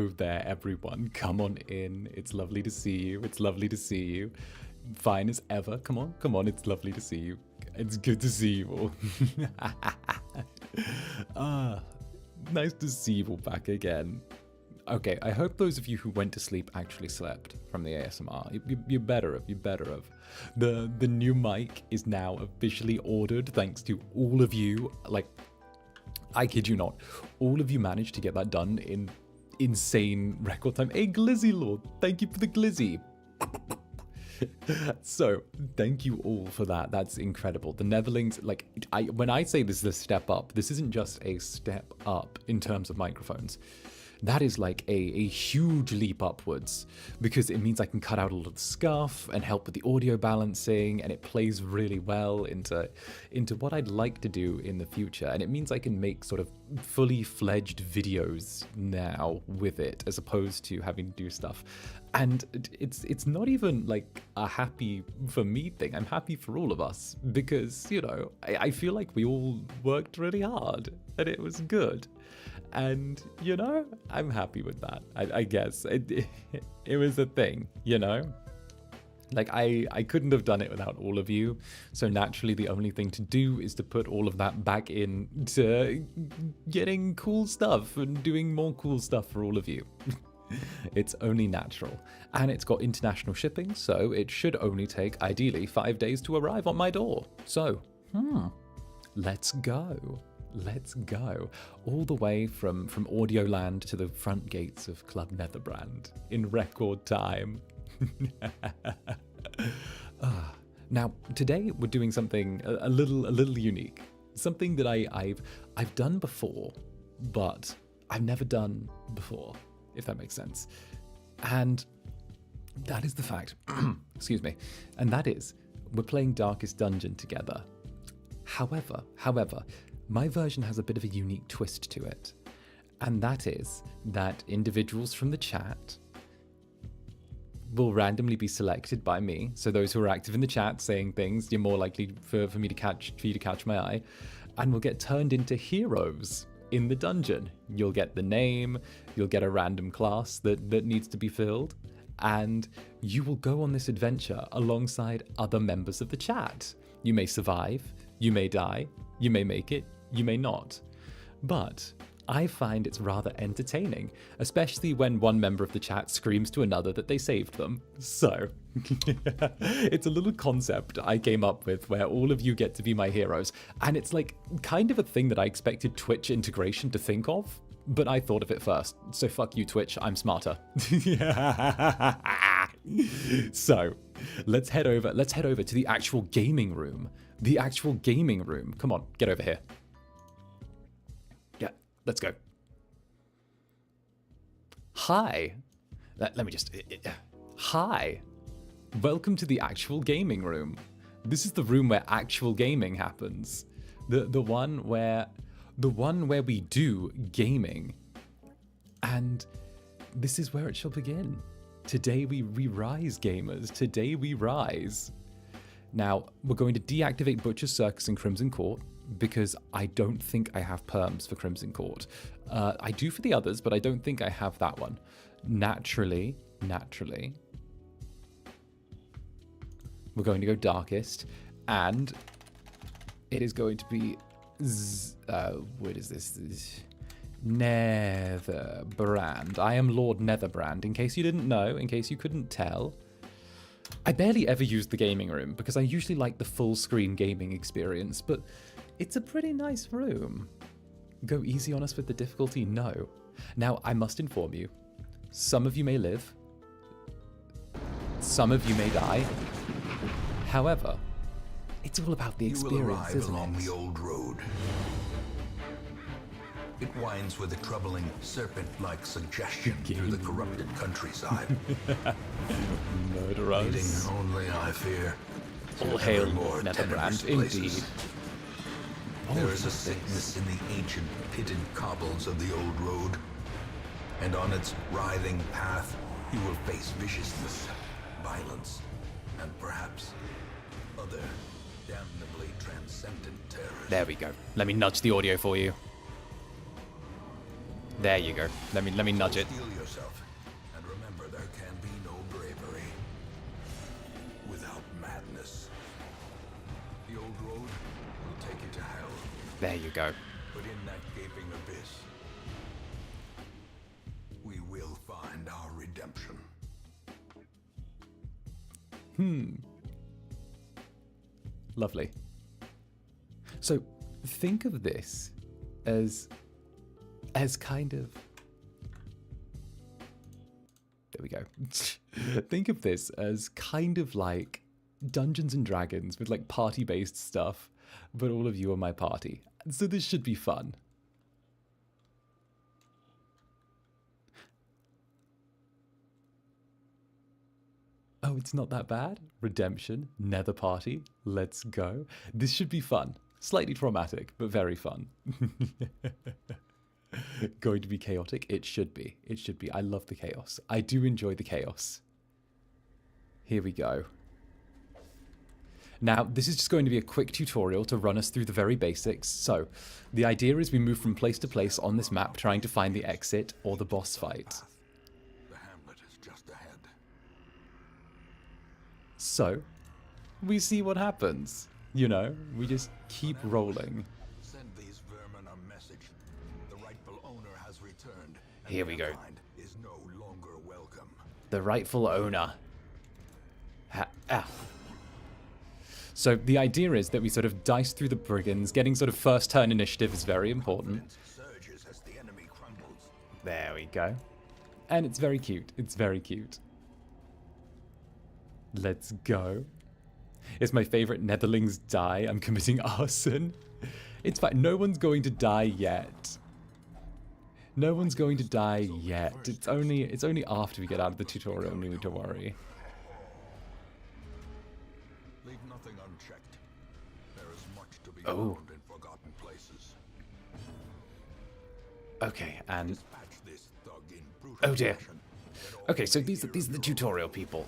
Hello there, everyone. Come on in. It's lovely to see you. It's lovely to see you. Fine as ever. Come on, come on. It's lovely to see you. It's good to see you all. Nice to see you all back again. Okay, I hope those of you who went to sleep actually slept from the ASMR. You better have. You better have. The new mic is now officially ordered thanks to all of you. Like, I kid you not, all of you managed to get that done in insane record time. Hey, Glizzy Lord, thank you for the Glizzy. So, thank you all for that. That's incredible. The Netherlings, like, when I say this is a step up, this isn't just a step up in terms of microphones. That is like a huge leap upwards, because it means I can cut out a lot of the scuff and help with the audio balancing, and it plays really well into what I'd like to do in the future. And it means I can make sort of fully fledged videos now with it, as opposed to having to do stuff. And it's not even like a happy for me thing. I'm happy for all of us, because, you know, I feel like we all worked really hard and it was good. And, you know, I'm happy with that. I guess it was a thing, you know? Like, I couldn't have done it without all of you. So naturally, the only thing to do is to put all of that back in to getting cool stuff and doing more cool stuff for all of you. It's only natural. And it's got international shipping, so it should only take, ideally, 5 days to arrive on my door. So, let's go. Let's go. All the way from Audioland to the front gates of Club Netherbrand in record time. Now, today we're doing something a little unique. Something that I've done before, but I've never done before, if that makes sense. And that is the fact, excuse me, and that is, we're playing Darkest Dungeon together. However, my version has a bit of a unique twist to it, and that is that individuals from the chat will randomly be selected by me. So those who are active in the chat saying things, you're more likely for you to catch my eye, and will get turned into heroes in the dungeon. You'll get the name, you'll get a random class that needs to be filled, and you will go on this adventure alongside other members of the chat. You may survive, you may die, you may make it, you may not. But I find it's rather entertaining, especially when one member of the chat screams to another that they saved them. So, it's a little concept I came up with where all of you get to be my heroes, and it's like kind of a thing that I expected Twitch integration to think of, but I thought of it first. So fuck you, Twitch, I'm smarter. So, let's head over to the actual gaming room. The actual gaming room. Come on, get over here. Yeah, let's go. Hi. Let me just... Hi. Welcome to the actual gaming room. This is the room where actual gaming happens. The one where we do gaming. And this is where it shall begin. Today we rise, gamers. Today we rise. Now, we're going to deactivate Butcher's Circus and Crimson Court, because I don't think I have perms for Crimson Court. I do for the others, but I don't think I have that one. Naturally, we're going to go Darkest, and it is going to be... what is this? Netherbrand. I am Lord Netherbrand, in case you didn't know, in case you couldn't tell. I barely ever use the gaming room, because I usually like the full screen gaming experience, but it's a pretty nice room. Go easy on us with the difficulty? No. Now, I must inform you, some of you may live, some of you may die. However, it's all about the experience, isn't it? Along the old road. It winds with a troubling serpent-like suggestion through the corrupted countryside. Murderers. Leading only, I fear, All hail Netherbrand, indeed. There is a sickness in the ancient pitted cobbles of the old road, and on its writhing path you will face viciousness, violence, and perhaps other damnably transcendent terrors. There we go. Let me nudge the audio for you. There you go. Let me nudge it. Steel yourself, and remember there can be no bravery without madness. The old road will take you to hell. There you go. But in that gaping abyss, we will find our redemption. Lovely. So think of this as kind of... There we go. Think of this as kind of like Dungeons and Dragons with like party-based stuff, but all of you are my party. So this should be fun. Oh, it's not that bad. Redemption, Nether party, let's go. This should be fun. Slightly traumatic, but very fun. Going to be chaotic? It should be. It should be. I love the chaos. I do enjoy the chaos. Here we go. Now, this is just going to be a quick tutorial to run us through the very basics. So, the idea is we move from place to place on this map trying to find the exit or the boss fight. The hamlet is just ahead. So, we see what happens. You know, we just keep rolling. Send these vermin a message. The rightful owner has returned. Here we go. Is no longer welcome. The rightful owner. So the idea is that we sort of dice through the brigands. Getting sort of first turn initiative is very important. Surges as the enemy crumbles. There we go. And it's very cute. It's very cute. Let's go. It's my favorite. Netherlings die. I'm committing arson. It's fine. No one's going to die yet. No one's going to die yet. It's only after we get out of the tutorial we need to worry. Leave nothing unchecked. There is much to be Oh. found in forgotten places. Okay, and Dispatch this thug in brutal oh dear. fashion. Okay, so these are the tutorial people.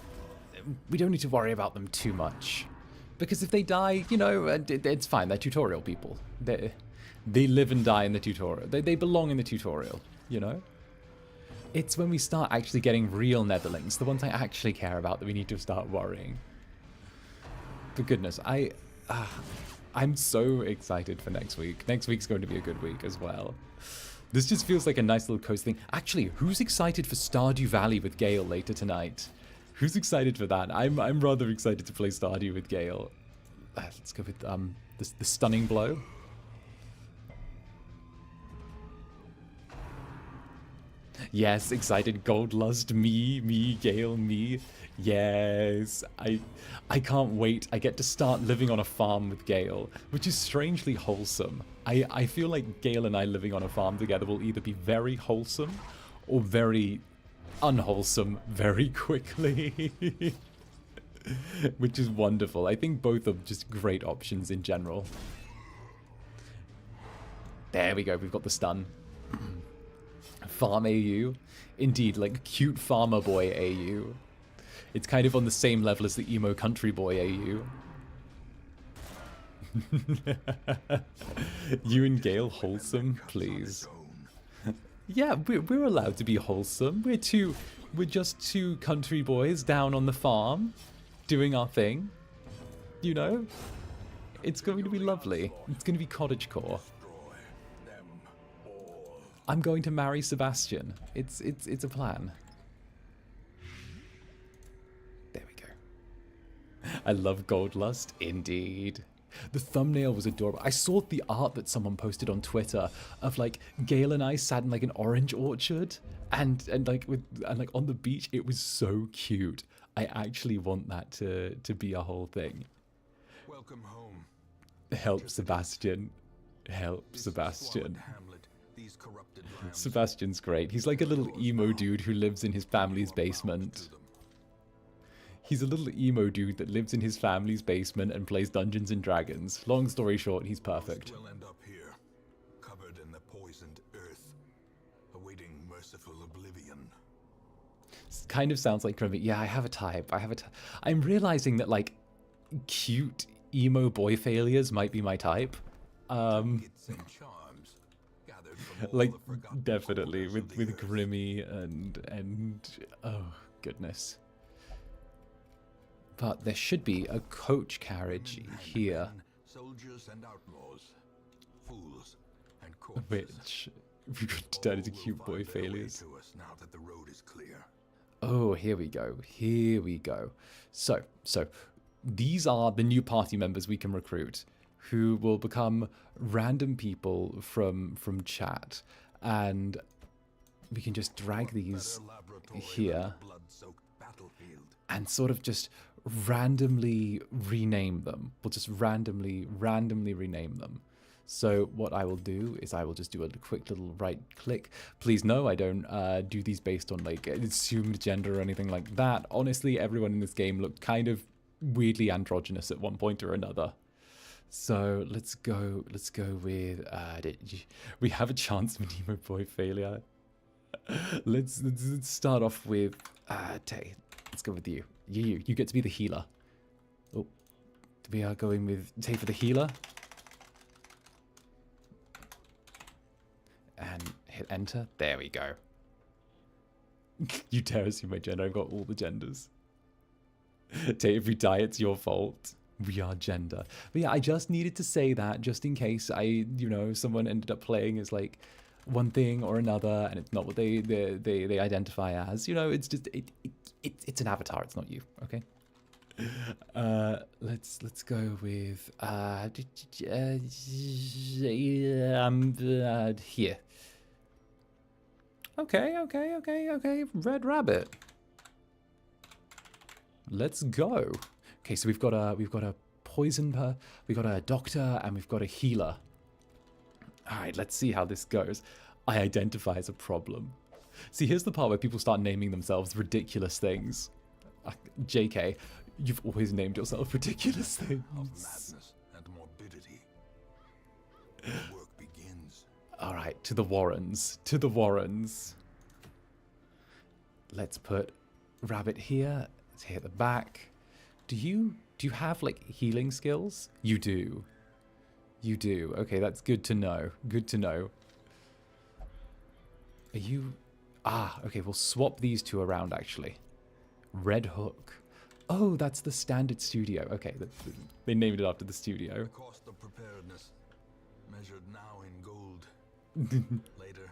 We don't need to worry about them too much. Because if they die, you know, it's fine. They're tutorial people. They live and die in the tutorial. They belong in the tutorial, you know? It's when we start actually getting real Netherlings, the ones I actually care about, that we need to start worrying. But goodness, I'm so excited for next week. Next week's going to be a good week as well. This just feels like a nice little coast thing. Actually, who's excited for Stardew Valley with Gale later tonight? Who's excited for that? I'm rather excited to play Stardew with Gale. Let's go with the stunning blow. Yes, excited. Gold lust, me, Gale, me. Yes, I can't wait. I get to start living on a farm with Gale, which is strangely wholesome. I feel like Gale and I living on a farm together will either be very wholesome or very unwholesome very quickly. Which is wonderful. I think both are just great options in general. There we go. We've got the stun. Farm AU. Indeed, like cute farmer boy AU. It's kind of on the same level as the emo country boy AU. You and Gale wholesome, please. Yeah, we're allowed to be wholesome. We're just two country boys down on the farm, doing our thing. You know? It's going to be lovely. It's going to be cottagecore. I'm going to marry Sebastian. It's a plan. There we go. I love Gold Lust, indeed. The thumbnail was adorable. I saw the art that someone posted on Twitter of like Gale and I sat in like an orange orchard and like on the beach. It was so cute. I actually want that to be a whole thing. Welcome home. Help Sebastian. Help Sebastian. Sebastian's great. He's like a little emo dude who lives in his family's basement. He's a little emo dude that lives in his family's basement and plays Dungeons and Dragons. Long story short, he's perfect. We'll end up here, covered in the poisoned earth, awaiting merciful oblivion. Kind of sounds like Kermit. Yeah, I have a type. I'm realizing that like cute emo boy failures might be my type. Trinkets and charms gathered Like, definitely, with Grimmy and oh, goodness. But there should be a coach carriage here. Soldiers and outlaws, fools and Which we could turn into cute boy failures. Now that the road is clear. Oh, here we go. Here we go. So these are the new party members we can recruit, who will become random people from chat, and we can just drag these here and sort of just randomly rename them. We'll just randomly rename them. So what I will do is I will just do a quick little right click. Please no, I don't do these based on like assumed gender or anything like that. Honestly, everyone in this game looked kind of weirdly androgynous at one point or another. So let's go with we have a chance for Nemo boy failure. let's start off with Tay. Let's go with you. You get to be the healer. Oh, we are going with Tay for the healer. And hit enter. There we go. You dare assume my gender. I've got all the genders. Tay, if we die, it's your fault. We are gender. But yeah, I just needed to say that just in case someone ended up playing as like one thing or another, and it's not what they identify as. It's just it's an avatar. It's not you. Okay. Let's go with here. Okay. Red Rabbit. Let's go. Okay, so we've got a poison we've got a doctor, and we've got a healer. All right, let's see how this goes. I identify as a problem. See, here's the part where people start naming themselves ridiculous things. JK, you've always named yourself ridiculous things. Of madness and morbidity. The work begins. All right, to the Warrens. To the Warrens. Let's put Rabbit here. Let's hit the back. Do you have like healing skills? You do. You do. Okay, that's good to know. Good to know. Are you... okay, we'll swap these two around actually. Red Hook. Oh, that's the standard studio. Okay, they named it after the studio. The cost of preparedness, measured now in gold. Later.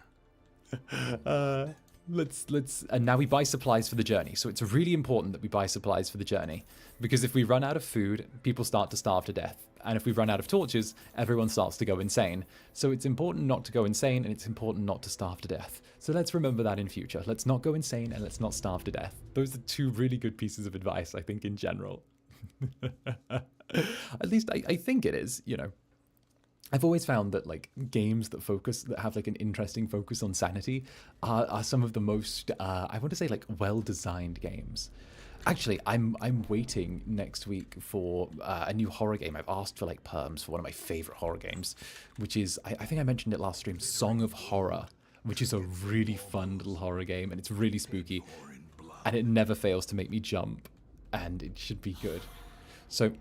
And now we buy supplies for the journey. So it's really important that we buy supplies for the journey, because if we run out of food, people start to starve to death. And if we run out of torches, everyone starts to go insane. So it's important not to go insane, and it's important not to starve to death. So let's remember that in future. Let's not go insane, and let's not starve to death. Those are two really good pieces of advice, I think, in general. At least I think it is, I've always found that like games that have like an interesting focus on sanity are some of the most I want to say like well-designed games. Actually, I'm waiting next week for a new horror game. I've asked for like perms for one of my favorite horror games, which is I think I mentioned it last stream, Song of Horror, which is a really fun little horror game, and it's really spooky, and it never fails to make me jump, and it should be good. So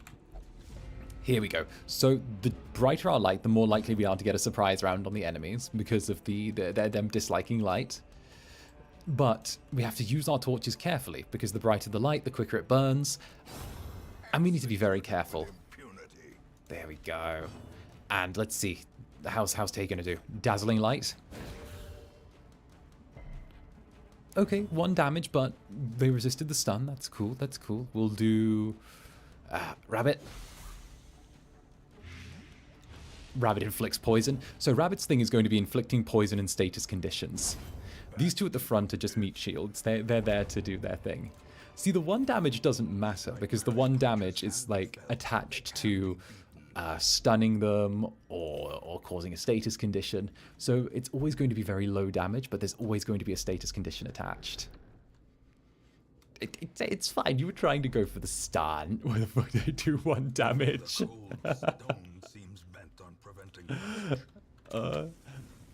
here we go. So the brighter our light, the more likely we are to get a surprise round on the enemies because of them disliking light. But we have to use our torches carefully, because the brighter the light, the quicker it burns. And we need to be very careful. There we go. And let's see. How's Tay gonna do? Dazzling light. Okay, 1 damage, but they resisted the stun. That's cool, that's cool. We'll do Rabbit. Rabbit inflicts poison. So Rabbit's thing is going to be inflicting poison and status conditions. These two at the front are just meat shields. They're there to do their thing. See, the 1 damage doesn't matter, because the 1 damage is like attached to stunning them or causing a status condition. So it's always going to be very low damage, but there's always going to be a status condition attached. It's fine. You were trying to go for the stun. Why the fuck did I do 1 damage?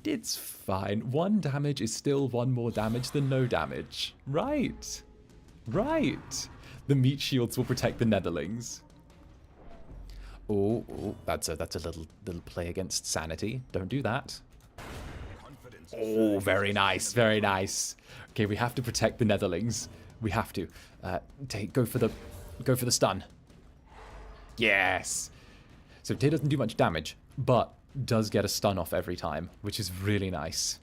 It's fine. 1 damage is still 1 more damage than no damage. Right. Right. The meat shields will protect the Netherlings. Oh, that's a little play against sanity. Don't do that. Oh, very nice, very nice. Okay, we have to protect the Netherlings. We have to. Go for the stun. Yes. So Tyr doesn't do much damage, but does get a stun off every time, which is really nice.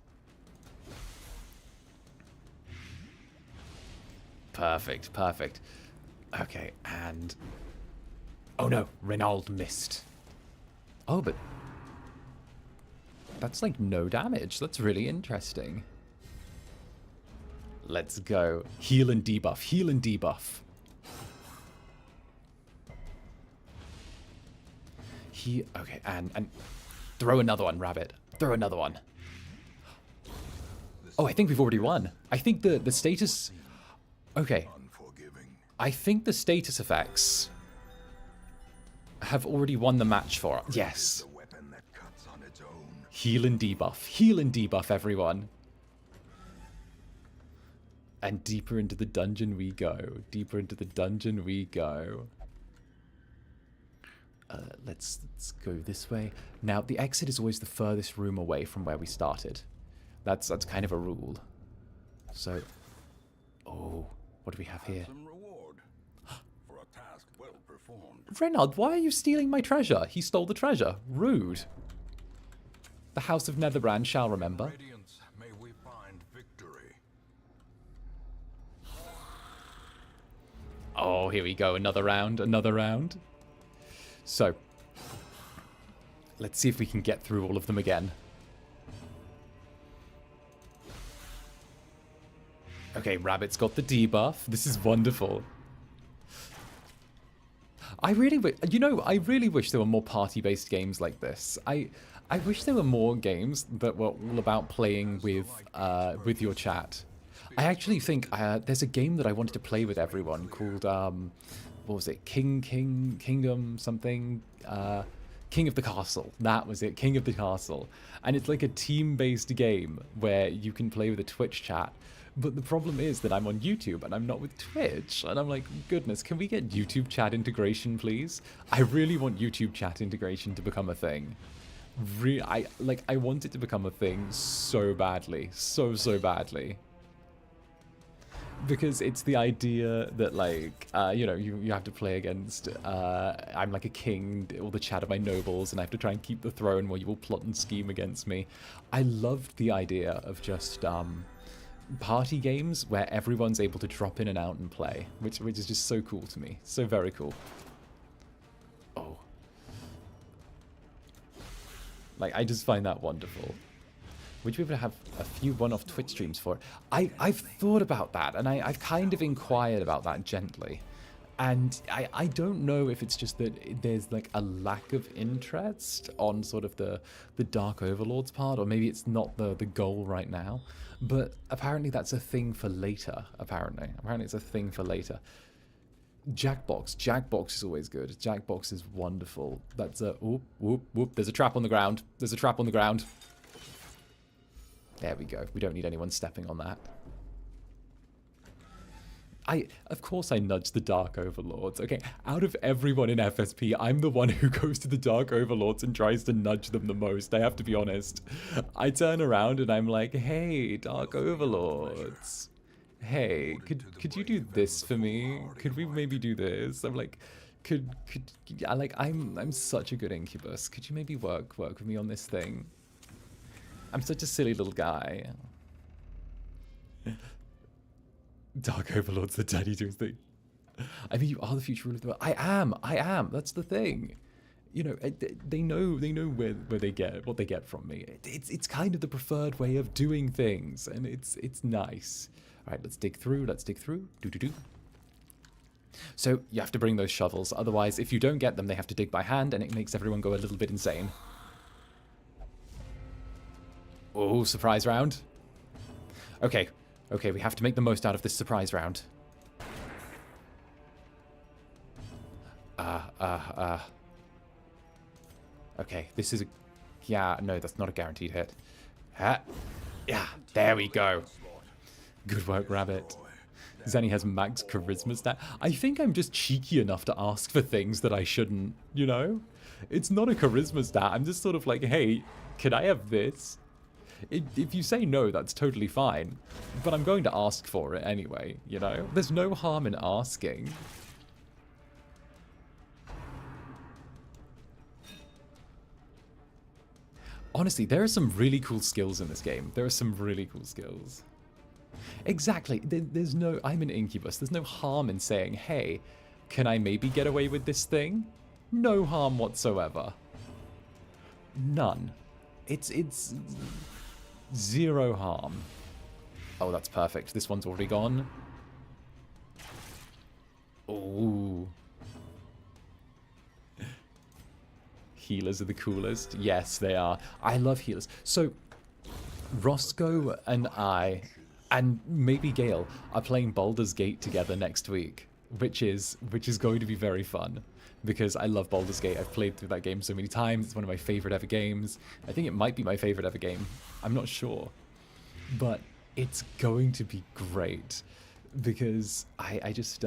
Perfect, perfect. Okay, and... Oh no, Reynald missed. Oh, but... That's like no damage. That's really interesting. Let's go. Heal and debuff. Heal and debuff. Okay, and throw another one, Rabbit. Throw another one. Oh, I think we've already won. I think the status... Okay. I think the status effects have already won the match for us. Yes. Heal and debuff. Heal and debuff, everyone. And deeper into the dungeon we go. Deeper into the dungeon we go. Let's go this way. Now, the exit is always the furthest room away from where we started. That's kind of a rule. So... Oh, what do we have here? Reynald, why are you stealing my treasure? He stole the treasure. Rude. The House of Netherbrand shall remember. May we find victory. Oh, here we go. Another round. Another round. So, let's see if we can get through all of them again. Okay, Rabbit's got the debuff. This is wonderful. I really wish there were more party-based games like this. I wish there were more games that were all about playing with your chat. I actually think there's a game that I wanted to play with everyone called what was it? Kingdom something. King of the Castle. That was it. King of the Castle. And it's like a team-based game where you can play with a Twitch chat. But the problem is that I'm on YouTube and I'm not with Twitch. And I'm like, goodness, can we get YouTube chat integration, please? I really want YouTube chat integration to become a thing. I want it to become a thing so badly. So badly. Because it's the idea that, like, you have to play against, I'm like a king, all the chat of my nobles, and I have to try and keep the throne while you all plot and scheme against me. I loved the idea of just, party games where everyone's able to drop in and out and play, which is just so cool to me. So very cool. Oh. Like, I just find that wonderful. Would you be able to have a few one-off Twitch streams for it? I've thought about that, and I've kind of inquired about that gently. And I don't know if it's just that there's like a lack of interest on sort of the Dark Overlord's part, or maybe it's not the goal right now. But apparently that's a thing for later, apparently. Apparently it's a thing for later. Jackbox. Jackbox is always good. Jackbox is wonderful. That's a... Whoop, whoop, whoop. There's a trap on the ground. There's a trap on the ground. There we go. We don't need anyone stepping on that. Of course I nudge the Dark Overlords. Okay, out of everyone in FSP, I'm the one who goes to the Dark Overlords and tries to nudge them the most, I have to be honest. I turn around and I'm like, hey, Dark Overlords. Hey, could you do this for me? Could we maybe do this? I'm like, I'm such a good Incubus. Could you maybe work with me on this thing? I'm such a silly little guy. Dark Overlord's the daddy doing thing. I mean, you are the future ruler of the world. I am. That's the thing. You know, they know where they get what they get from me. It's kind of the preferred way of doing things, and it's nice. All right, let's dig through. Do. So you have to bring those shovels. Otherwise, if you don't get them, they have to dig by hand, and it makes everyone go a little bit insane. Oh, surprise round. Okay, we have to make the most out of this surprise round. Okay, this is a... Yeah, no, that's not a guaranteed hit. Yeah, there we go. Good work, Rabbit. Zenny has max charisma stat. I think I'm just cheeky enough to ask for things that I shouldn't, you know? It's not a charisma stat. I'm just sort of like, hey, can I have this? If you say no, that's totally fine. But I'm going to ask for it anyway, you know? There's no harm in asking. Honestly, there are some really cool skills in this game. There are some really cool skills. Exactly. There's no... I'm an Incubus. There's no harm in saying, hey, can I maybe get away with this thing? No harm whatsoever. None. It's zero harm. Oh, that's perfect. This one's already gone. Ooh. Healers are the coolest. Yes, they are. I love healers. So, Roscoe and I, and maybe Gale, are playing Baldur's Gate together next week, which is going to be very fun. Because I love Baldur's Gate. I've played through that game so many times. It's one of my favorite ever games. I think it might be my favorite ever game. I'm not sure. But it's going to be great. Because I just...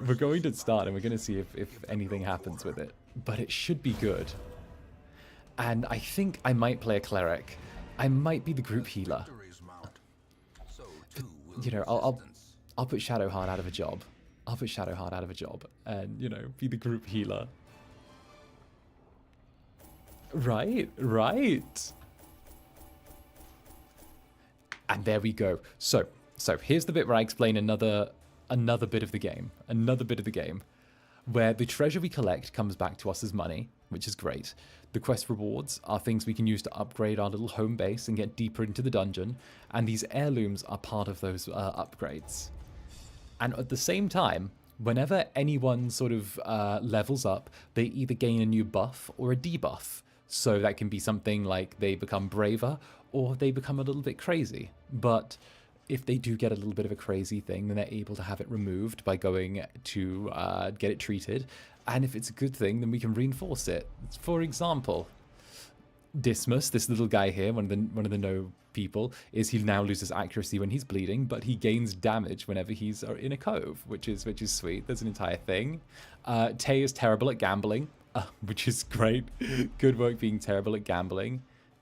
We're going to start and we're going to see if anything happens with it. But it should be good. And I think I might play a cleric. I might be the group healer. But, you know, I'll put 𝓂𝓸𝓾𝓻 out of a job. I'll put 𝓂𝓸𝓾𝓻 out of a job and, you know, be the group healer. Right, right. And there we go. So here's the bit where I explain another bit of the game. Another bit of the game. Where the treasure we collect comes back to us as money, which is great. The quest rewards are things we can use to upgrade our little home base and get deeper into the dungeon. And these heirlooms are part of those upgrades. And at the same time, whenever anyone sort of levels up, they either gain a new buff or a debuff. So that can be something like they become braver or they become a little bit crazy. But if they do get a little bit of a crazy thing, then they're able to have it removed by going to get it treated. And if it's a good thing, then we can reinforce it. For example, Dismas, this little guy here, one of the no people, is he now loses accuracy when he's bleeding, but he gains damage whenever he's in a cove, which is sweet. There's an entire thing. Tay is terrible at gambling, which is great. Good work being terrible at gambling.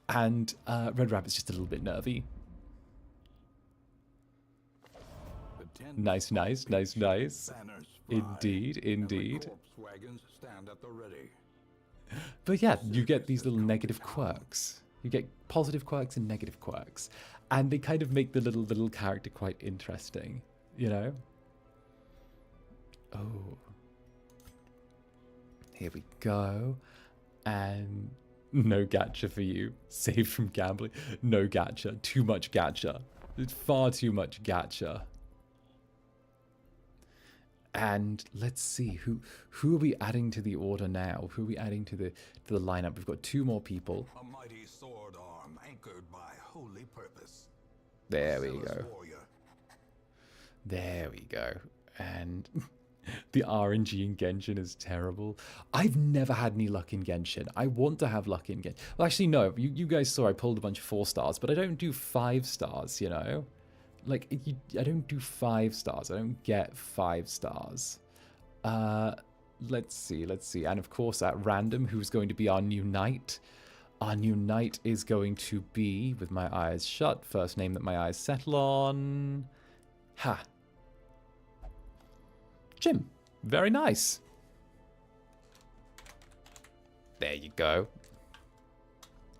And Red Rabbit's just a little bit nervy. Nice, nice, nice, nice. Indeed, indeed. But yeah, you get these little negative quirks. You get positive quirks and negative quirks. And they kind of make the little character quite interesting, you know? Oh. Here we go. And no gacha for you. Saved from gambling. No gacha. Too much gacha. It's far too much gacha. And let's see, who are we adding to the order now? Who are we adding to the lineup? We've got two more people. A mighty sword arm anchored by holy purpose. There we go. There we go. And the RNG in Genshin is terrible. I've never had any luck in Genshin. I want to have luck in Genshin. Well, actually, no. You guys saw I pulled a bunch of 4 stars, but I don't do 5 stars, you know? Like, I don't do 5 stars. I don't get 5 stars. Let's see. And of course, at random, who's going to be our new knight? Our new knight is going to be, with my eyes shut, first name that my eyes settle on. Ha. Jim. Very nice. There you go.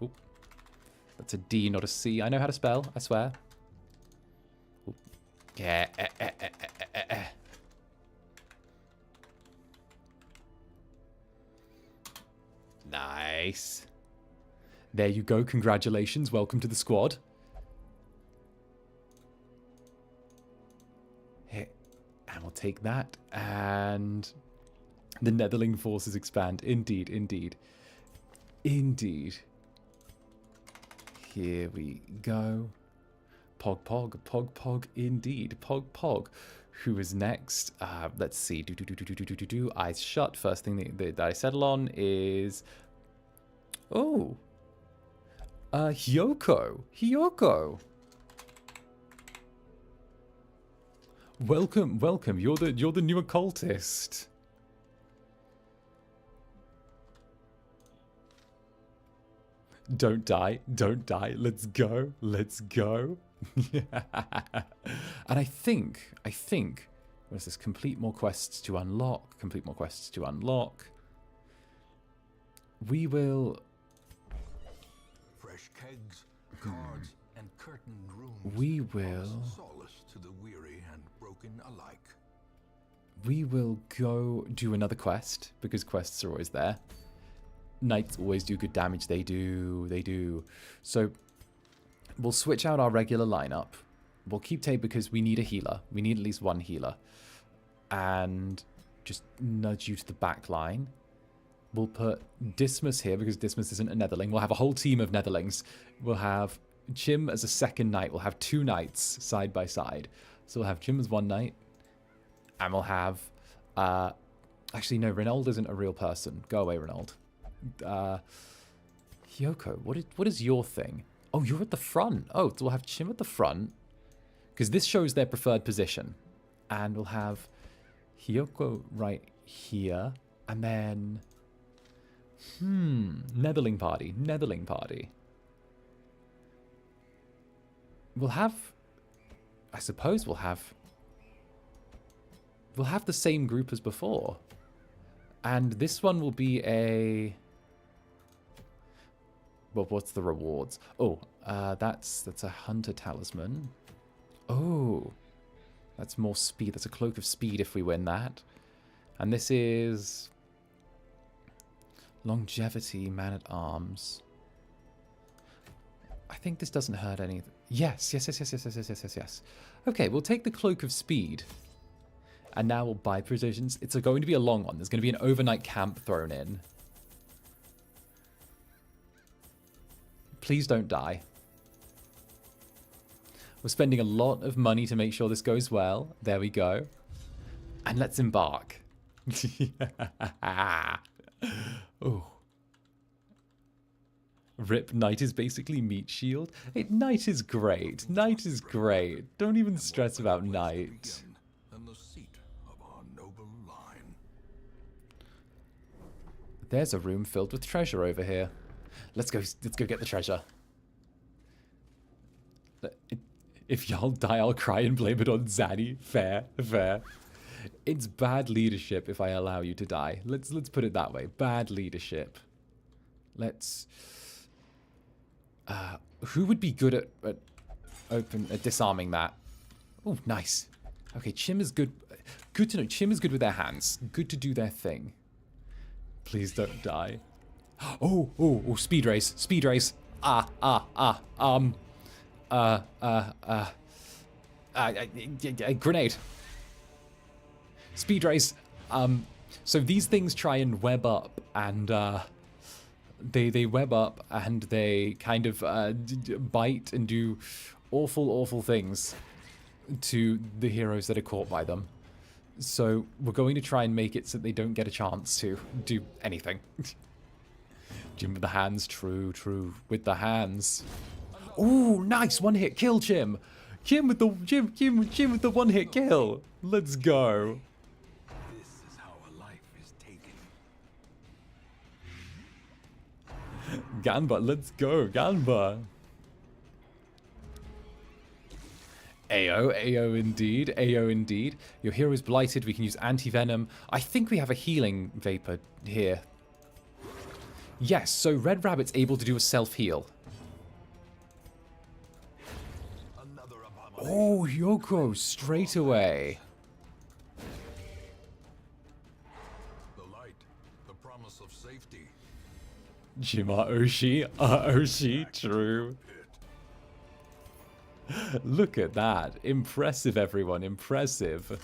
Oop. That's a D, not a C. I know how to spell, I swear. Yeah. Nice. There you go. Congratulations. Welcome to the squad. Hey, and we'll take that. And the Netherling forces expand. Indeed, indeed. Indeed. Here we go. Pog, pog, pog, pog, indeed. Pog, pog. Who is next? Let's see. Eyes shut. First thing that I settle on is... Oh. Hyoko. Hyoko. Welcome, welcome. You're the new occultist. Don't die. Don't die. Let's go. Let's go. And I think, what is this? Complete more quests to unlock. Complete more quests to unlock. We will... Fresh kegs, cards, and curtained rooms. We will... Solace to the weary and broken alike. We will go do another quest, because quests are always there. Knights always do good damage. They do. So, we'll switch out our regular lineup. We'll keep Tay because we need a healer. We need at least one healer. And just nudge you to the back line. We'll put Dismas here because Dismas isn't a Netherling. We'll have a whole team of Netherlings. We'll have Chim as a second knight. We'll have 2 knights side by side. So we'll have Chim as 1 knight. And we'll have... actually, no, Reynald isn't a real person. Go away, Reynald. Yoko, what is your thing? Oh, you're at the front. Oh, so we'll have Chim at the front. Because this shows their preferred position. And we'll have Hyoko right here. And then... Netherling party. Netherling party. We'll have... I suppose we'll have... We'll have the same group as before. And this one will be a... Well, what's the rewards? Oh, that's a hunter talisman. Oh, that's more speed. That's a cloak of speed if we win that. And this is... longevity, man-at-arms. I think this doesn't hurt any... Yes. Okay, we'll take the cloak of speed. And now we'll buy provisions. It's going to be a long one. There's going to be an overnight camp thrown in. Please don't die. We're spending a lot of money to make sure this goes well. There we go. And let's embark. Oh. Rip, Knight is basically meat shield. Knight is great. Knight is great. Don't even stress about Knight. There's a room filled with treasure over here. Let's go get the treasure. If y'all die, I'll cry and blame it on Zanny. Fair. It's bad leadership if I allow you to die. Let's put it that way. Bad leadership. Let's... who would be good at disarming that? Oh, nice. Okay, Chim is good. Good to know. Chim is good with their hands. Good to do their thing. Please don't die. Oh, speed race. Grenade. Speed race. So these things try and web up, and they web up, and they kind of bite and do awful things to the heroes that are caught by them. So we're going to try and make it so they don't get a chance to do anything. Jim with the hands, true. With the hands. Oh, nice one-hit kill, Jim. Jim with the one-hit kill. Let's go. This is how a life is taken. Ganba, let's go, Ganba. AO indeed. Your hero is blighted. We can use anti-venom. I think we have a healing vapor here. Yes, so Red Rabbit's able to do a self-heal. Oh, Yoko, straight away. The light, the promise of safety. Jima Oshi, true. Look at that. Impressive, everyone. Impressive.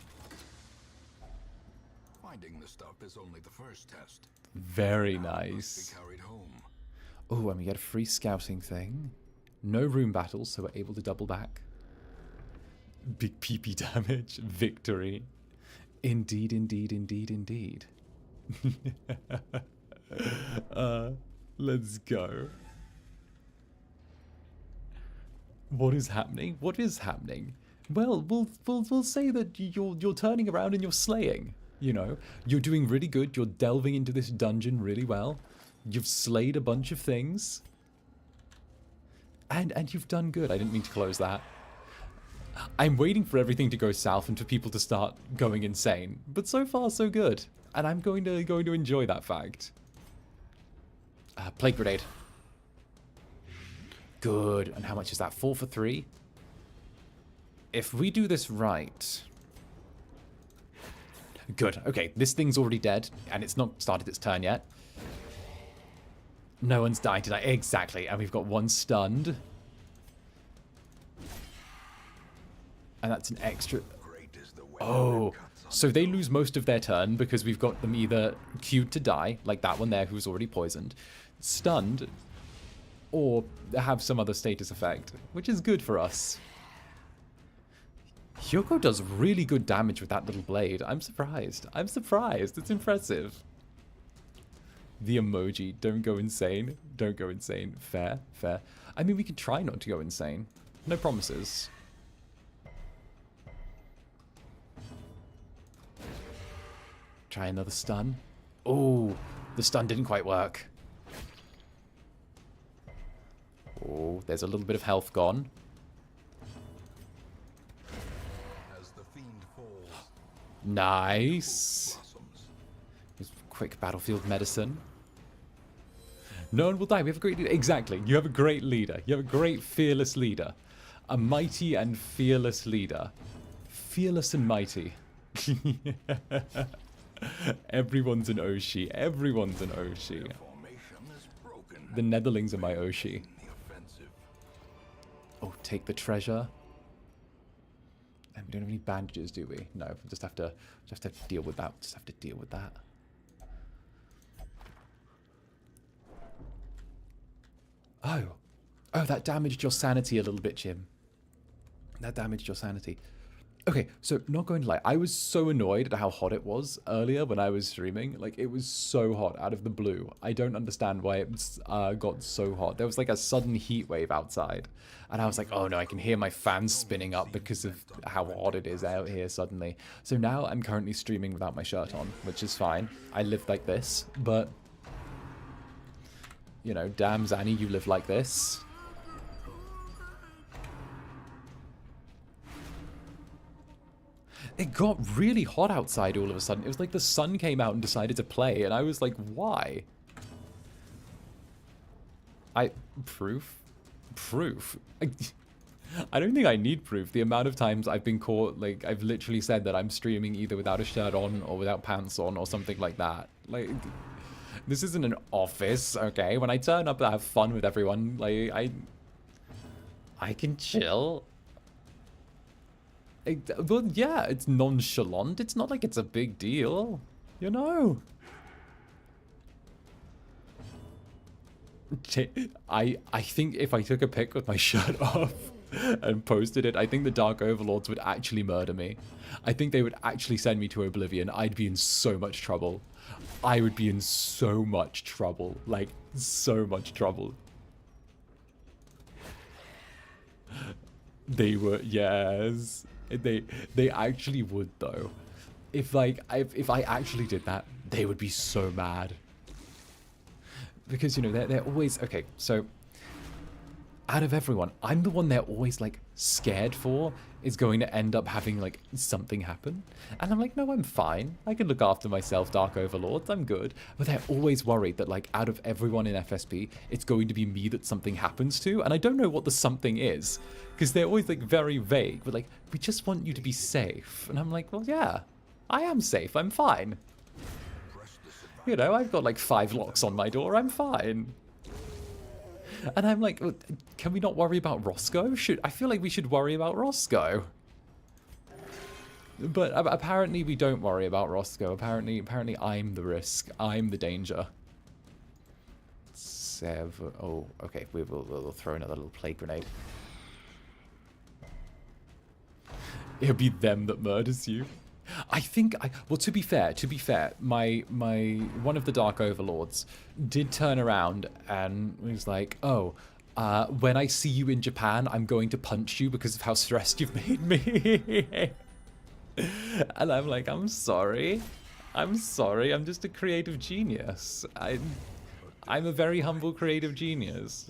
Finding the stuff is only the first test. Very nice. Oh, and we get a free scouting thing. No room battles, so we're able to double back. Big PP damage. Victory. Indeed. Let's go. What is happening? Well, we'll say that you're turning around and you're slaying. You know, you're doing really good. You're delving into this dungeon really well. You've slayed a bunch of things. And you've done good. I didn't mean to close that. I'm waiting for everything to go south and for people to start going insane. But so far, so good. And I'm going to enjoy that fact. Plague Grenade. Good. And how much is that? 4 for 3? If we do this right... Good. Okay, this thing's already dead, and it's not started its turn yet. No one's died tonight. Exactly. And we've got one stunned. And that's an extra... Oh, so they lose most of their turn because we've got them either queued to die, like that one there who's already poisoned, stunned, or have some other status effect, which is good for us. 𝓂𝓸𝓾 does really good damage with that little blade. I'm surprised. I'm surprised. It's impressive. The emoji. Don't go insane. Don't go insane. Fair. Fair. I mean, we can try not to go insane. No promises. Try another stun. Oh, the stun didn't quite work. Oh, there's a little bit of health gone. Nice. Quick battlefield medicine. No one will die. We have a great leader. Exactly. You have a great leader. You have a great fearless leader. A mighty and fearless leader. Fearless and mighty. Everyone's an Oshi. Everyone's an Oshi. The Netherlings are my Oshi. Oh, take the treasure. And we don't have any bandages, do we? No, we just have to deal with that. Just have to deal with that. Oh. Oh, that damaged your sanity a little bit, Jim. That damaged your sanity. Okay, so not going to lie, I was so annoyed at how hot it was earlier when I was streaming. Like, it was so hot out of the blue. I don't understand why it got so hot. There was like a sudden heat wave outside. And I was like, oh no, I can hear my fans spinning up because of how hot it is out here suddenly. So now I'm currently streaming without my shirt on, which is fine. I live like this, but... You know, damn Zanny, you live like this. It got really hot outside all of a sudden. It was like the sun came out and decided to play, and I was like, why? Proof? Proof? I don't think I need proof. The amount of times I've been caught, like, I've literally said that I'm streaming either without a shirt on or without pants on or something like that. Like, this isn't an office, okay? When I turn up and have fun with everyone, like, I can chill. Well, yeah, it's nonchalant. It's not like it's a big deal, you know. I think if I took a pic with my shirt off and posted it, I think the Dark Overlords would actually murder me. I think they would actually send me to oblivion. I'd be in so much trouble. I would be in so much trouble. Like, so much trouble. They were, yes. They actually would, though. If I actually did that, they would be so mad. Because, you know, they're always... Okay, so... Out of everyone, I'm the one they're always, like, scared for is going to end up having, like, something happen. And I'm like, no, I'm fine. I can look after myself, Dark Overlords. I'm good. But they're always worried that, like, out of everyone in FSP, it's going to be me that something happens to. And I don't know what the something is. Because they're always, like, very vague. But, like, we just want you to be safe. And I'm like, well, yeah. I am safe. I'm fine. You know, I've got, like, 5 locks on my door. I'm fine. And I'm like, can we not worry about Roscoe? I feel like we should worry about Roscoe. But apparently we don't worry about Roscoe. Apparently I'm the risk. I'm the danger. Oh, okay. We'll throw another little plague grenade. It'll be them that murders you. I think well, to be fair, my one of the Dark Overlords did turn around and was like, oh, when I see you in Japan, I'm going to punch you because of how stressed you've made me. And I'm like, I'm sorry. I'm just a creative genius. I'm a very humble creative genius.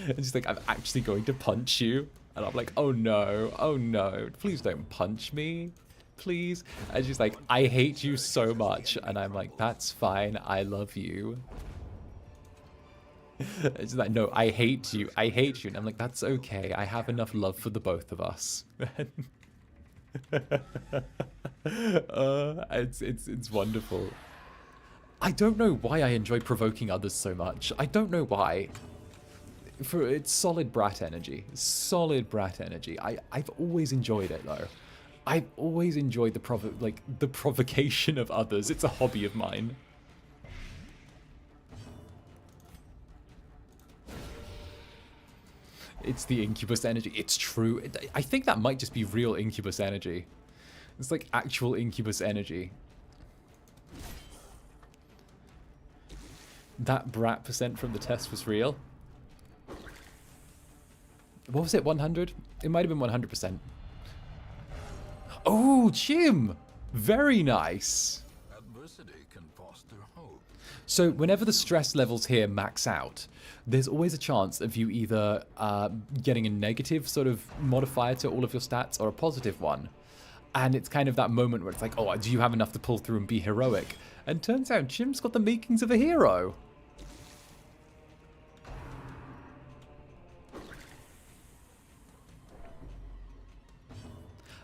And she's like, I'm actually going to punch you. And I'm like, oh no, please don't punch me, please. And she's like, I hate you so much. And I'm like, that's fine, I love you. And she's like, no, I hate you. And I'm like, that's okay, I have enough love for the both of us. It's wonderful. I don't know why I enjoy provoking others so much. I don't know why. It's solid brat energy. Solid brat energy. I've always enjoyed it though. I've always enjoyed the provocation of others. It's a hobby of mine. It's the Incubus energy. It's true. I think that might just be real Incubus energy. It's like actual Incubus energy. That brat percent from the test was real. What was it, 100? It might have been 100%. Oh, Jim! Very nice. Adversity can foster hope. So whenever the stress levels here max out, there's always a chance of you either getting a negative sort of modifier to all of your stats or a positive one. And it's kind of that moment where it's like, oh, do you have enough to pull through and be heroic? And turns out Jim's got the makings of a hero.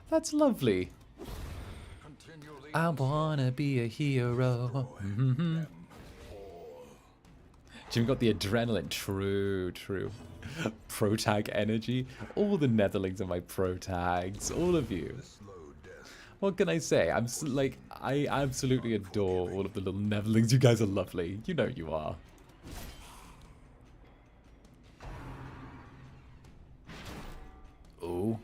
That's lovely. I wanna be a hero. Jim got the adrenaline. True, true. Pro tag energy. All the Netherlings are my pro tags. All of you. What can I say? I absolutely adore all of the little Netherlings. You guys are lovely. You know you are. Ooh.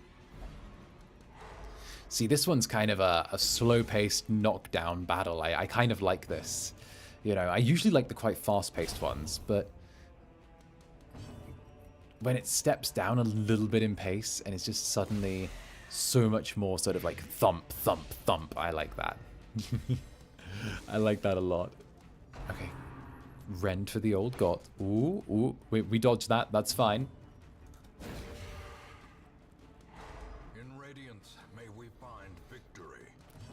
See, this one's kind of a slow-paced knockdown battle. I kind of like this. You know, I usually like the quite fast-paced ones, but when it steps down a little bit in pace and it's just suddenly so much more sort of like thump, thump, thump, I like that. I like that a lot. Okay. Rend for the old god. Ooh, ooh. We dodged that. That's fine.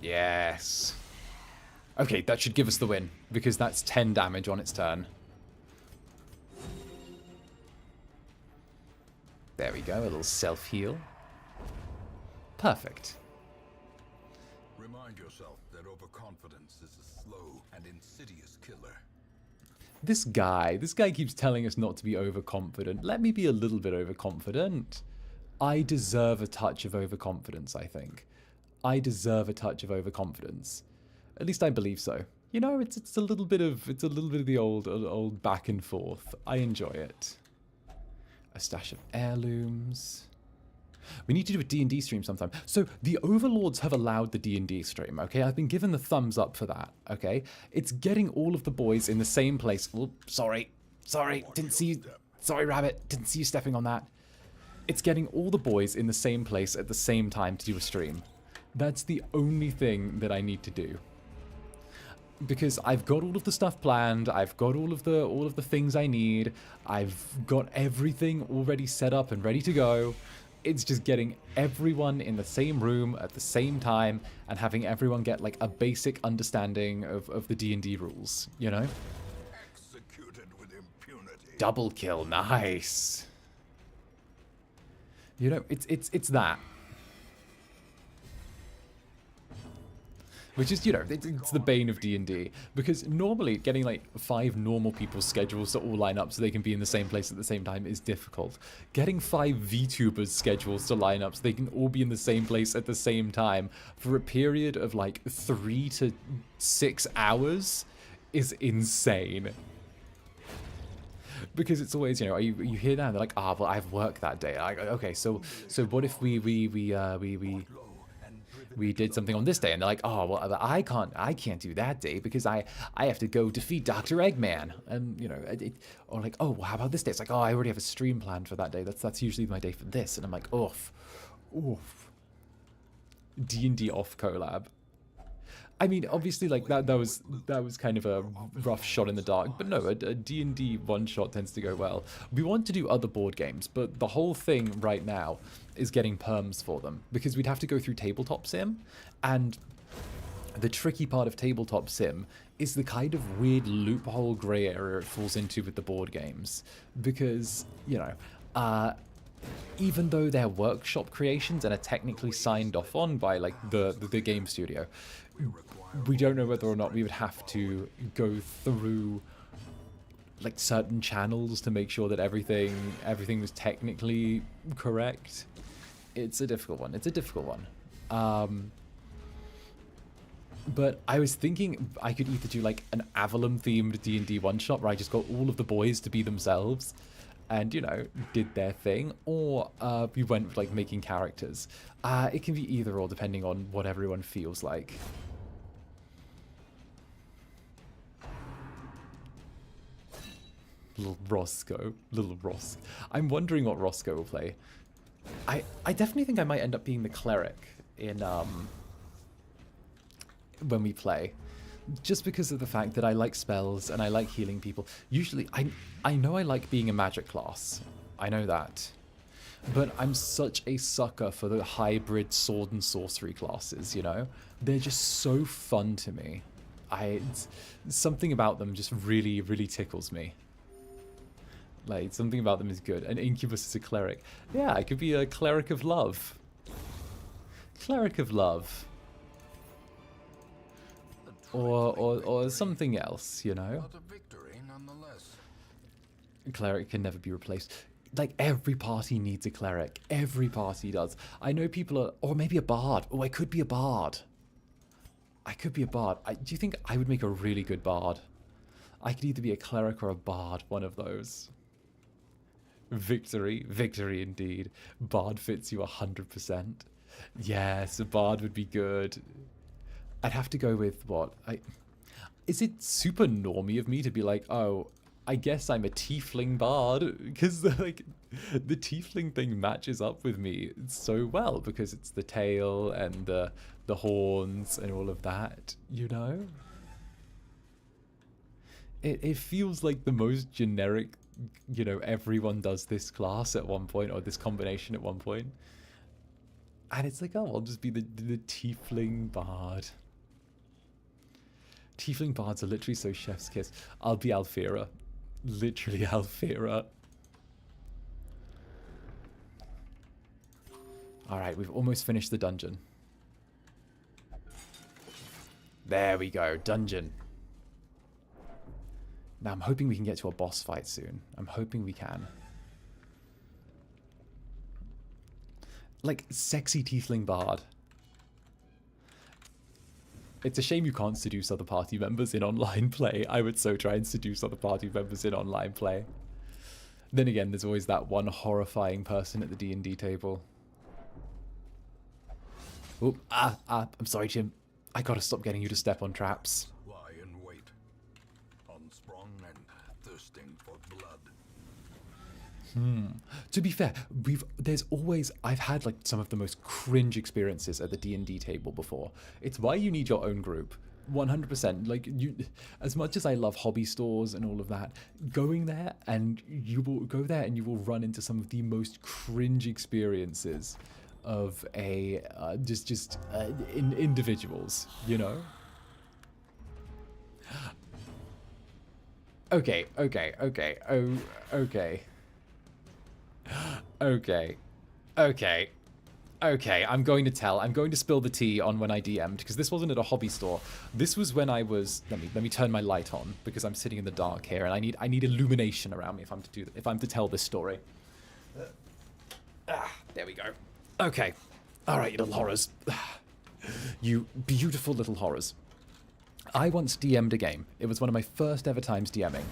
Yes. Okay, that should give us the win, because that's 10 damage on its turn. There we go, a little self-heal. Perfect. Remind yourself that overconfidence is a slow and insidious killer. This guy keeps telling us not to be overconfident. Let me be a little bit overconfident. I deserve a touch of overconfidence, I think. I deserve a touch of overconfidence. At least I believe so. You know, it's a little bit of the old back and forth. I enjoy it. A stash of heirlooms. We need to do a D&D stream sometime. So the overlords have allowed the D&D stream, okay? I've been given the thumbs up for that, okay? It's getting all of the boys in the same place. Oh, sorry, didn't see you. Sorry, Rabbit, didn't see you stepping on that. It's getting all the boys in the same place at the same time to do a stream. That's the only thing that I need to do. Because I've got all of the stuff planned, I've got all of the things I need, I've got everything already set up and ready to go. It's just getting everyone in the same room at the same time and having everyone get like a basic understanding of the D&D rules, you know? Executed with impunity. Double kill, nice. You know, it's that. Which is, you know, it's the bane of D&D. Because normally getting like 5 normal people's schedules to all line up so they can be in the same place at the same time is difficult. Getting 5 VTubers' schedules to line up so they can all be in the same place at the same time for a period of like 3 to 6 hours is insane. Because it's always, you know, you hear that, they're like, ah, well, I have work that day. Like, okay, so what if we did something on this day, and they're like, oh, well, I can't do that day because I have to go defeat Dr. Eggman, and you know, or like, oh, well, how about this day? It's like, oh, I already have a stream planned for that day. That's usually my day for this, and I'm like, oof. D&D off collab. I mean, obviously, like that was kind of a rough shot in the dark, but no, a D&D one shot tends to go well. We want to do other board games, but the whole thing right now is getting perms for them, because we'd have to go through Tabletop Sim, and the tricky part of Tabletop Sim is the kind of weird loophole grey area it falls into with the board games, because, you know, even though they're workshop creations and are technically signed off on by like the game studio, we don't know whether or not we would have to go through like certain channels to make sure that everything was technically correct. It's a difficult one. It's a difficult one. But I was thinking I could either do like an Avalon themed D&D one shot where I just got all of the boys to be themselves and, you know, did their thing, or we went with like making characters. It can be either or depending on what everyone feels like. Little Roscoe. I'm wondering what Roscoe will play. I definitely think I might end up being the cleric in when we play, just because of the fact that I like spells and I like healing people. Usually, I know I like being a magic class. I know that. But I'm such a sucker for the hybrid sword and sorcery classes, you know? They're just so fun to me. Something about them just really, really tickles me. Like, something about them is good. And Incubus is a cleric. Yeah, I could be a cleric of love. Cleric of love. Or something else, you know? A cleric can never be replaced. Like, every party needs a cleric. Every party does. I know people are... Or maybe a bard. Oh, I could be a bard. I could be a bard. Do you think I would make a really good bard? I could either be a cleric or a bard. One of those. Victory. Victory indeed. Bard fits you 100%. Yes, a bard would be good. I'd have to go with what? Is it super normie of me to be like, oh, I guess I'm a tiefling bard? Because like the tiefling thing matches up with me so well because it's the tail and the horns and all of that, you know? It feels like the most generic, you know, everyone does this class at one point or this combination at one point. And it's like, oh, I'll just be the tiefling bard. Tiefling bards are literally so chef's kiss. I'll be 𝓂𝓸𝓾. Literally 𝓂𝓸𝓾. Alright, we've almost finished the dungeon. There we go, dungeon. Now I'm hoping we can get to a boss fight soon. I'm hoping we can. Like, sexy tiefling bard. It's a shame you can't seduce other party members in online play. I would so try and seduce other party members in online play. Then again, there's always that one horrifying person at the D&D table. Oh, I'm sorry, Jim. I gotta stop getting you to step on traps. Lie in wait, unsprung and thirsting for blood. To be fair, I've had like some of the most cringe experiences at the D&D table before. It's why you need your own group. 100%. Like, as much as I love hobby stores and all of that, going there and you will run into some of the most cringe experiences of individuals, you know? Okay. Okay, I'm going to spill the tea on when I DM'd, because this wasn't at a hobby store. This was when I was, let me turn my light on, because I'm sitting in the dark here, and I need illumination around me if I'm to tell this story. There we go. Okay. Alright, you little horrors. You beautiful little horrors. I once DM'd a game. It was one of my first ever times DMing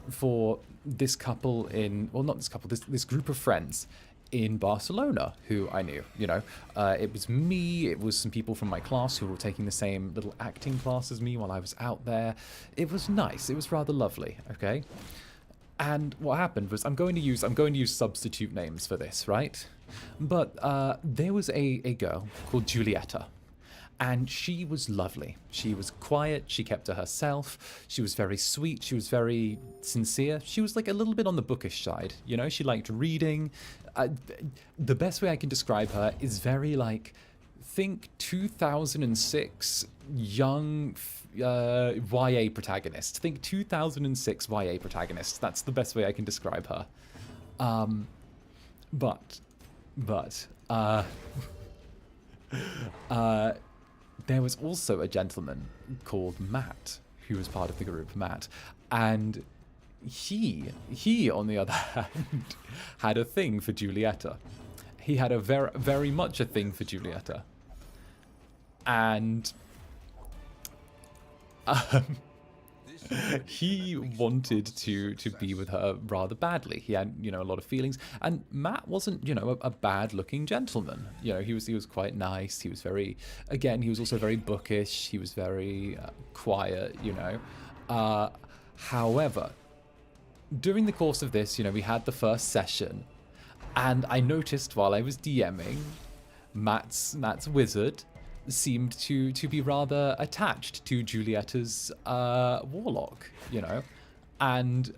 for this couple this group of friends in Barcelona who I knew, you know. It was me, it was some people from my class who were taking the same little acting class as me while I was out there. It was nice, it was rather lovely, okay? And what happened was, I'm going to use substitute names for this, right? But there was a girl called Julieta, And she was lovely. She was quiet. She kept to herself. She was very sweet. She was very sincere. She was like a little bit on the bookish side. You know, she liked reading. The best way I can describe her is very like, think 2006 young YA protagonist. Think 2006 YA protagonist. That's the best way I can describe her. There was also a gentleman called Matt, who was part of the group, Matt, and he on the other hand, had a thing for Giulietta. He had a very much a thing for Giulietta. And he wanted to be with her rather badly. He had, you know, a lot of feelings, and Matt wasn't, you know, a bad-looking gentleman. You know, he was quite nice. He was very, again, he was also very bookish. He was very quiet, you know. However, during the course of this, you know, we had the first session, and I noticed while I was DMing, Matt's wizard seemed to be rather attached to Giulietta's warlock, you know, and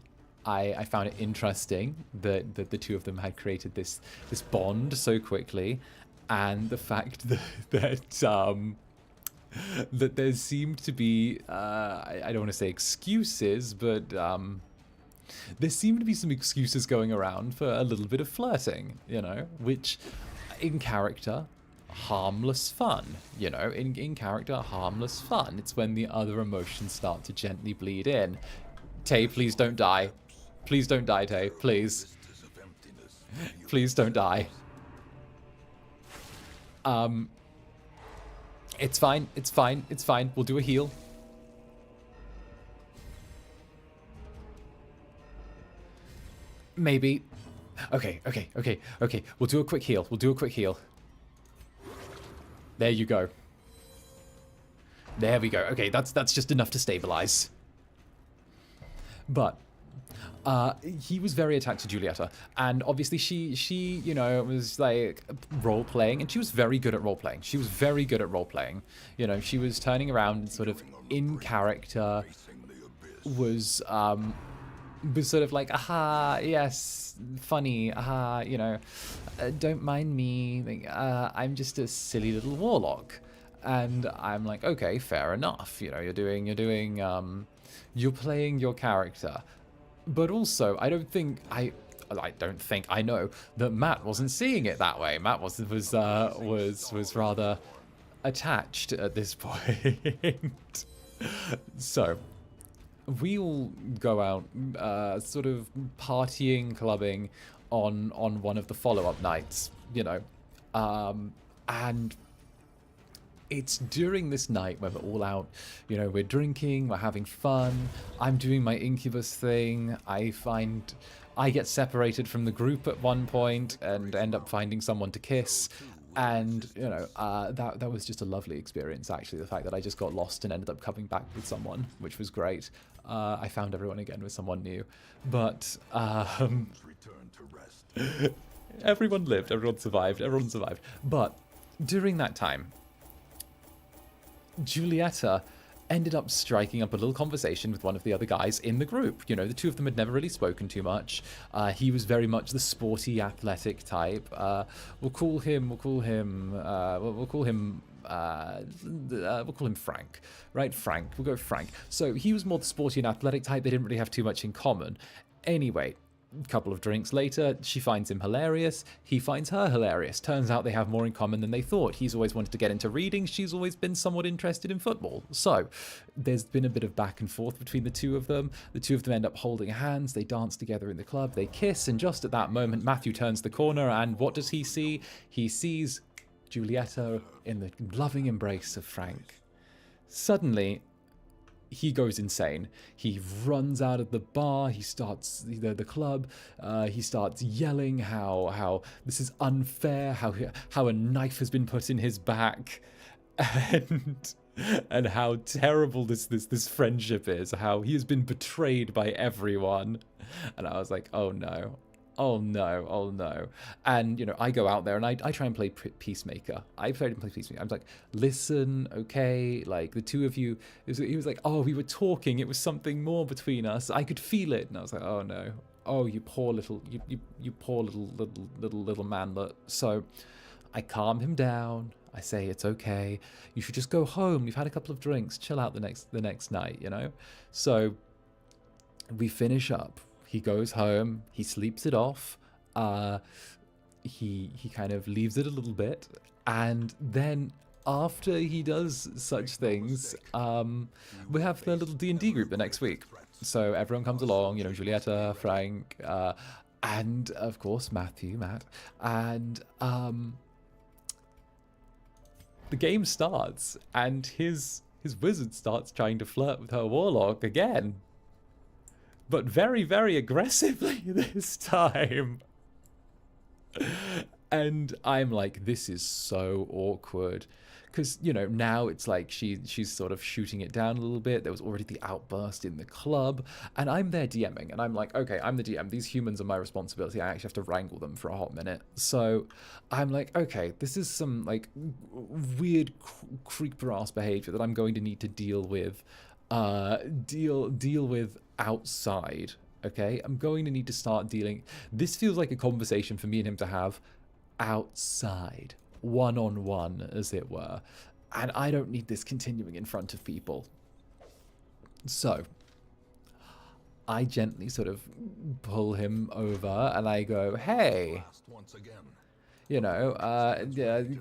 I found it interesting that the two of them had created this bond so quickly, and the fact that there seemed to be I don't want to say excuses, but there seemed to be some excuses going around for a little bit of flirting, you know, which in character, harmless fun, you know, in character, harmless fun. It's when the other emotions start to gently bleed in. Tay, please don't die. Please don't die, Tay, please. Please don't die. It's fine, it's fine, it's fine. We'll do a heal. Maybe. Okay. We'll do a quick heal. There you go. There we go. Okay, that's just enough to stabilize. But he was very attached to Giulietta, and obviously she you know, was like role playing, and she was very good at role playing. You know, she was turning around and sort of in character was sort of like, aha, yes, funny, aha, you know, don't mind me, like, I'm just a silly little warlock. And I'm like, okay, fair enough, you know, you're playing your character. But also, I know that Matt wasn't seeing it that way. Matt was rather attached at this point. So we all go out, sort of partying, clubbing on one of the follow-up nights, you know, and it's during this night when we're all out, you know, we're drinking, we're having fun, I'm doing my Incubus thing, I get separated from the group at one point and end up finding someone to kiss. And, you know, that was just a lovely experience, actually, the fact that I just got lost and ended up coming back with someone, which was great. I found everyone again with someone new. But everyone lived, everyone survived. But during that time, Giulietta ended up striking up a little conversation with one of the other guys in the group. You know, the two of them had never really spoken too much. He was very much the sporty, athletic type. We'll call him Frank, right? Frank. We'll go Frank. So he was more the sporty and athletic type. They didn't really have too much in common. Anyway, a couple of drinks later, she finds him hilarious. He finds her hilarious. Turns out they have more in common than they thought. He's always wanted to get into reading. She's always been somewhat interested in football. So there's been a bit of back and forth between the two of them. The two of them end up holding hands. They dance together in the club. They kiss. And just at that moment, Matthew turns the corner. And what does he see? He sees Giulietta in the loving embrace of Frank. Suddenly, he goes insane. He runs out of the bar. He starts the club. He starts yelling how this is unfair. How a knife has been put in his back, and how terrible this friendship is. How he has been betrayed by everyone. And I was like, oh no, oh no, oh no. And, you know, I go out there and I try and play peacemaker. I try to play peacemaker. I'm like, listen, okay, like the two of you, he was like, oh, we were talking, it was something more between us. I could feel it. And I was like, oh no. Oh, you poor little, you poor little manlet. So I calm him down. I say, it's okay. You should just go home. You've had a couple of drinks. Chill out the next night, you know? So we finish up. He goes home. He sleeps it off. He kind of leaves it a little bit. And then after he does such things, we have the little D&D group the next week. So everyone comes along, you know, Julieta, Frank, and of course Matt. And the game starts, and his wizard starts trying to flirt with her warlock again. But very, very aggressively this time. And I'm like, this is so awkward. Because, you know, now it's like she's sort of shooting it down a little bit. There was already the outburst in the club. And I'm there DMing. And I'm like, okay, I'm the DM. These humans are my responsibility. I actually have to wrangle them for a hot minute. So I'm like, okay, this is some, like, weird creeper-ass behavior that I'm going to need to deal with. Deal with outside. Okay? I'm going to need to start dealing... This feels like a conversation for me and him to have outside. One-on-one, as it were. And I don't need this continuing in front of people. So, I gently sort of pull him over and I go, hey, you know,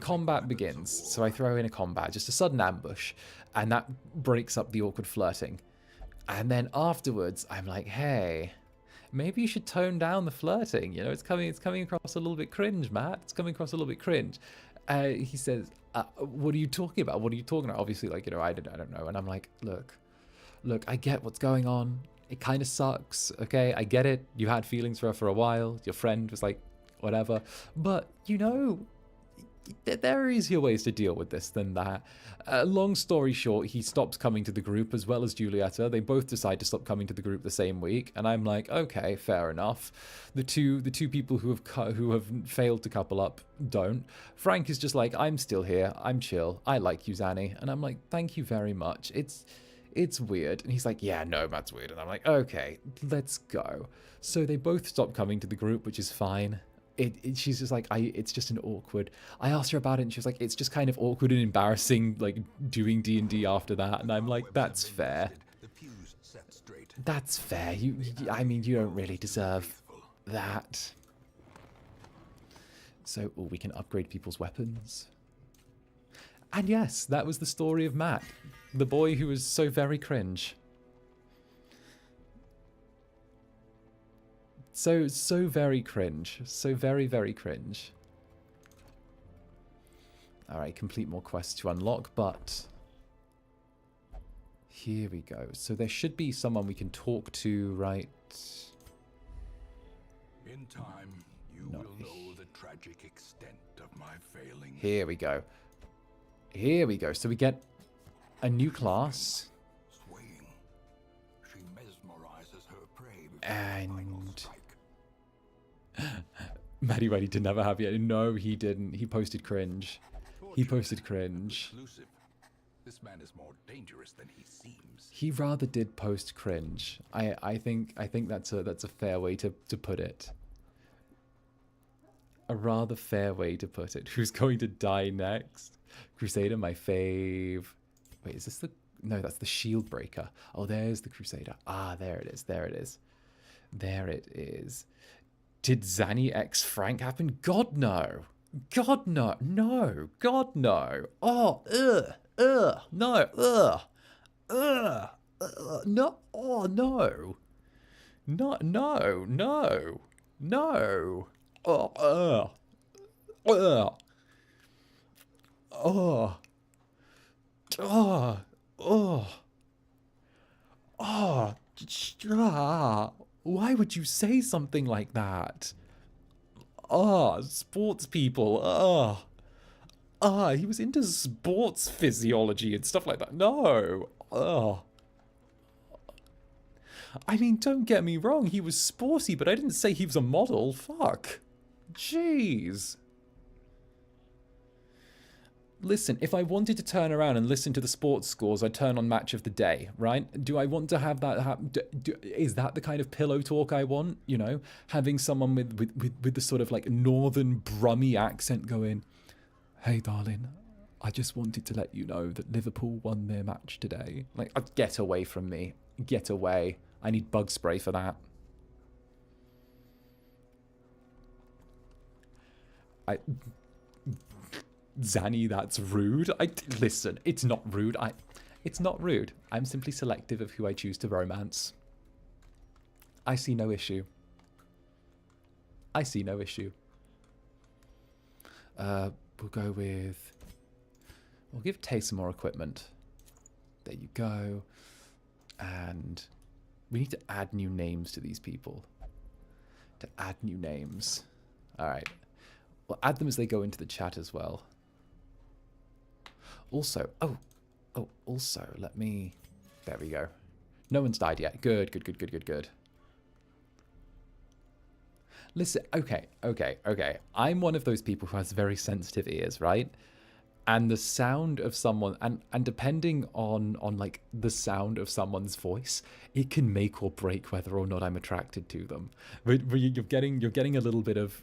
combat begins. So I throw in a combat, just a sudden ambush, and that breaks up the awkward flirting. And then afterwards, I'm like, hey, maybe you should tone down the flirting. You know, it's coming across a little bit cringe, Matt. It's coming across a little bit cringe. He says, what are you talking about? What are you talking about? Obviously, like, you know, I don't know. And I'm like, look, I get what's going on. It kind of sucks, okay? I get it. You had feelings for her for a while. Your friend was like, whatever. But, you know, there are easier ways to deal with this than that. Long story short, he stops coming to the group, as well as Julieta. They both decide to stop coming to the group the same week, and I'm like, okay, fair enough. The two people who have failed to couple up don't. Frank is just like, I'm still here. I'm chill. I like you, Zanny. And I'm like, thank you very much. It's weird. And he's like, yeah, no, that's weird. And I'm like, okay, let's go. So they both stop coming to the group, which is fine. She's just like, it's just an awkward... I asked her about it and she was like, it's just kind of awkward and embarrassing, like, doing D&D after that. And I'm like, that's fair. That's fair. I mean, you don't really deserve that. So, we can upgrade people's weapons. And yes, that was the story of Matt, the boy who was so very cringe. So very cringe. So very, very cringe. Alright, complete more quests to unlock, but... Here we go. So there should be someone we can talk to, right? In time, you will know the tragic extent of my failing. Here we go. Here we go. So we get a new class. Swaying, she mesmerizes her prey and Maddie Weddy didn't have a happy ending. No, he didn't. He posted cringe. He posted cringe. This man is more dangerous than he seems. He rather did post cringe. I think that's a fair way to put it. A rather fair way to put it. Who's going to die next? Crusader, my fave. Wait, is this the... No, that's the shield breaker. Oh, there's the Crusader. Ah, there it is. There it is. There it is. Did Zanny X Frank happen? God, no. God, no. No. God, no. Oh, no, no, oh, no. No, no, no. No. Oh, oh, oh, oh, oh, why would you say something like that? Sports people, he was into sports physiology and stuff like that. No. I mean, don't get me wrong, he was sporty, but I didn't say he was a model. Fuck. Jeez. Listen, if I wanted to turn around and listen to the sports scores, I'd turn on Match of the Day, right? Do I want to have that happen? Is that the kind of pillow talk I want? You know, having someone with the sort of like northern Brummy accent going, "Hey, darling, I just wanted to let you know that Liverpool won their match today." Like, get away from me. Get away. I need bug spray for that. Zanny, that's rude. Listen, it's not rude. It's not rude. I'm simply selective of who I choose to romance. I see no issue. I see no issue. We'll go with... We'll give Tay some more equipment. There you go. And we need to add new names to these people. To add new names. Alright. We'll add them as they go into the chat as well. Also, also, let me... There we go. No one's died yet. Good, good, good, good, good, good. Listen, okay. I'm one of those people who has very sensitive ears, right? And the sound of someone, and depending on like the sound of someone's voice, it can make or break whether or not I'm attracted to them. You're getting a little bit of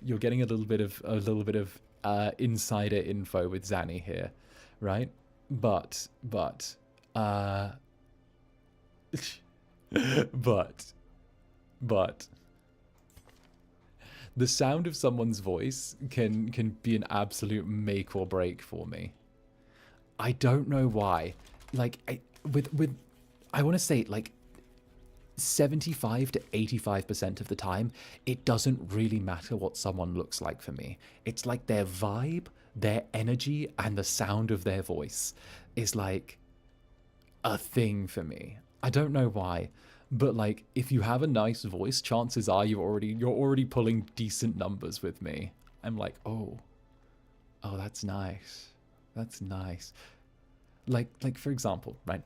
insider info with Zanny here, right? But the sound of someone's voice can be an absolute make or break for me. I don't know why. Like, I want to say like 75 to 85% of the time, it doesn't really matter what someone looks like for me. It's like their vibe, their energy, and the sound of their voice is like a thing for me. I don't know why. But like, if you have a nice voice, chances are you're already pulling decent numbers with me. I'm like, oh, that's nice. That's nice. Like for example, right?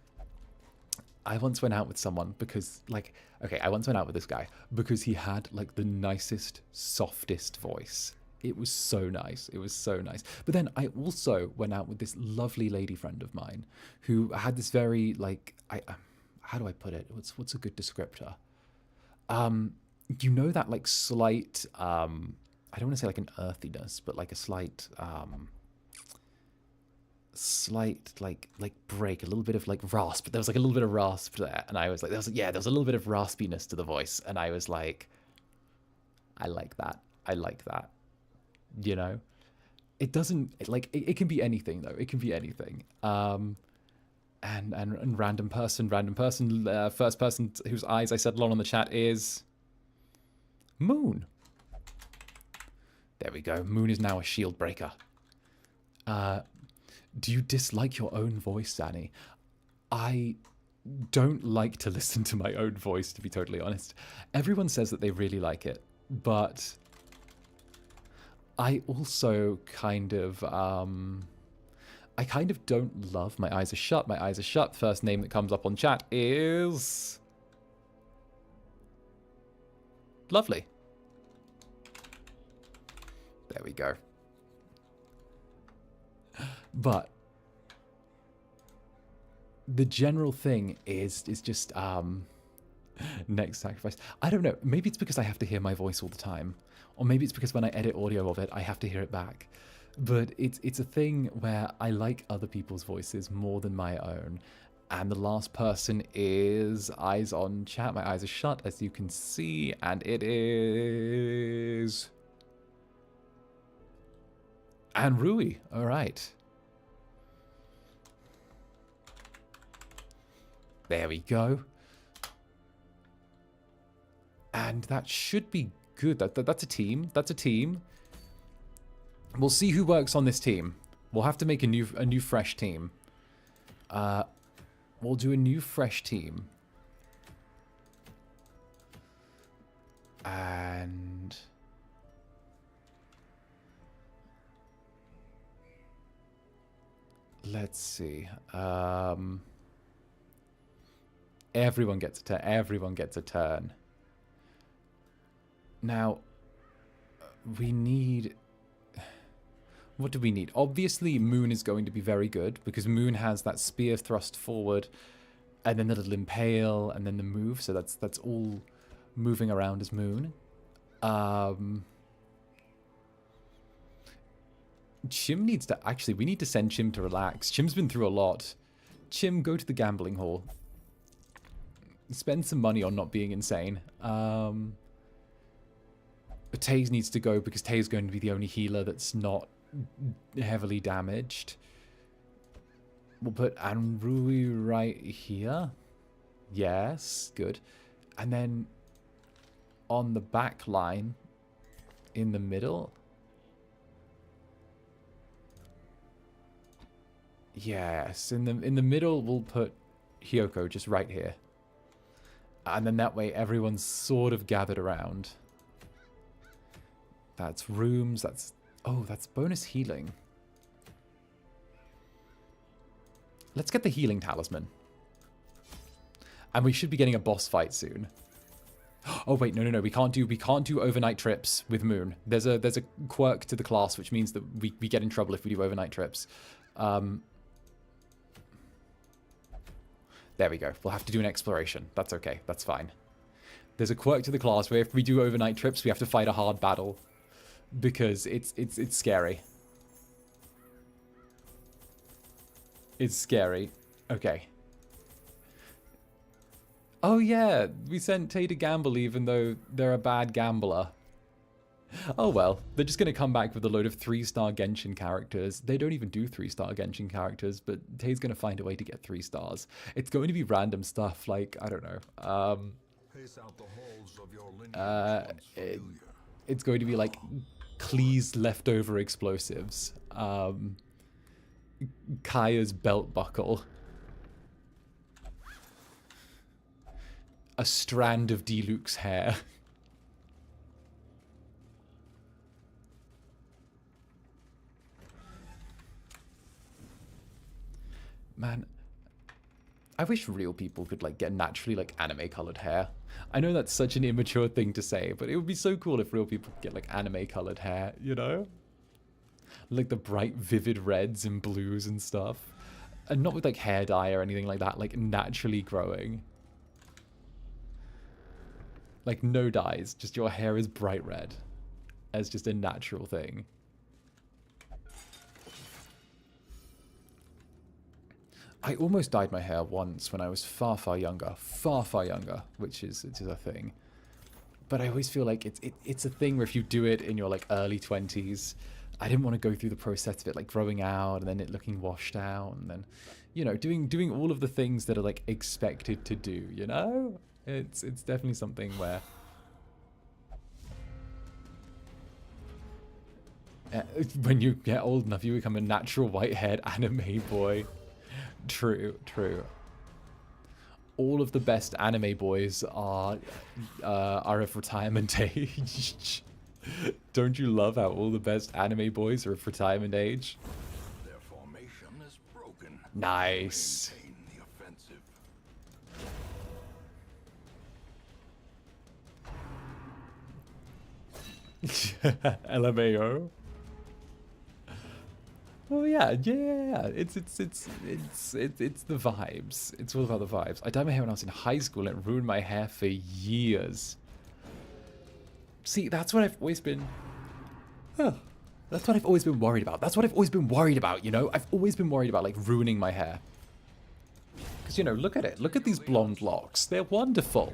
I once went out with someone because I once went out with this guy because he had like the nicest, softest voice. It was so nice. It was so nice. But then I also went out with this lovely lady friend of mine who had this very like, how do I put it? What's a good descriptor? You know that like slight, I don't want to say like an earthiness, but like a slight like break, a little bit of like rasp. There was like a little bit of rasp there, and I was like, there was a little bit of raspiness to the voice, and I was like, I like that. I like that. You know, it doesn't it can be anything though. It can be anything. And random person, first person whose eyes I said along on the chat is Moon. There we go. Moon is now a shield breaker. Do you dislike your own voice, Zanny? I don't like to listen to my own voice, to be totally honest. Everyone says that they really like it, but I also kind of don't love My Eyes Are Shut. My Eyes Are Shut. First name that comes up on chat is Lovely. There we go. But the general thing is just next sacrifice. I don't know. Maybe it's because I have to hear my voice all the time, or maybe it's because when I edit audio of it, I have to hear it back. But it's a thing where I like other people's voices more than my own. And the last person is Eyes on chat. My eyes are shut, as you can see, and it is and Rui. All right. There we go. And that should be good. That's a team. That's a team. We'll see who works on this team. We'll have to make a new fresh team. We'll do a new fresh team. And let's see. Everyone gets a turn. Everyone gets a turn. Now, we need... What do we need? Obviously, Moon is going to be very good, because Moon has that spear thrust forward, and then the little impale, and then the move, so that's all moving around as Moon. Chim needs to... Actually, we need to send Chim to relax. Chim's been through a lot. Chim, go to the gambling hall. Spend some money on not being insane. Taze needs to go because Taze is going to be the only healer that's not heavily damaged. We'll put Anrui right here. Yes, good. And then on the back line, in the middle. Yes, in the middle we'll put Hyoko just right here. And then that way everyone's sort of gathered around. That's rooms, that's... Oh, that's bonus healing. Let's get the healing talisman. And we should be getting a boss fight soon. Oh wait, no, we can't do overnight trips with Moon. There's a quirk to the class which means that we get in trouble if we do overnight trips. There we go. We'll have to do an exploration. That's okay. That's fine. There's a quirk to the class where if we do overnight trips, we have to fight a hard battle. Because it's scary. It's scary. Okay. Oh yeah, we sent Tay to gamble even though they're a bad gambler. Oh well, they're just going to come back with a load of 3-star Genshin characters. They don't even do 3-star Genshin characters, but Tay's going to find a way to get 3 stars. It's going to be random stuff like, I don't know. It's going to be like Klee's leftover explosives. Kaya's belt buckle. A strand of 𝓂𝓸𝓾𝓻 hair. Man, I wish real people could like get naturally like anime colored hair. I know that's such an immature thing to say, but it would be so cool if real people could get like anime colored hair, you know? Like the bright vivid reds and blues and stuff. And not with like hair dye or anything like that, like naturally growing. Like no dyes, just your hair is bright red as just a natural thing. I almost dyed my hair once when I was far, far younger, which is a thing. But I always feel like it's a thing where if you do it in your like early 20s, I didn't want to go through the process of it like growing out and then it looking washed out and then, you know, doing all of the things that are like expected to do, you know? It's definitely something where when you get old enough, you become a natural white-haired anime boy. True. All of the best anime boys are of retirement age. Don't you love how all the best anime boys are of retirement age? Their formation is broken. Nice. LMAO. Oh yeah. It's the vibes. It's all about the vibes. I dyed my hair when I was in high school and it ruined my hair for years. See, that's what I've always been. That's what I've always been worried about. That's what I've always been worried about. You know, I've always been worried about like ruining my hair. Because you know, look at it. Look at these blonde locks. They're wonderful.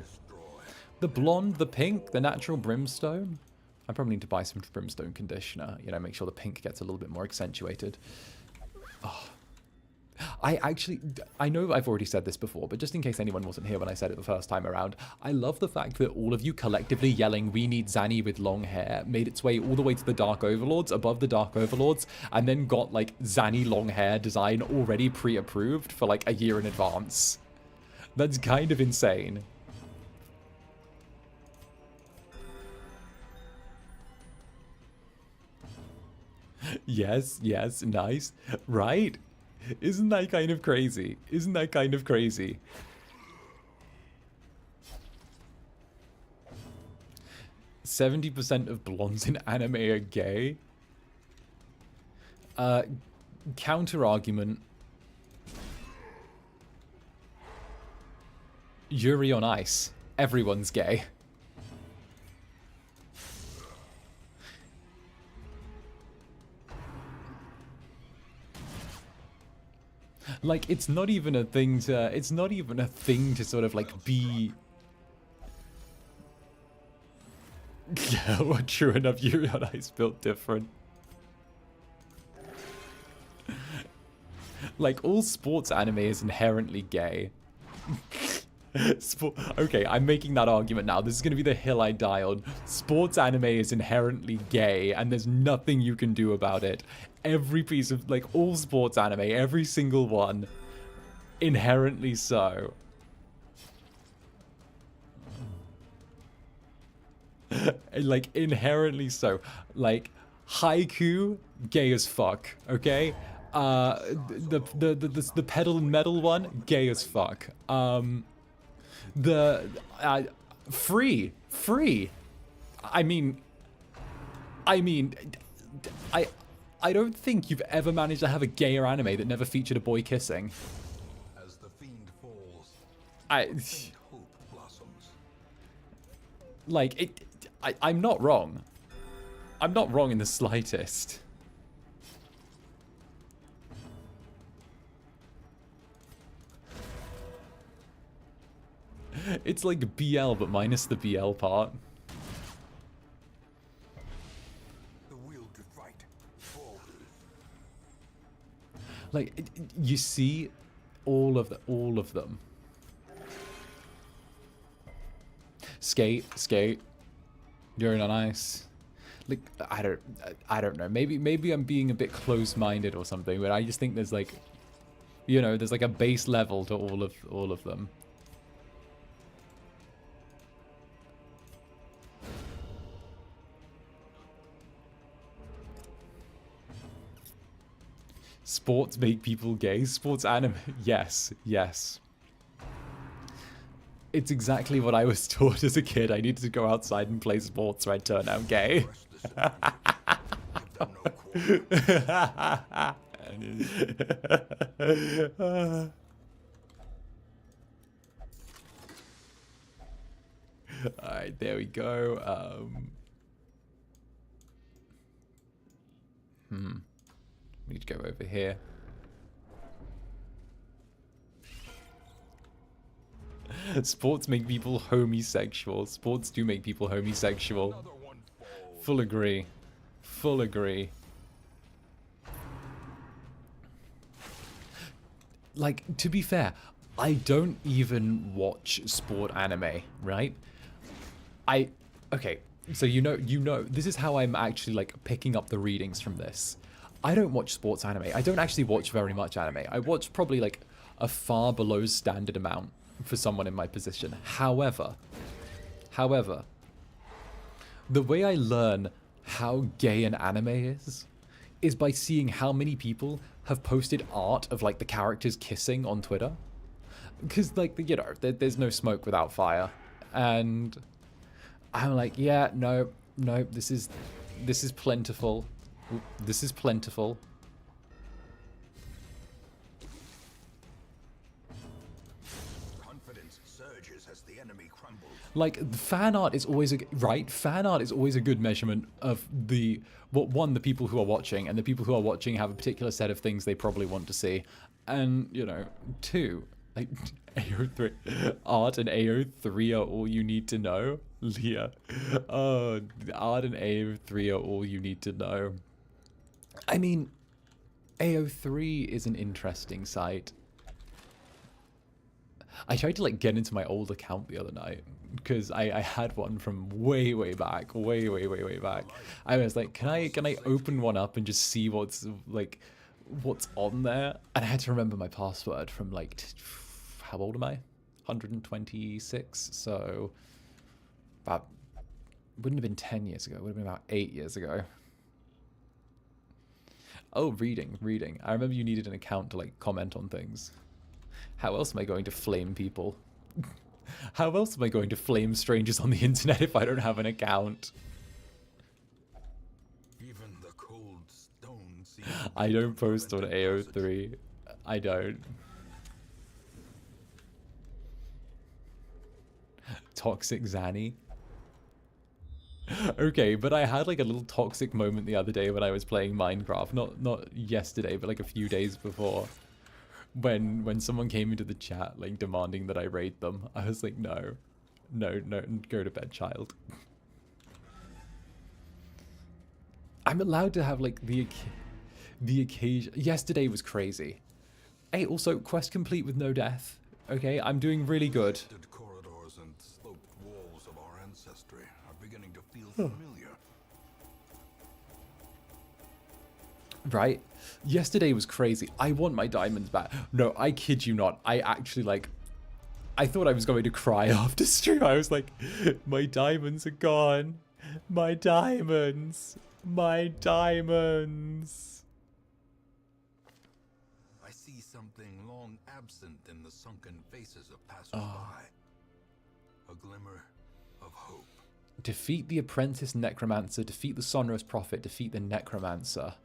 The blonde, the pink, the natural brimstone. I probably need to buy some brimstone conditioner, you know, make sure the pink gets a little bit more accentuated. Oh. I know I've already said this before, but just in case anyone wasn't here when I said it the first time around, I love the fact that all of you collectively yelling, "We need Zanny with long hair," made its way all the way to the Dark Overlords, above the Dark Overlords, and then got, like, Zanny long hair design already pre-approved for, like, a year in advance. That's kind of insane. Yes, nice. Right? Isn't that kind of crazy? Isn't that kind of crazy? 70% of blondes in anime are gay. Counter argument. Yuri on Ice. Everyone's gay. Like, it's not even a thing to sort of like be. Yeah, well, true enough, Yuri on Ice built different. Like, all sports anime is inherently gay. Okay, I'm making that argument now. This is going to be the hill I die on. Sports anime is inherently gay, and there's nothing you can do about it. Every piece of, like, all sports anime, every single one, inherently so. Like, inherently so. Like, Haiku, gay as fuck, okay? The pedal and metal one, gay as fuck. Free. I don't think you've ever managed to have a gayer anime that never featured a boy kissing. As the fiend falls, hope blossoms. Like, I'm not wrong. I'm not wrong in the slightest. It's like BL, but minus the BL part. The will to fight. Forward. Like, you see all of them. Skate. Yuri on Ice. Like, I don't know. Maybe I'm being a bit close-minded or something, but I just think there's like, you know, there's like a base level to all of them. Sports make people gay. Sports anime. Yes. It's exactly what I was taught as a kid. I needed to go outside and play sports or I'd turn out gay. Alright, there we go. We need to go over here. Sports make people homosexual. Sports do make people homosexual. Full agree. Like, to be fair, I don't even watch sport anime, right? Okay, so you know, this is how I'm actually, like, picking up the readings from this. I don't watch sports anime. I don't actually watch very much anime. I watch probably, like, a far below standard amount for someone in my position. However, the way I learn how gay an anime is by seeing how many people have posted art of, like, the characters kissing on Twitter. Because, like, you know, there's no smoke without fire. And I'm like, yeah, no, this is plentiful. This is plentiful. Confidence surges as the enemy crumbles. Like, fan art is always fan art is always a good measurement of the people who are watching, and the people who are watching have a particular set of things they probably want to see. And, you know, two, like, AO3 art and AO3 are all you need to know. Leah. Oh, art and AO3 are all you need to know. I mean, AO3 is an interesting site. I tried to, like, get into my old account the other night because I had one from way back, way back. I was like, can I open one up and just see what's on there? And I had to remember my password from, like, how old am I? 126. So about, wouldn't have been 10 years ago. It would have been about 8 years ago. Oh, reading. I remember you needed an account to, like, comment on things. How else am I going to flame people? How else am I going to flame strangers on the internet if I don't have an account? Even the cold stone seems I don't post on AO3. I don't. Toxic Zanny. Okay, but I had like a little toxic moment the other day when I was playing Minecraft. Not yesterday, but like a few days before. When someone came into the chat like demanding that I raid them. I was like, no, go to bed, child. I'm allowed to have like the occasion. Yesterday was crazy. Hey, also quest complete with no death. Okay, I'm doing really good. The corridors and sloped walls of our ancestry are beginning to feel familiar. Right? Yesterday was crazy. I want my diamonds back. No, I kid you not. I actually like... I thought I was going to cry after stream. I was like, my diamonds are gone. My diamonds. My diamonds. I see something long absent in the sunken faces of passers-by. A glimmer of hope. Defeat the apprentice necromancer. Defeat the sonorous prophet. Defeat the necromancer.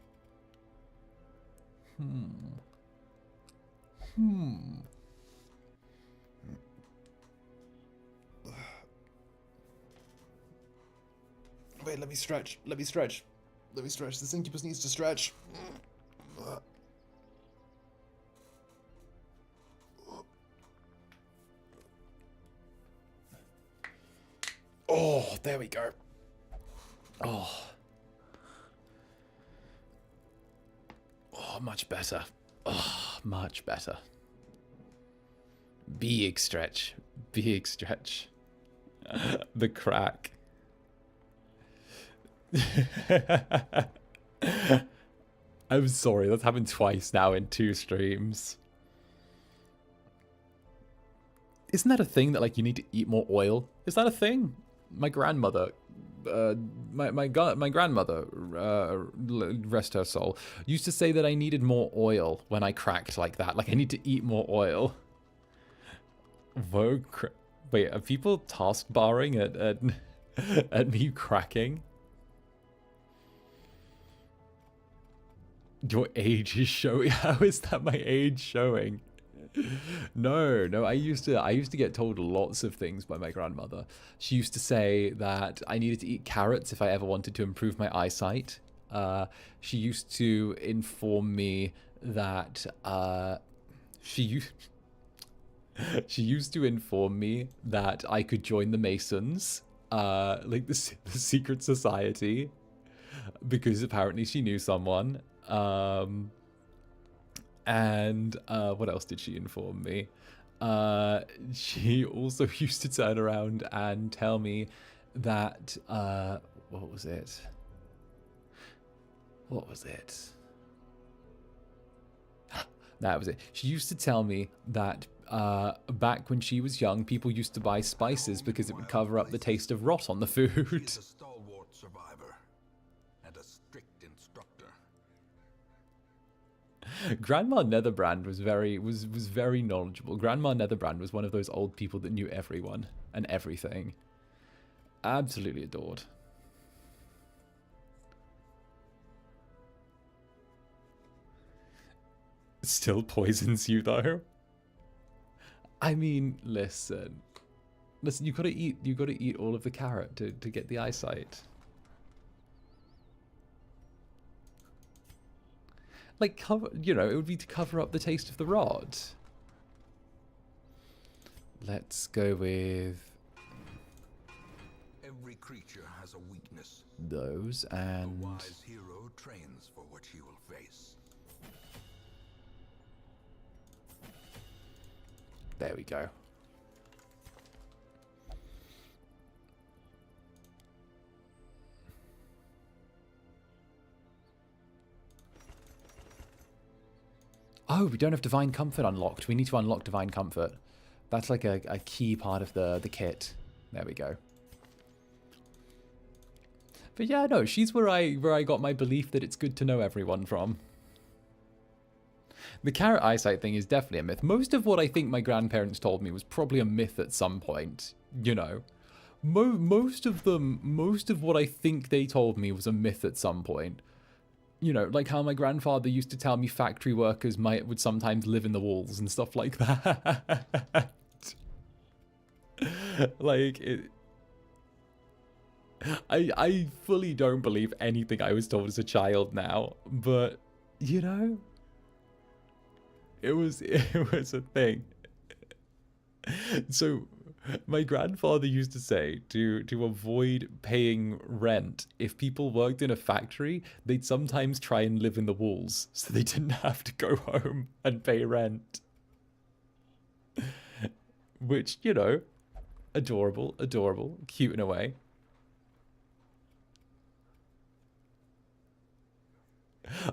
Wait, let me stretch. Let me stretch. Let me stretch. This Incubus needs to stretch. Oh, there we go. Oh. Oh, much better. Oh, much better. Big stretch. Big stretch. The crack. I'm sorry, that's happened twice now in 2 streams. Isn't that a thing that like you need to eat more oil? Is that a thing? My grandmother, my grandmother, rest her soul, used to say that I needed more oil when I cracked like that. Like I need to eat more oil. Wait, are people taskbarring at me cracking? Your age is showing. How is that my age showing? No, I used to get told lots of things by my grandmother. She used to say that I needed to eat carrots if I ever wanted to improve my eyesight. She used to inform me that she used to inform me that I could join the Masons, like the secret society, because apparently she knew someone. And what else did she inform me? She also used to turn around and tell me that what was it? That was it. She used to tell me that back when she was young, people used to buy spices because it would cover up the taste of rot on the food. She's a stalwart survivor and a strict instructor. Grandma Netherbrand was very knowledgeable. Grandma Netherbrand was one of those old people that knew everyone and everything. Absolutely adored. Still poisons you though. I mean, listen, you gotta eat all of the carrot to get the eyesight. Like, cover, you know, it would be to cover up the taste of the rod. Let's go with Every creature has a weakness. those, A and wise hero trains for what he will face. there we go. Oh, we don't have Divine Comfort unlocked. We need to unlock Divine Comfort. That's like a key part of the kit. There we go. But yeah, no, she's where I got my belief that it's good to know everyone from. The carrot eyesight thing is definitely a myth. Most of what I think my grandparents told me was probably a myth at some point, you know. Most of what I think they told me was a myth at some point. You know, like how my grandfather used to tell me factory workers would sometimes live in the walls and stuff like that. Like, I fully don't believe anything I was told as a child now, but, you know, it was a thing. So my grandfather used to say to avoid paying rent, if people worked in a factory, they'd sometimes try and live in the walls so they didn't have to go home and pay rent. Which, you know, adorable, adorable, cute in a way.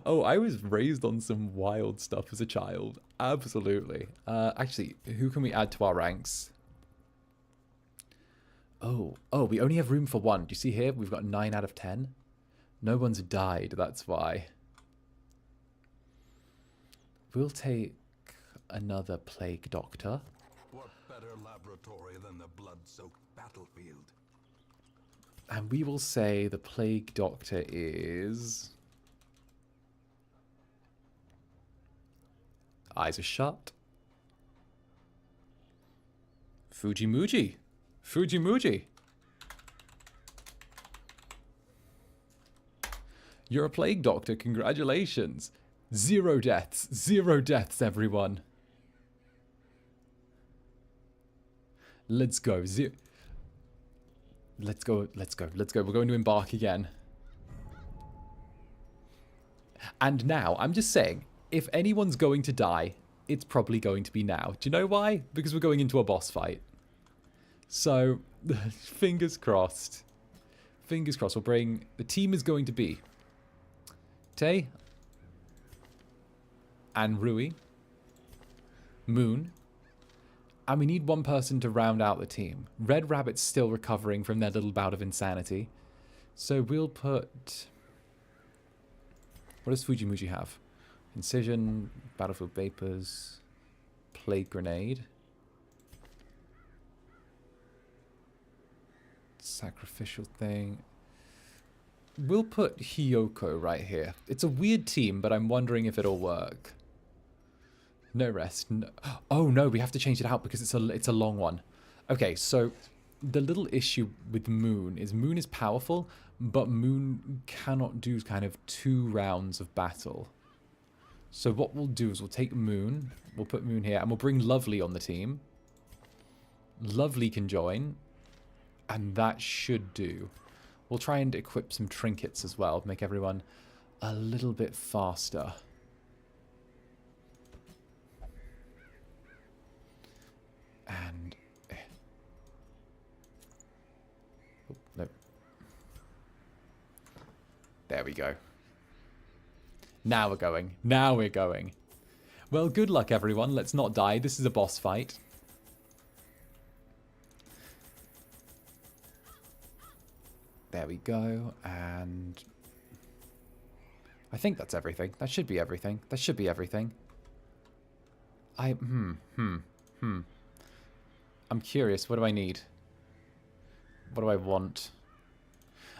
Oh, I was raised on some wild stuff as a child. Absolutely. Actually, who can we add to our ranks? Oh, we only have room for one. Do you see here? We've got 9 out of 10. No one's died, that's why. We'll take another plague doctor. What better laboratory than the blood-soaked battlefield? And we will say the plague doctor is... Eyes are shut. Fujimuji. Fujimuji. You're a plague doctor. Congratulations. 0 deaths. 0 deaths, everyone. Let's go. Let's go. Let's go. Let's go. We're going to embark again. And now, I'm just saying, if anyone's going to die, it's probably going to be now. Do you know why? Because we're going into a boss fight. So, fingers crossed. Fingers crossed. We'll bring... The team is going to be... Tay. And Rui. Moon. And we need one person to round out the team. Red Rabbit's still recovering from their little bout of insanity. So we'll put... What does Fujimuji have? Incision, Battlefield Vapors, Plague Grenade, Sacrificial Thing. We'll put Hiyoko right here. It's a weird team, but I'm wondering if it'll work. No rest. No. Oh no, we have to change it out because it's a long one. Okay, so the little issue with Moon is powerful, but Moon cannot do kind of 2 rounds of battle. So what we'll do is we'll take Moon, we'll put Moon here, and we'll bring Lovely on the team. Lovely can join, and that should do. We'll try and equip some trinkets as well, make everyone a little bit faster. And... Oh, no. There we go. Now we're going. Now we're going. Well, good luck, everyone. Let's not die. This is a boss fight. There we go. And... I think that's everything. That should be everything. That should be everything. I'm curious. What do I need? What do I want?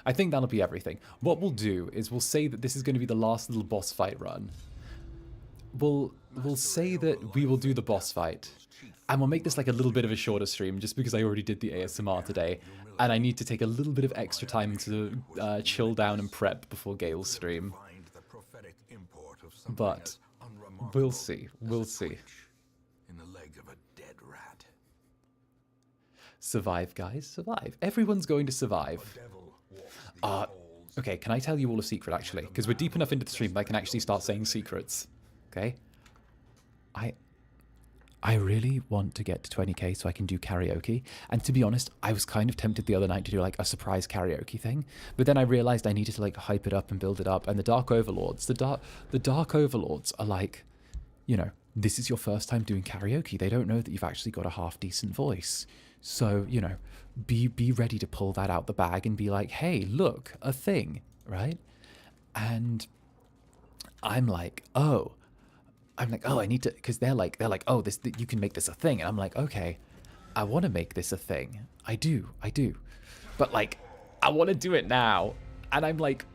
I think that'll be everything. What we'll do is we'll say that this is going to be the last little boss fight run. We'll say that we will do the boss fight. And we'll make this like a little bit of a shorter stream just because I already did the ASMR today. And I need to take a little bit of extra time to chill down and prep before Gale's stream. But we'll see. We'll see. In the leg of a dead rat. Survive, guys. Survive. Everyone's going to survive. Okay, can I tell you all a secret, actually? Because we're deep enough into the stream that I can actually start saying secrets. Okay? I really want to get to 20k so I can do karaoke. And to be honest, I was kind of tempted the other night to do like a surprise karaoke thing. But then I realized I needed to like hype it up and build it up. And the Dark Overlords, the Dark Overlords are like, you know, this is your first time doing karaoke. They don't know that you've actually got a half decent voice. So, you know, be ready to pull that out the bag and be like, hey, look, a thing, right? And I'm like, oh, I'm like, oh, I need to, because they're like, oh, this, you can make this a thing. And I'm like, okay, I want to make this a thing. I do. But like, I want to do it now. And I'm like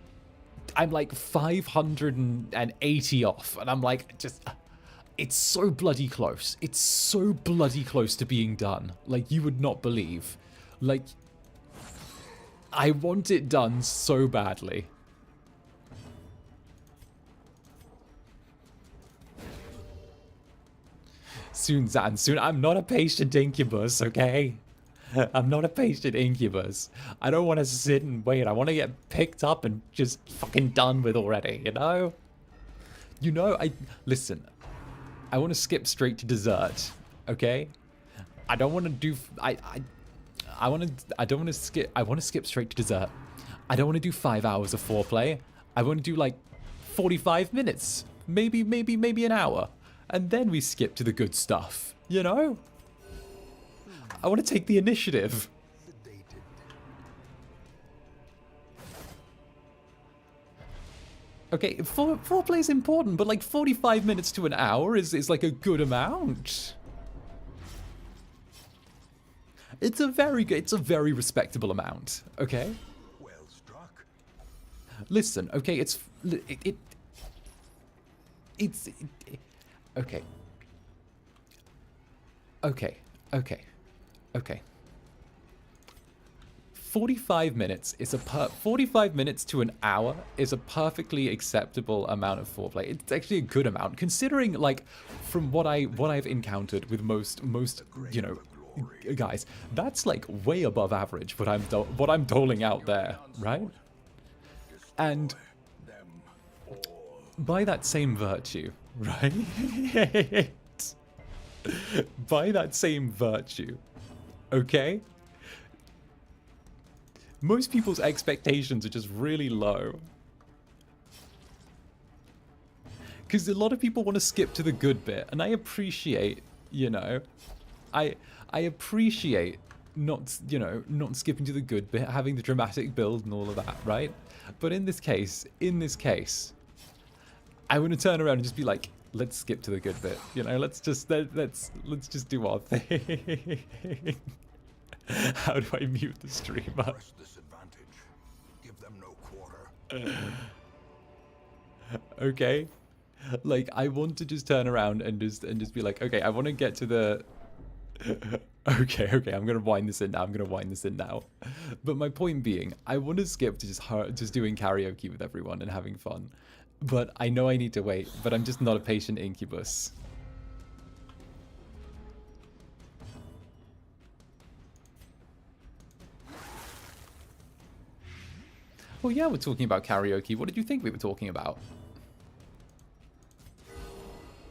580 off. And I'm like, it's so bloody close. It's so bloody close to being done. Like, you would not believe. Like, I want it done so badly. Soon, Zan, soon. I'm not a patient Incubus, okay? I'm not a patient Incubus. I don't want to sit and wait. I want to get picked up and just fucking done with already, you know? You know, listen, I want to skip straight to dessert, okay? I don't want to do... I want to skip straight to dessert. I don't want to do 5 hours of foreplay. I want to do like 45 minutes. Maybe an hour. And then we skip to the good stuff, you know? I want to take the initiative. Okay, foreplay is important, but like 45 minutes to an hour is like a good amount. It's a very respectable amount, okay? Well struck. Listen, okay, it's okay. Okay. 45 minutes is 45 minutes to an hour is a perfectly acceptable amount of foreplay. It's actually a good amount, considering like from what I've encountered with most you know, guys. That's like way above average what I'm doling out there, right? And by that same virtue, right? By that same virtue, okay? Most people's expectations are just really low. Because a lot of people want to skip to the good bit, and I appreciate, you know, I appreciate not skipping to the good bit, having the dramatic build and all of that, right? But in this case, I want to turn around and just be like, let's skip to the good bit, you know. Let's just do our thing. How do I mute the streamer? Press this advantage. Give them no quarter. Okay, like I want to just turn around and just be like, okay, I want to get to the. Okay, I'm gonna wind this in now. But my point being, I want to skip to just doing karaoke with everyone and having fun. But I know I need to wait, but I'm just not a patient Incubus. Well, yeah, we're talking about karaoke. What did you think we were talking about?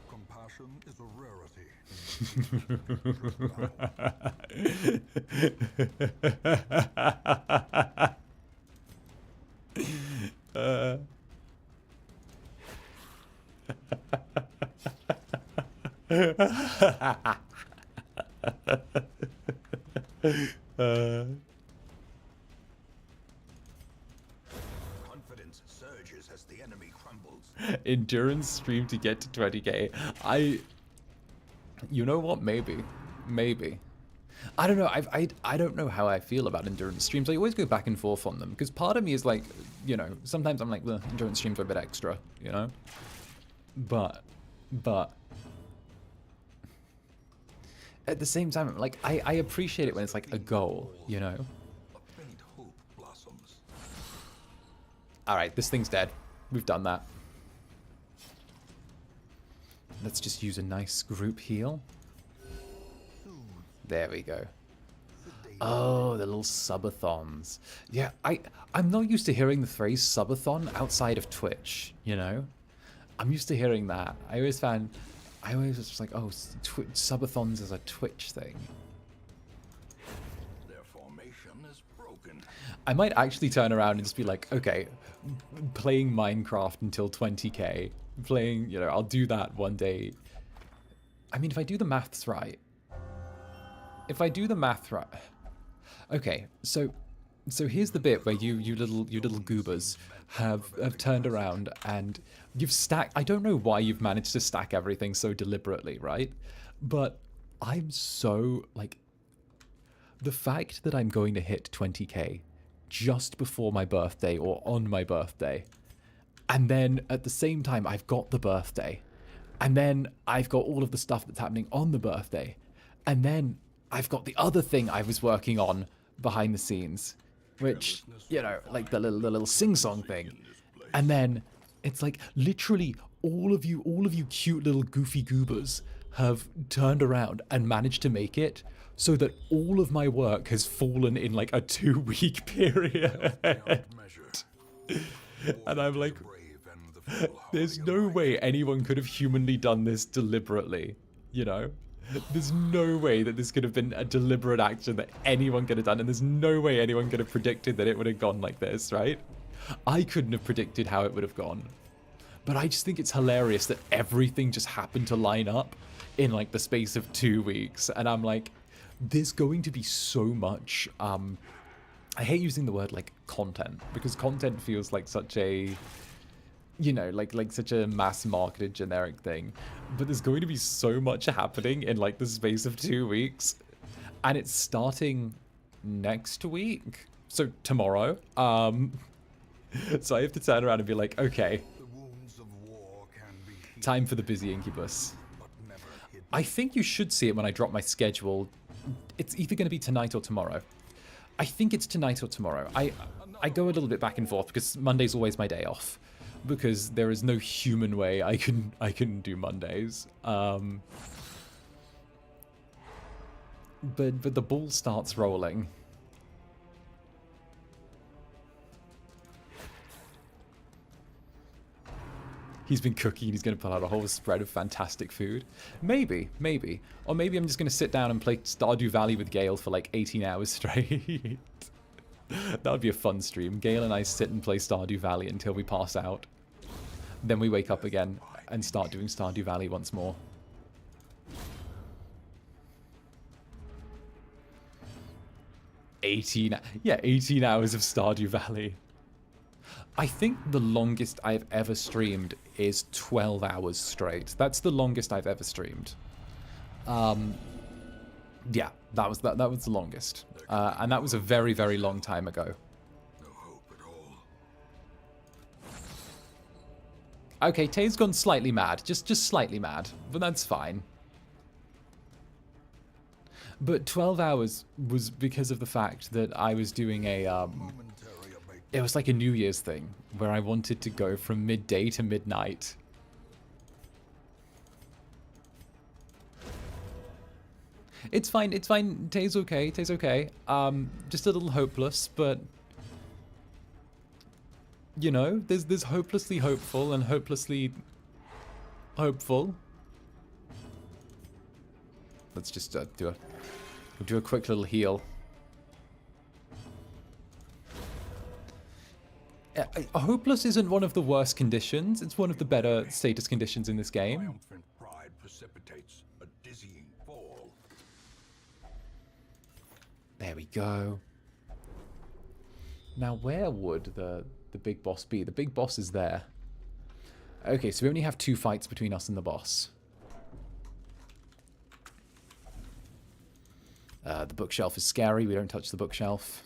Compassion is a rarity. Confidence surges as the enemy crumbles. Endurance stream to get to 20k. You know what? Maybe. I don't know. I don't know how I feel about endurance streams. I always go back and forth on them because part of me is like, you know, sometimes I'm like, the endurance streams are a bit extra, you know. But at the same time, like I appreciate it when it's like a goal, you know. A faint hope blossoms. All right, this thing's dead. We've done that. Let's just use a nice group heal. There we go. Oh, the little subathons. Yeah, I'm not used to hearing the phrase subathon outside of Twitch, you know? I'm used to hearing that. I always was just like, oh, subathons is a Twitch thing. Their formation is broken. I might actually turn around and just be like, okay, playing Minecraft until 20k. Playing, you know, I'll do that one day. I mean, if I do the maths right. Okay, so So here's the bit where you little goobers have turned around and you've stacked. I don't know why you've managed to stack everything so deliberately, right? But I'm so like, the fact that I'm going to hit 20k just before my birthday or on my birthday, and then at the same time I've got the birthday, and then I've got all of the stuff that's happening on the birthday, and then I've got the other thing I was working on behind the scenes, which, you know, like the little sing-song thing. And then it's like literally all of you cute little goofy goobers have turned around and managed to make it so that all of my work has fallen in like a 2-week period. And I'm like, there's no way anyone could have humanly done this deliberately, you know? There's no way that this could have been a deliberate action that anyone could have done, and there's no way anyone could have predicted that it would have gone like this, right? I couldn't have predicted how it would have gone. But I just think it's hilarious that everything just happened to line up in like the space of 2 weeks, and I'm like, there's going to be so much, I hate using the word like content, because content feels like such a, you know, like such a mass marketed generic thing, but there's going to be so much happening in like the space of 2 weeks, and it's starting next week, so tomorrow. So I have to turn around and be like, okay, time for the busy Incubus. I think you should see it when I drop my schedule. It's either going to be tonight or tomorrow. I think it's tonight or tomorrow. I go a little bit back and forth because Monday's always my day off, because there is no human way I can do Mondays. But the ball starts rolling. He's been cooking, he's going to pull out a whole spread of fantastic food. Maybe. Or maybe I'm just going to sit down and play Stardew Valley with Gale for like 18 hours straight. That would be a fun stream. Gale and I sit and play Stardew Valley until we pass out. Then we wake up again and start doing Stardew Valley once more. $18 hours of Stardew Valley. I think the longest I've ever streamed is 12 hours straight. That's the longest I've ever streamed. Yeah, that was the longest. And that was a very, very long time ago. No hope at all. Okay, Tay's gone slightly mad. Just slightly mad. But that's fine. But 12 hours was because of the fact that I was doing a, it was like a New Year's thing, where I wanted to go from midday to midnight. It's fine, Tay's okay, just a little hopeless, but, you know, there's hopelessly hopeful and hopelessly hopeful. Let's just do a quick little heal. Hopeless isn't one of the worst conditions. It's one of the better status conditions in this game. Triumphant pride precipitates a dizzying fall. There we go. Now, where would the big boss be? The big boss is there. Okay, so we only have 2 fights between us and the boss. The bookshelf is scary. We don't touch the bookshelf.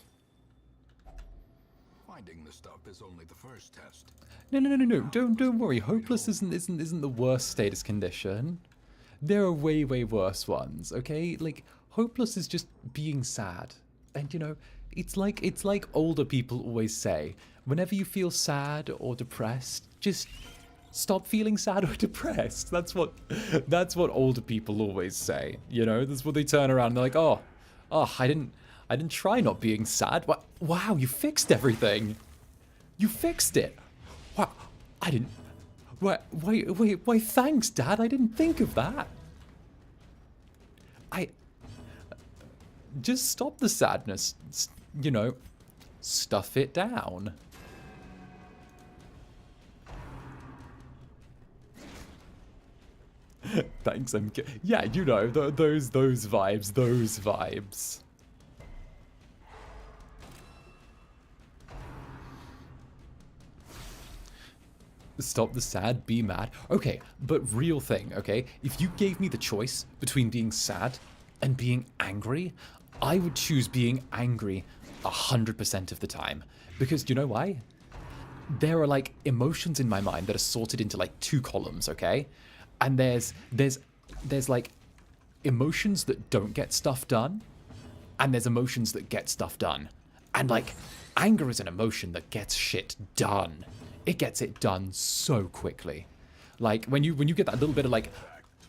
Finding the stuff is only the first test. No. Don't worry. Hopeless isn't the worst status condition. There are way worse ones. Okay, like hopeless is just being sad, and you know, it's like older people always say. Whenever you feel sad or depressed, just stop feeling sad or depressed. That's what older people always say. You know, that's what they turn around and they're like, oh, I didn't try not being sad. Wow, you fixed everything. You fixed it. Wow, I didn't. Why, thanks, Dad. I didn't think of that. Just stop the sadness. You know, stuff it down. Thanks, yeah, you know, those vibes. Stop the sad, be mad. Okay, but real thing, okay? If you gave me the choice between being sad and being angry, I would choose being angry 100% of the time. Because do you know why? There are like emotions in my mind that are sorted into like 2 columns, okay? And there's like emotions that don't get stuff done, and there's emotions that get stuff done. And like anger is an emotion that gets shit done. It gets it done so quickly. Like when you get that little bit of like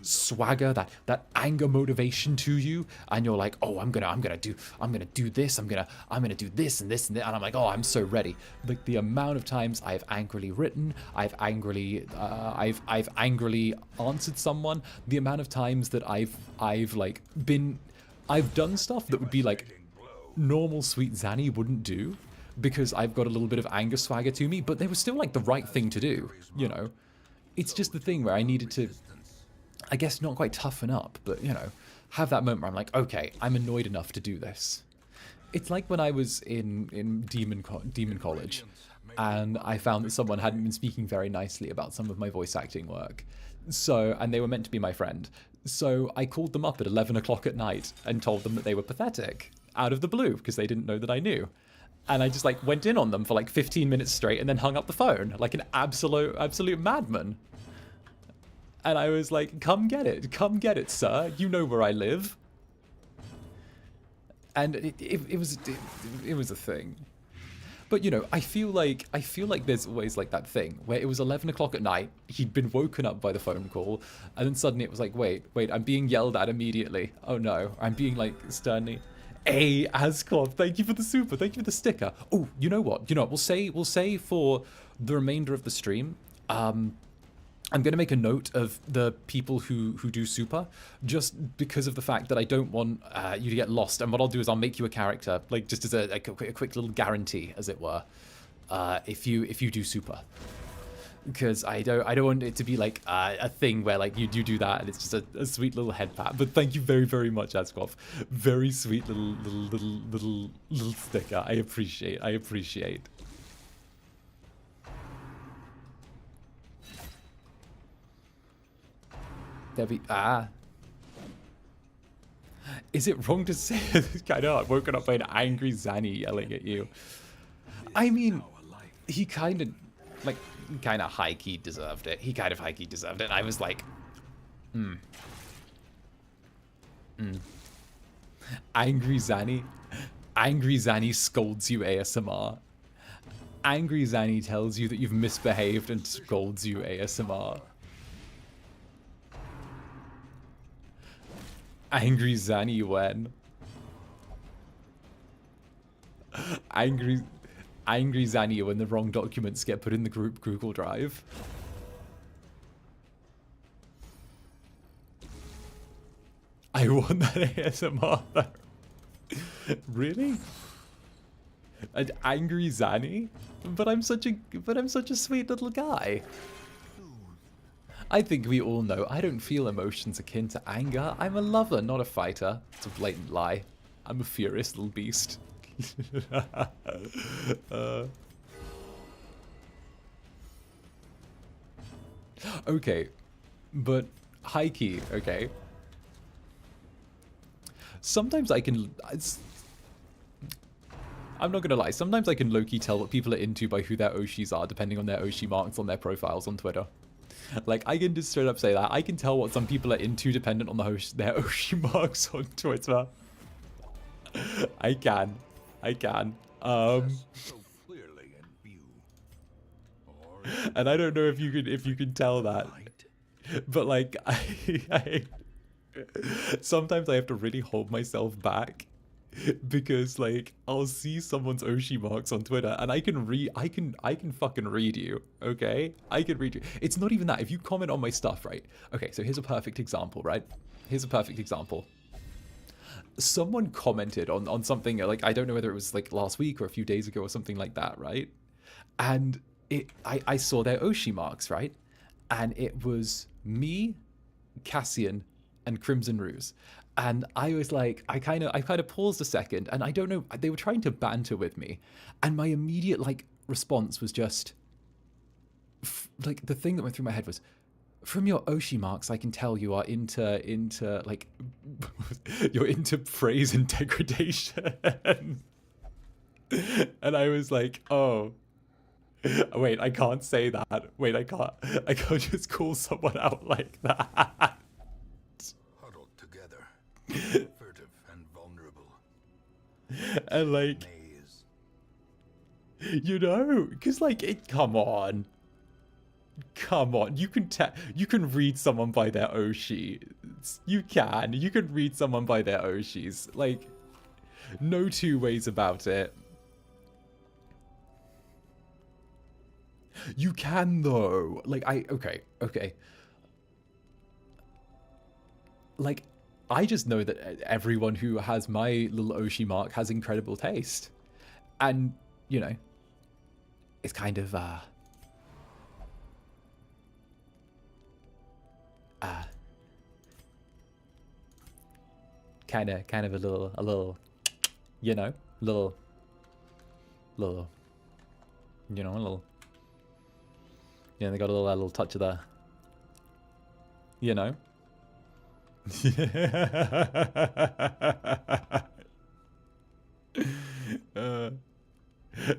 swagger, that anger motivation to you, and you're like, oh, I'm gonna do this, I'm gonna do this and this and that, and I'm like, oh, I'm so ready. Like the amount of times I've angrily written, I've angrily answered someone, the amount of times that I've done stuff that would be like normal sweet Zanny wouldn't do, because I've got a little bit of anger swagger to me, but they were still like the right thing to do, you know? It's just the thing where I needed to, I guess, not quite toughen up, but, you know, have that moment where I'm like, okay, I'm annoyed enough to do this. It's like when I was in Demon College, and I found that someone hadn't been speaking very nicely about some of my voice acting work. So, and they were meant to be my friend. So I called them up at 11 o'clock at night and told them that they were pathetic, out of the blue, because they didn't know that I knew. And I just like went in on them for like 15 minutes straight and then hung up the phone like an absolute madman. And I was like, come get it, sir. You know where I live. And it was a thing. But you know, I feel like there's always like that thing where it was 11 o'clock at night, he'd been woken up by the phone call, and then suddenly it was like, wait, I'm being yelled at immediately. Oh no, I'm being like sternly. Hey, Ascov, thank you for the super, thank you for the sticker. Oh, you know what? We'll say for the remainder of the stream, I'm gonna make a note of the people who do super, just because of the fact that I don't want you to get lost. And what I'll do is I'll make you a character, like just as a quick little guarantee, as it were, if you do super. Because I don't want it to be like a thing where like you do that and it's just a sweet little head pat. But thank you very, very much, Askov. Very sweet little sticker. I appreciate. Debbie, is it wrong to say kind of woken up by an angry Zanny yelling at you? I mean, he kind of high-key deserved it. And I was like, Angry Zanny scolds you ASMR. Angry Zanny tells you that you've misbehaved and scolds you ASMR. Angry Zanny when? Angry Zanny when the wrong documents get put in the group Google Drive. I want that ASMR. Really? An angry Zanny? But I'm such a sweet little guy. I think we all know I don't feel emotions akin to anger. I'm a lover, not a fighter. It's a blatant lie. I'm a furious little beast. Okay, but high key, okay. Sometimes I can... I'm not gonna lie, sometimes I can low-key tell what people are into by who their Oshis are, depending on their Oshi marks on their profiles on Twitter. Like, I can just straight up say that. I can tell what some people are into dependent on their Oshi marks on Twitter. I can. And I don't know if you can tell that. But like, sometimes I have to really hold myself back. Because like I'll see someone's Oshi marks on Twitter and I can fucking read you, okay? I can read you. It's not even that. If you comment on my stuff, right? Okay, so here's a perfect example, right? Someone commented on something like, I don't know whether it was like last week or a few days ago or something like that, right? And I saw their Oshi marks, right? And it was me, Cassian, and Crimson Ruse. And I was like, I kind of paused a second, and I don't know, they were trying to banter with me, and my immediate like response was just, like the thing that went through my head was, from your Oshi marks, I can tell you are into like you're into praise and degradation. And I was like, oh, wait, I can't say that. Wait, I can't just call someone out like that. Huddled together, furtive and vulnerable. And like, Maze. you know, because like, come on, you can read someone by their Oshi. You can read someone by their Oshis. Like, no two ways about it. You can though. Like, okay. Like, I just know that everyone who has my little Oshi mark has incredible taste. And, you know, it's kind of, kind of a little, you know, little, you know, a little, you know, they got a little touch of the, you know.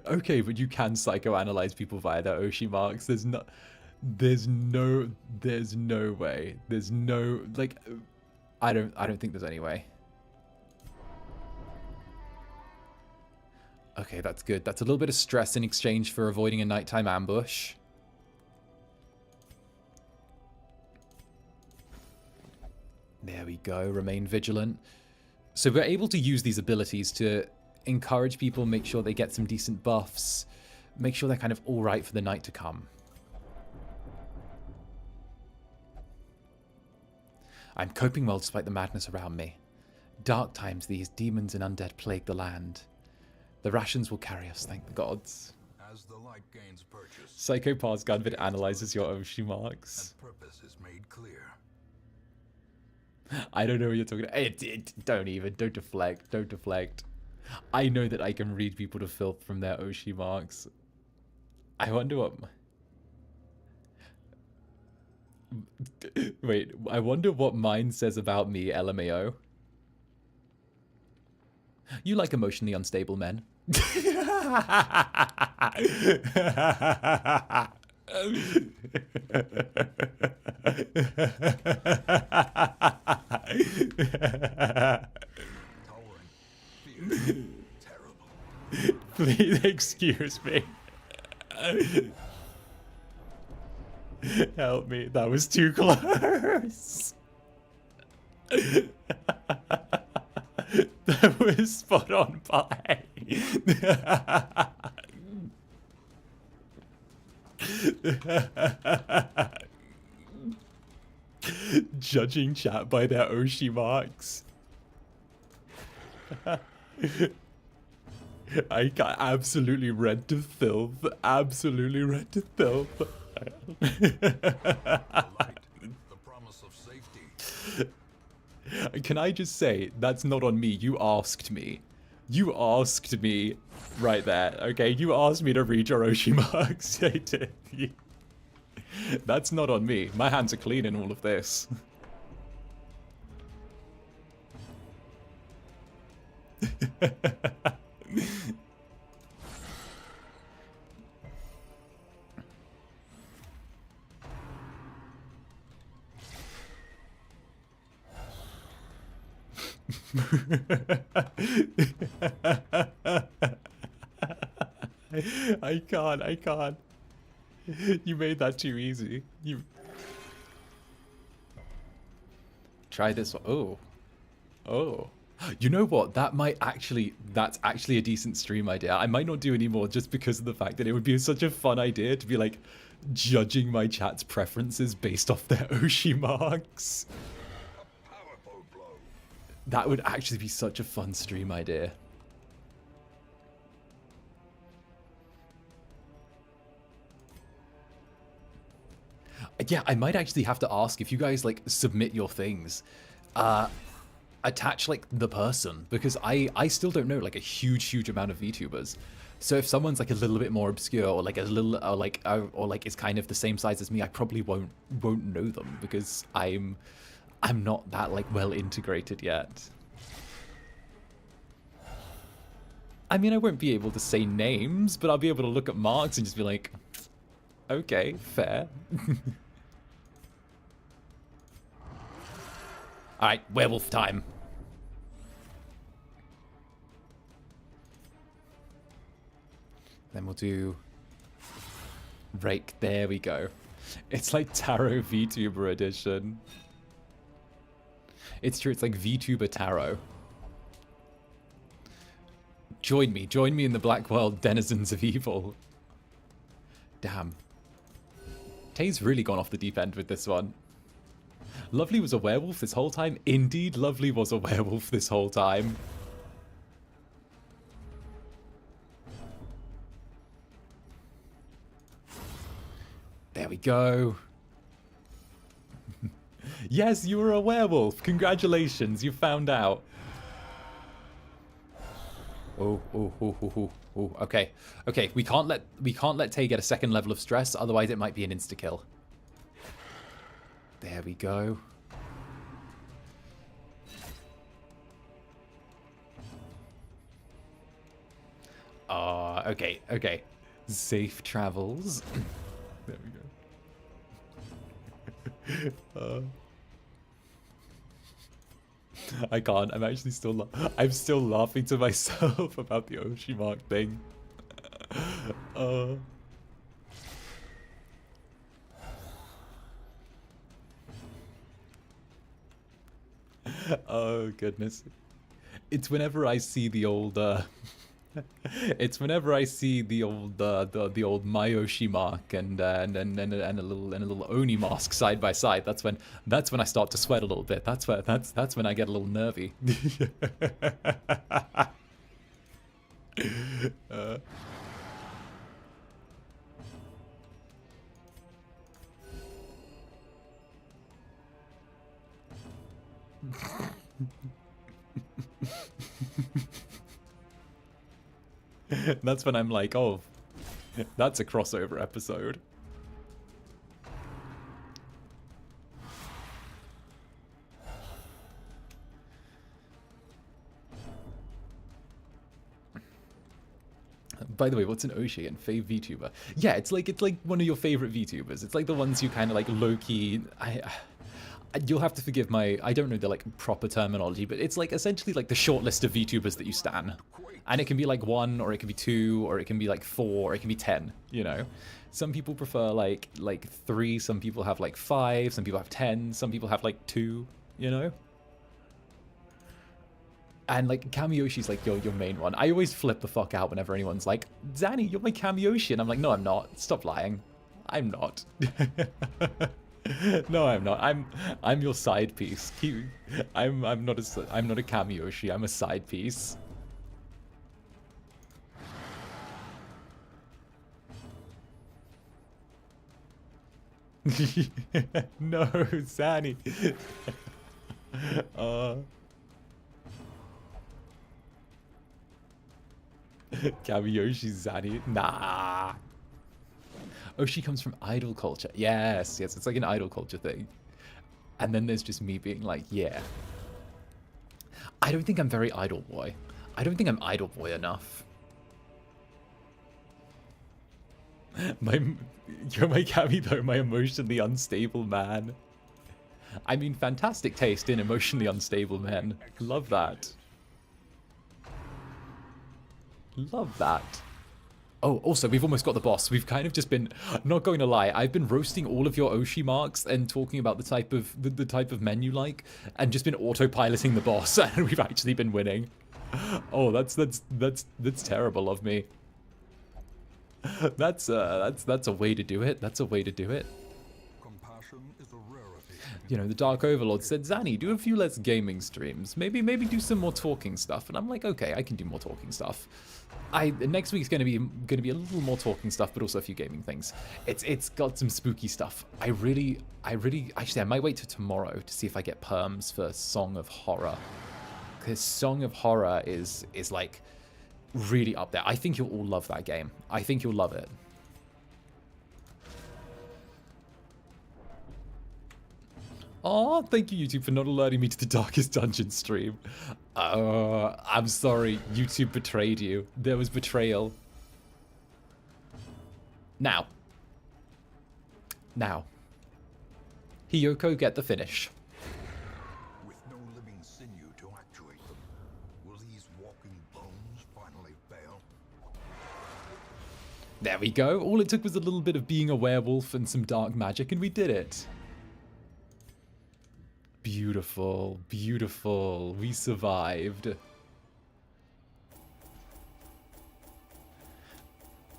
Okay, but you can psychoanalyze people via their Oshi marks. There's no way. There's no, like, I don't think there's any way. Okay, that's good. That's a little bit of stress in exchange for avoiding a nighttime ambush. There we go. Remain vigilant. So we're able to use these abilities to encourage people, make sure they get some decent buffs, make sure they're kind of all right for the night to come. I'm coping well despite the madness around me. Dark times these, demons and undead plague the land. The rations will carry us, thank the gods. As the light gains purchase, Psychopath's Gunvid analyzes your Oshi marks. and purpose is made clear. I don't know what you're talking about. Don't deflect. I know that I can read people to filth from their Oshi marks. I wonder what... Wait, I wonder what mine says about me, LMAO. You like emotionally unstable men. Terrible. Please excuse me. Help me. That was too close. That was spot on by. Judging chat by their Oshi marks. I got absolutely read to filth. Absolutely read to filth. The promise of safety. Can I just say, that's not on me. You asked me. You asked me right there. Okay, you asked me to read your Oshi marks. I did. That's not on me. My hands are clean in all of this. I can't. You made that too easy. You try this one. Oh. You know what? That's actually a decent stream idea. I might not do any more just because of the fact that it would be such a fun idea to be like judging my chat's preferences based off their Oshi marks. A powerful blow. That would actually be such a fun stream idea. Yeah, I might actually have to ask if you guys like submit your things. Attach like the person, because I still don't know like a huge amount of VTubers. So if someone's like a little bit more obscure, or like a little, or like is kind of the same size as me, I probably won't know them because I'm not that like well integrated yet. I mean, I won't be able to say names, but I'll be able to look at marks and just be like, okay, fair. Alright, werewolf time. Then we'll do... Rake, there we go. It's like Tarot VTuber edition. It's true, it's like VTuber Tarot. Join me in the Black World, denizens of evil. Damn. Tay's really gone off the deep end with this one. Lovely was a werewolf this whole time? Indeed, Lovely was a werewolf this whole time. There we go. Yes, you were a werewolf. Congratulations, you found out. Oh, okay. Okay, we can't let Tay get a second level of stress, otherwise it might be an insta-kill. There we go. Okay. Safe travels. There we go. I can't. I'm still laughing to myself about the Oshi mark thing. Oh goodness. It's whenever I see the old it's whenever I see the old Mayoshi mark and a little Oni mask side by side. That's when I start to sweat a little bit. That's when I get a little nervy. That's when I'm like, oh, that's a crossover episode. By the way, what's an Oshi and fave VTuber? Yeah, it's like one of your favorite VTubers. It's like the ones you kind of like low-key. You'll have to forgive my, I don't know the like proper terminology, but it's like essentially like the short list of VTubers that you stan. And it can be like 1, or it can be 2, or it can be like 4, or it can be 10, you know? Some people prefer like 3, some people have like 5, some people have 10, some people have like 2, you know? And like Kamiyoshi's like your main one. I always flip the fuck out whenever anyone's like, Zanny, you're my Kamiyoshi, and I'm like, no, I'm not. Stop lying. I'm not. No, I'm not. I'm your side piece. I'm not a Kamiyoshi. I'm a side piece. No, Zanny. Kamiyoshi Zanny. Nah. Oh, she comes from idol culture. Yes, it's like an idol culture thing. And then there's just me being like, yeah. I don't think I'm very idol boy. I don't think I'm idol boy enough. You're my Kami though, my emotionally unstable man. I mean, fantastic taste in emotionally unstable men. Love that. Love that. Oh, also, we've almost got the boss. We've kind of just been, not going to lie, I've been roasting all of your Oshi marks and talking about the type of men you like, and just been autopiloting the boss, and we've actually been winning. Oh, that's terrible of me. That's a way to do it. That's a way to do it. You know, the Dark Overlord said, Zanny, do a few less gaming streams. Maybe do some more talking stuff. And I'm like, okay, I can do more talking stuff. Next week's gonna be a little more talking stuff, but also a few gaming things. It's got some spooky stuff. I really actually I might wait till tomorrow to see if I get perms for Song of Horror. Because Song of Horror is like really up there. I think you'll all love that game. I think you'll love it. Oh, thank you, YouTube, for not alerting me to the Darkest Dungeon stream. I'm sorry, YouTube betrayed you. There was betrayal. Now. Hiyoko, get the finish. With no living sinew to actuate them, will these walking bones finally fail? There we go. All it took was a little bit of being a werewolf and some dark magic, and we did it. Beautiful, beautiful. We survived.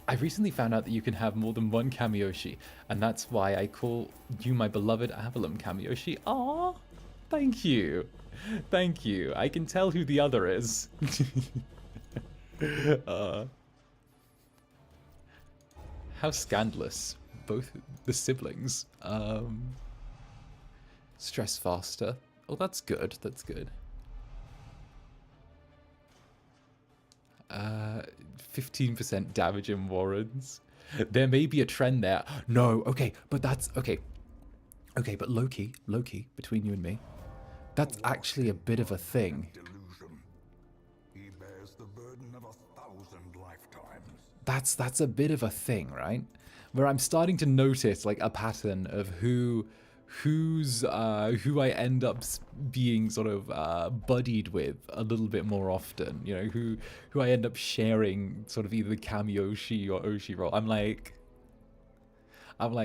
I recently found out that you can have more than one Kamiyoshi, and that's why I call you my beloved Avalon Kamiyoshi. Aww, thank you. Thank you. I can tell who the other is. How scandalous. Both the siblings. Stress faster. Oh, that's good. That's good. 15% damage in Warrens. There may be a trend there. No, okay, but that's okay. Okay, but Loki, between you and me, that's actually a bit of a thing. Delusion. He bears the burden of 1,000 lifetimes. That's a bit of a thing, right? Where I'm starting to notice like a pattern of who I end up being sort of buddied with a little bit more often. You know, who I end up sharing sort of either Kamiyoshi or Oshi role. I'm like,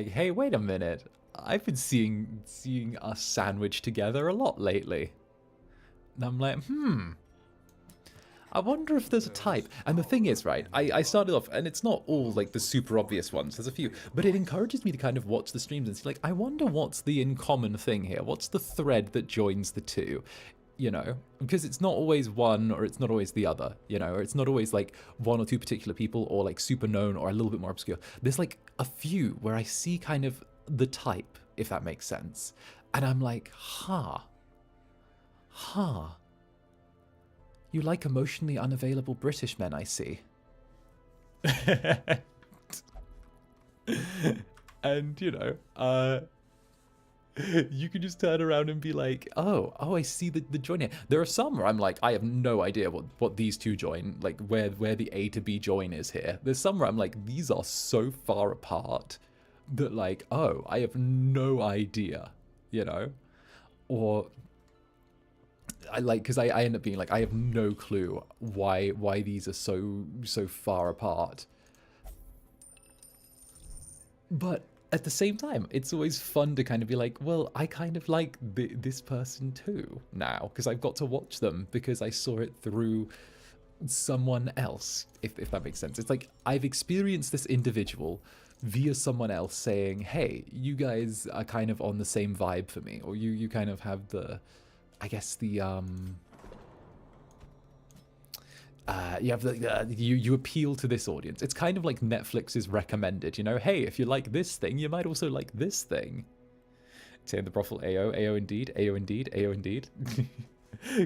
hey, wait a minute. I've been seeing us sandwiched together a lot lately. And I'm like, I wonder if there's a type. And the thing is, right, I started off, and it's not all like the super obvious ones, there's a few, but it encourages me to kind of watch the streams and see like, I wonder what's the in common thing here? What's the thread that joins the two? You know, because it's not always one or it's not always the other, you know, or it's not always like one or two particular people or like super known or a little bit more obscure. There's like a few where I see kind of the type, if that makes sense. And I'm like, You like emotionally unavailable British men, I see. And, you know, you can just turn around and be like, oh, I see the join here. There are some where I'm like, I have no idea what these two join, like where the A to B join is here. There's some where I'm like, these are so far apart that like, oh, I have no idea, you know? Or because I end up being like, I have no clue why these are so far apart. But at the same time, it's always fun to kind of be like, well, I kind of like this person too now, because I've got to watch them because I saw it through someone else, if that makes sense. It's like, I've experienced this individual via someone else saying, hey, you guys are kind of on the same vibe for me, or you kind of have the, I guess the you have the you appeal to this audience. It's kind of like Netflix's recommended, you know, hey, if you like this thing, you might also like this thing. Saying the brothel, AO indeed, AO indeed, AO indeed.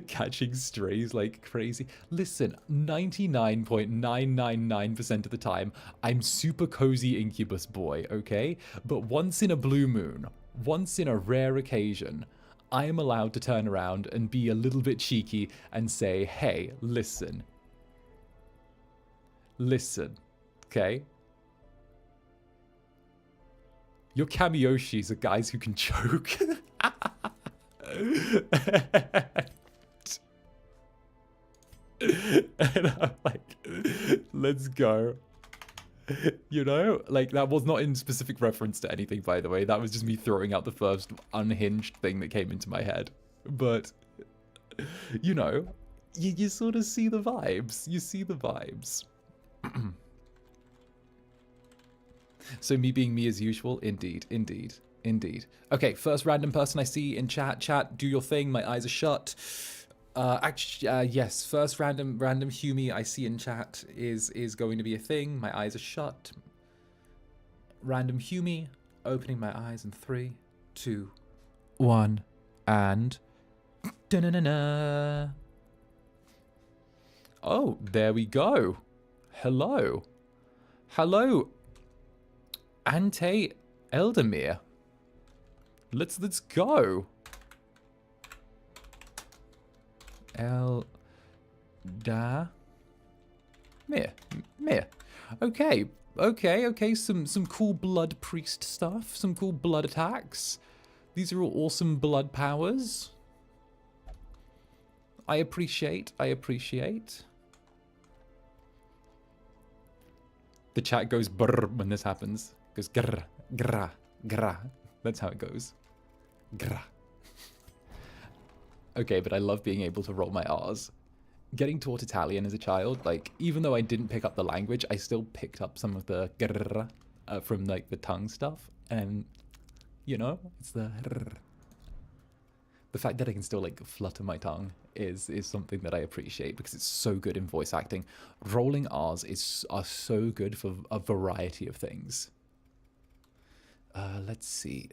Catching strays like crazy. Listen, 99.999% of the time, I'm super cozy Incubus boy, okay? But once in a blue moon, once in a rare occasion, I am allowed to turn around and be a little bit cheeky and say, hey, listen, okay? Your Kamiyoshis are guys who can choke. And I'm like, let's go. You know, like, that was not in specific reference to anything, by the way. That was just me throwing out the first unhinged thing that came into my head. But, you know, you sort of see the vibes. You see the vibes. So me being me as usual? Indeed, indeed, indeed. Okay, first random person I see in chat. Chat, do your thing. My eyes are shut. Actually, yes, first random Humi I see in chat is going to be a thing. My eyes are shut. Random Humi, opening my eyes in 3, 2, 1, and da-na-na-na. Oh, there we go. Hello. Hello, 𝓂𝓸𝓾𝓻. Let's go. 𝓂𝓸𝓾𝓻. Okay. Some cool blood priest stuff. Some cool blood attacks. These are all awesome blood powers. I appreciate. The chat goes brr when this happens. It goes grr, grr, grr. That's how it goes. Grr. Okay, but I love being able to roll my R's. Getting taught Italian as a child, like, even though I didn't pick up the language, I still picked up some of the grr from, like, the tongue stuff. And, you know, it's the grr. The fact that I can still, like, flutter my tongue is something that I appreciate because it's so good in voice acting. Rolling R's are so good for a variety of things. Let's see.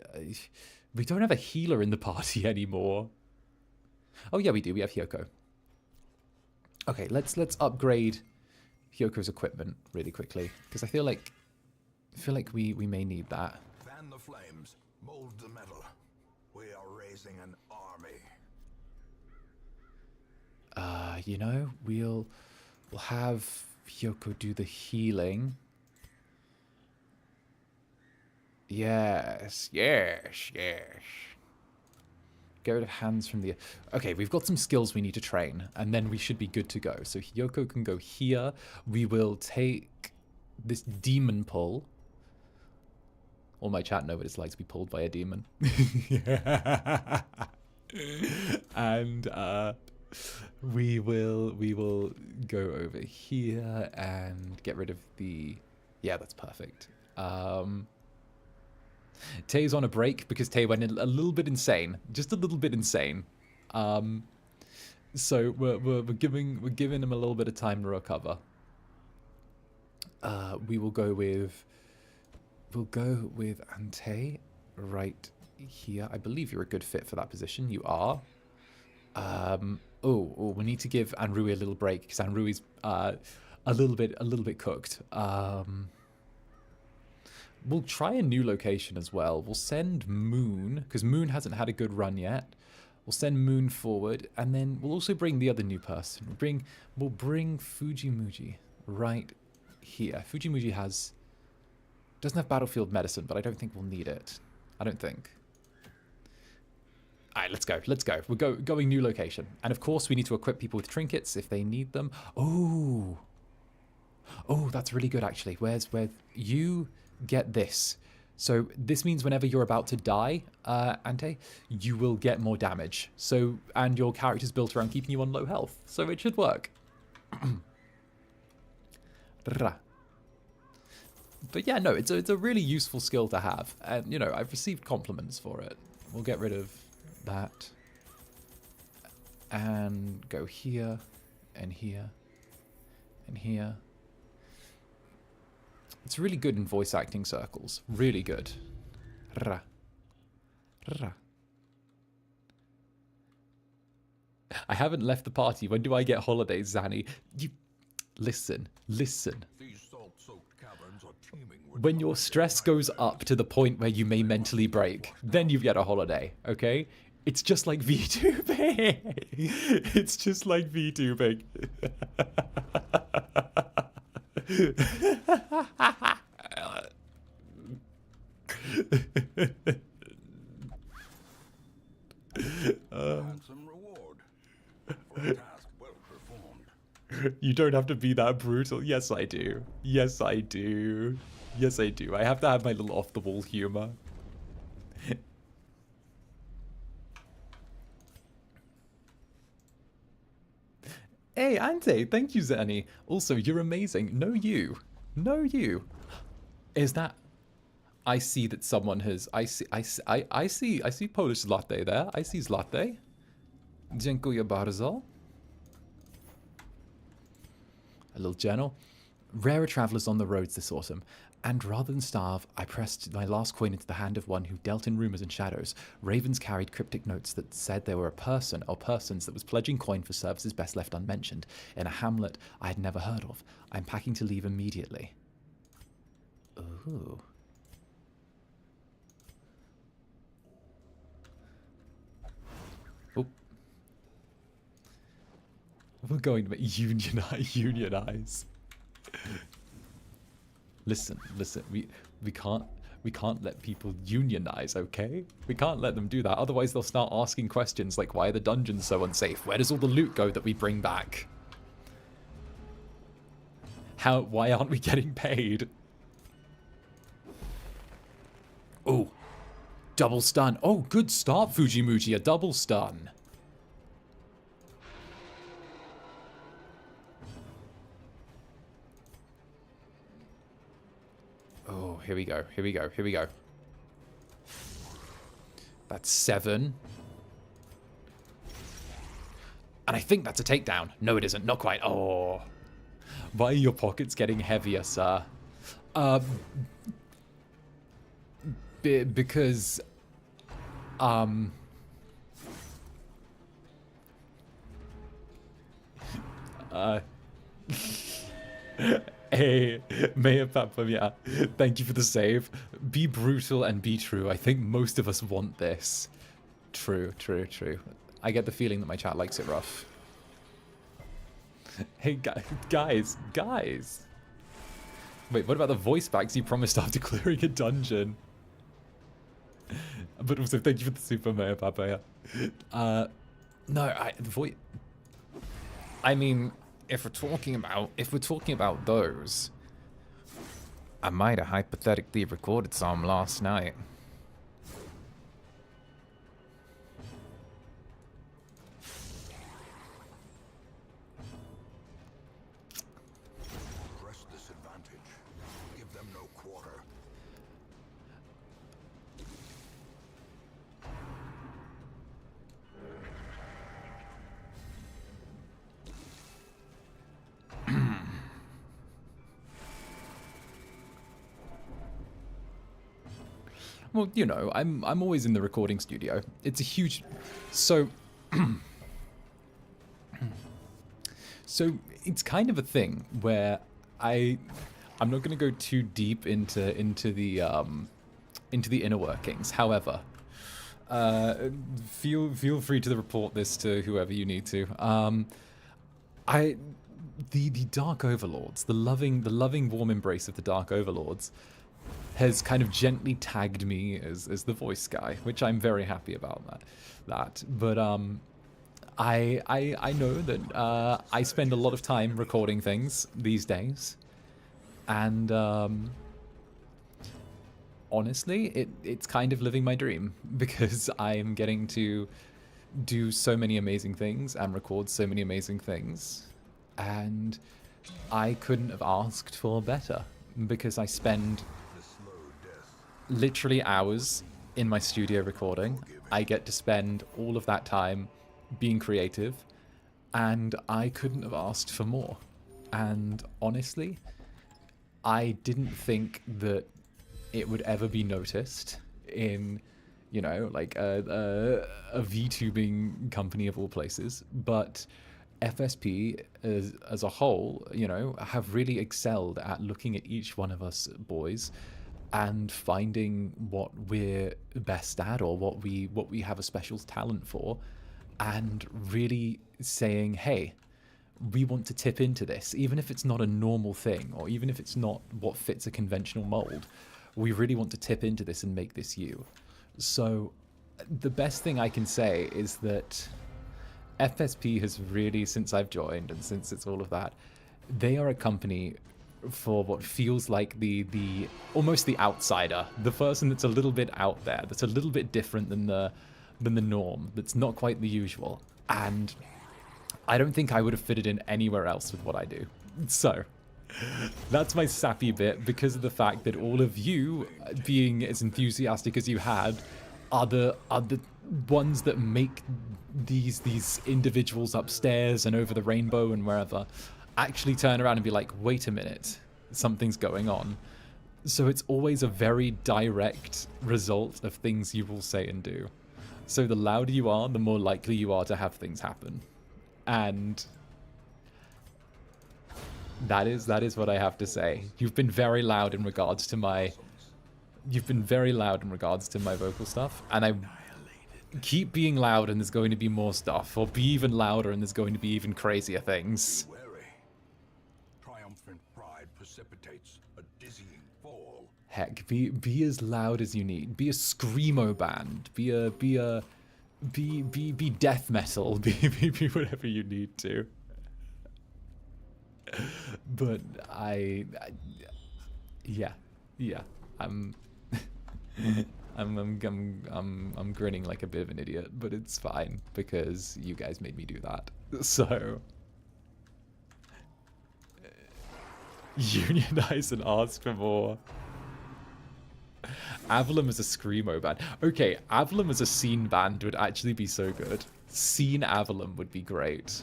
We don't have a healer in the party anymore. Oh yeah, we do. We have Hyoko. Okay, let's upgrade Hyoko's equipment really quickly because I feel like we may need that. Fan the flames, mold the metal. We are raising an army. You know, we'll have Hyoko do the healing. Yes. Get rid of hands from the... Okay, we've got some skills we need to train, and then we should be good to go. So Hyoko can go here. We will take this demon pull. All my chat know what it's like to be pulled by a demon. And we will go over here and get rid of the... Yeah, that's perfect. Tay's on a break because Tay went a little bit insane, just a little bit insane. So we're giving him a little bit of time to recover. We'll go with Ante right here. I believe you're a good fit for that position. You are. We need to give Anrui a little break because Anrui's a little bit cooked. We'll try a new location as well. We'll send Moon, because Moon hasn't had a good run yet. We'll send Moon forward, and then we'll also bring the other new person. We'll bring Fujimuji right here. Fujimuji doesn't have battlefield medicine, but I don't think we'll need it. I don't think. All right, let's go. We're going new location. And of course, we need to equip people with trinkets if they need them. Oh, that's really good, actually. Where you... Get this. So this means whenever you're about to die, Ante, you will get more damage. So, and your character's built around keeping you on low health. So it should work. But yeah, no, it's a really useful skill to have. And, you know, I've received compliments for it. We'll get rid of that. And go here, and here, and here. It's really good in voice acting circles. Really good. Ra. I haven't left the party. When do I get holidays, Zanny? You... Listen. When your stress goes up to the point where you may mentally break, then you get a holiday, okay? It's just like VTubing. It's just like VTubing. Handsome reward for a task well performed. You don't have to be that brutal. Yes, I do. Yes, I do. Yes, I do. I have to have my little off-the-wall humor. Hey, Ante, thank you, Zanny. Also, you're amazing. No, you. Is that... I see that someone has... I see Polish Zlatte there. I see Zlatte. Dziękuję bardzo. A little general. Rarer travellers on the roads this autumn, and rather than starve, I pressed my last coin into the hand of one who dealt in rumours and shadows. Ravens carried cryptic notes that said there were a person or persons that was pledging coin for services best left unmentioned in a hamlet I had never heard of. I'm packing to leave immediately. Ooh. Oop. We're going to unionize. Listen, we can't let people unionize, okay? We can't let them do that. Otherwise they'll start asking questions like, why are the dungeons so unsafe? Where does all the loot go that we bring back? Why aren't we getting paid? Oh, double stun. Oh, good start, Fujimuji, a double stun. Oh, here we go, here we go, here we go. That's 7. And I think that's a takedown. No, it isn't. Not quite. Oh. Why are your pockets getting heavier, sir? Because... Hey, Mayor Papamia, thank you for the save. Be brutal and be true. I think most of us want this. True, true, true. I get the feeling that my chat likes it rough. Hey, guys. Wait, what about the voice packs you promised after clearing a dungeon? But also, thank you for the super, Mayor Papaya. No, the voice... I mean... If we're talking about those, I might have hypothetically recorded some last night. Press this advantage. Give them no quarter. Well, you know, I'm always in the recording studio. It's a huge... So... So, it's kind of a thing where I'm not going to go too deep into the inner workings. However, feel free to report this to whoever you need to. The Dark Overlords, the loving warm embrace of the Dark Overlords, has kind of gently tagged me as the voice guy, which I'm very happy about that. But I know that I spend a lot of time recording things these days, and honestly, it's kind of living my dream, because I'm getting to do so many amazing things and record so many amazing things, and I couldn't have asked for better, because I spend literally hours in my studio recording. I get to spend all of that time being creative, and I couldn't have asked for more. And honestly, I didn't think that it would ever be noticed in, you know, like a VTubing company of all places, but FSP as a whole, you know, have really excelled at looking at each one of us boys and finding what we're best at, or what we have a special talent for, and really saying, hey, we want to tip into this, even if it's not a normal thing, or even if it's not what fits a conventional mold. We really want to tip into this and make this you. So the best thing I can say is that FSP has really, since I've joined and since it's all of that, they are a company for what feels like the almost the outsider, the person that's a little bit out there, that's a little bit different than the norm, that's not quite the usual. And I don't think I would have fitted in anywhere else with what I do. So that's my sappy bit, because of the fact that all of you, being as enthusiastic as you had, are the ones that make these individuals upstairs and over the rainbow and wherever actually turn around and be like, wait a minute, something's going on. So it's always a very direct result of things you will say and do. So the louder you are, the more likely you are to have things happen. And that is what I have to say. You've been very loud in regards to my vocal stuff, and I keep being loud and there's going to be more stuff, or be even louder and there's going to be even crazier things. Be wary. Triumphant pride precipitates a dizzying fall. Heck, be as loud as you need. Be a screamo band. Be death metal. Be whatever you need to. But yeah. I'm grinning like a bit of an idiot, but it's fine because you guys made me do that. So unionize and ask for more. Avalum as a screamo band. Okay, Avalum as a scene band would actually be so good. Scene Avalum would be great.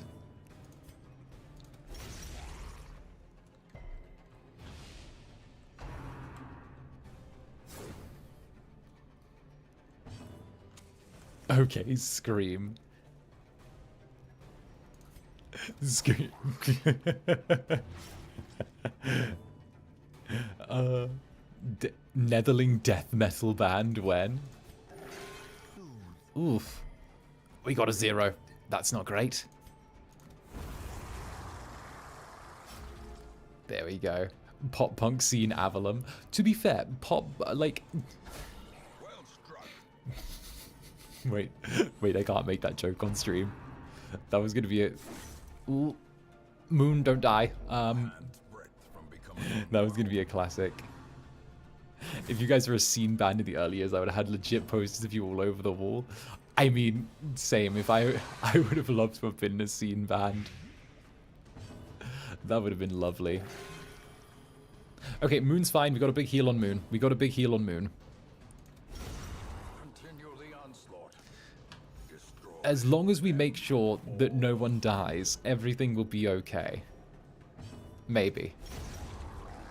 Okay, Scream. Scream. Netherling death metal band when? Oof. We got a 0. That's not great. There we go. Pop punk scene Avalum. To be fair, pop, like... Wait, I can't make that joke on stream. That was gonna be it. Ooh. Moon, don't die. That was gonna be a classic. If you guys were a scene band in the early years, I would have had legit posters of you all over the wall. I mean, same. If I would have loved to have been in a scene band. That would have been lovely. Okay, Moon's fine. We got a big heal on Moon. As long as we make sure that no one dies, everything will be okay. Maybe.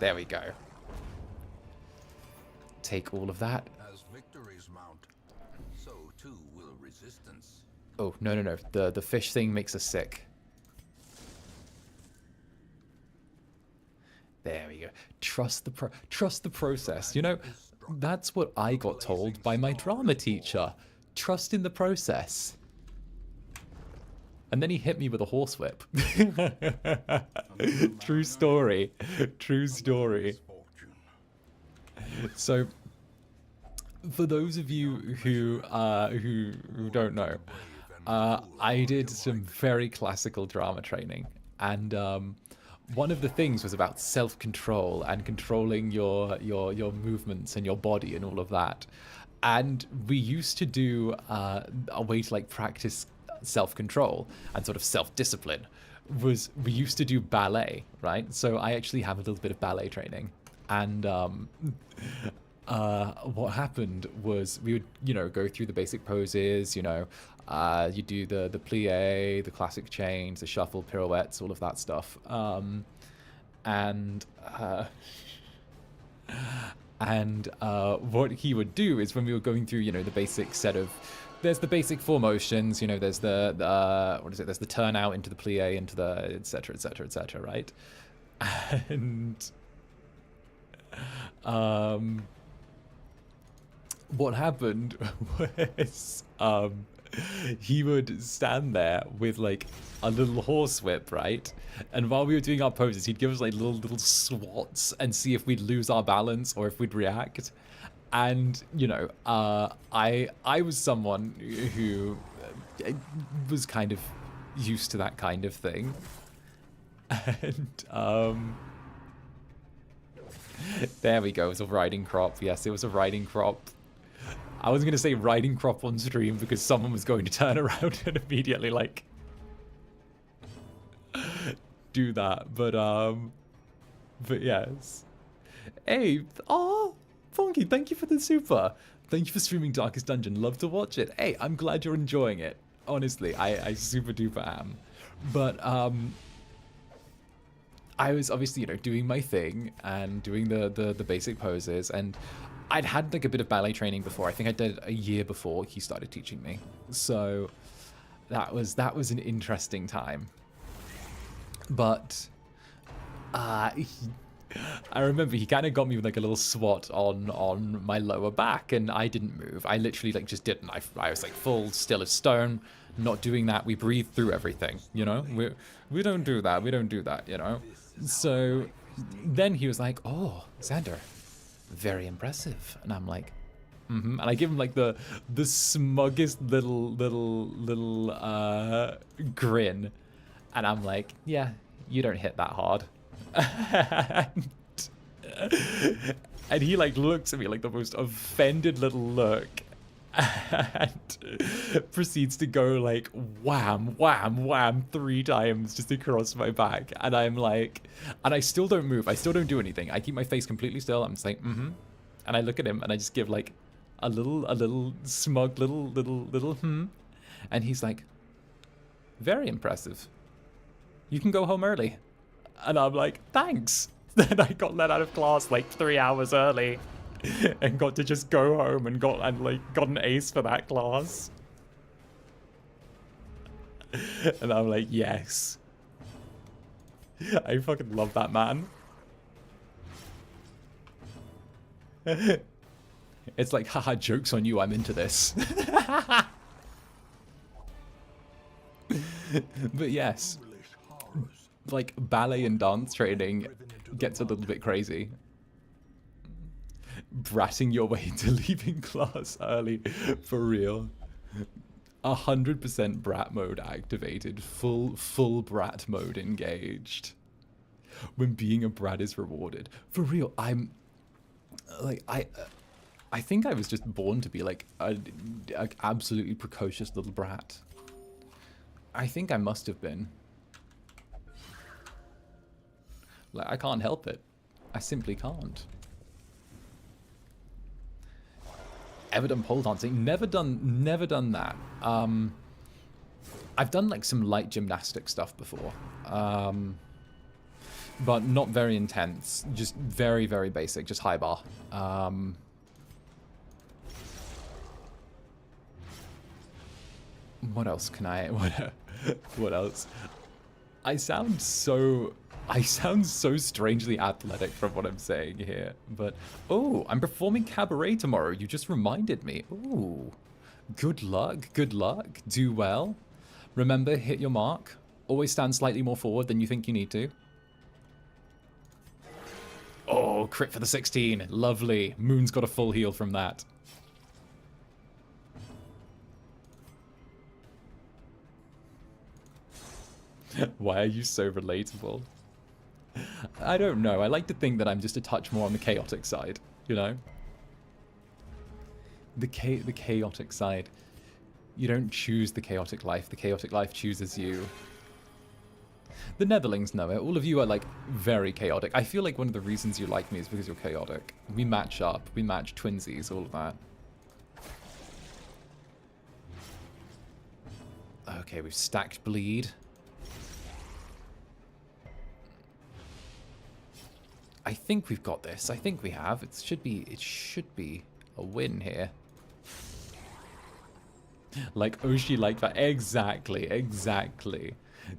There we go. Take all of that. As victories mount, so too will resistance. Oh, no. The fish thing makes us sick. There we go. Trust the process. You know, that's what I got told by my drama teacher. Trust in the process. And then he hit me with a horsewhip. True story. True story. So, for those of you who don't know, I did some very classical drama training, and one of the things was about self-control and controlling your movements and your body and all of that. And we used to do a way to like practice self-control and sort of self-discipline was we used to do ballet, right? So I actually have a little bit of ballet training, and what happened was we would, you know, go through the basic poses, you know, you do the plie, the classic chains, the shuffle, pirouettes, all of that stuff, and what he would do is when we were going through, you know, the basic set of, there's the basic 4 motions, you know, there's the what is it? There's the turn out into the plie, into the etc., right? And what happened was he would stand there with like a little horsewhip, right? And while we were doing our poses, he'd give us like little swats and see if we'd lose our balance or if we'd react. And you know, I was someone who was kind of used to that kind of thing, and there we go. It was a riding crop. Yes, it was a riding crop. I was going to say riding crop on stream because someone was going to turn around and immediately like do that. But yes. Hey, Funky, thank you for the super. Thank you for streaming Darkest Dungeon. Love to watch it. Hey, I'm glad you're enjoying it. Honestly, I super duper am. But I was obviously, doing my thing and doing the basic poses, and I'd had like a bit of ballet training before. I think I did a year before he started teaching me. So that was an interesting time. But I remember he kind of got me with like a little swat on my lower back, and I didn't move. I literally like just didn't. I was like full still as stone, not doing that. We breathe through everything, We don't do that. We don't do that, So then he was like, "Oh, Zander, very impressive," and I'm like, and I give him like the smuggest little grin, and I'm like, "Yeah, you don't hit that hard." And he like looks at me like the most offended little look, and proceeds to go like wham, wham, wham 3 times just across my back. And I'm like, and I still don't move. I still don't do anything. I keep my face completely still. I'm just like, and I look at him and I just give like a little smug little and he's like, very impressive. You can go home early. And I'm like, thanks. Then I got let out of class like 3 hours early and got to just go home and got an ace for that class. And I'm like, yes. I fucking love that man. It's like, haha, joke's on you, I'm into this. But yes. Like ballet and dance training gets a little bit crazy. Bratting your way into leaving class early, for real. 100% brat mode activated, full brat mode engaged. When being a brat is rewarded, for real. I'm like I think I was just born to be like an absolutely precocious little brat. I think I must have been. Like, I can't help it. I simply can't. Ever done pole dancing? Never done that. I've done like some light gymnastic stuff before. But not very intense. Just very, very basic. Just high bar. What else can I... What else? I sound so strangely athletic from what I'm saying here, but oh, I'm performing cabaret tomorrow. You just reminded me. Ooh, good luck, do well. Remember, hit your mark. Always stand slightly more forward than you think you need to. Oh, crit for the 16, lovely. Moon's got a full heal from that. Why are you so relatable? I don't know. I like to think that I'm just a touch more on the chaotic side, The chaotic side. You don't choose the chaotic life. The chaotic life chooses you. The Netherlings know it. All of you are, like, very chaotic. I feel like one of the reasons you like me is because you're chaotic. We match up. We match twinsies, all of that. Okay, we've stacked bleed. I think we've got this. I think we have. It should be a win here. Like Oshi like that. Exactly.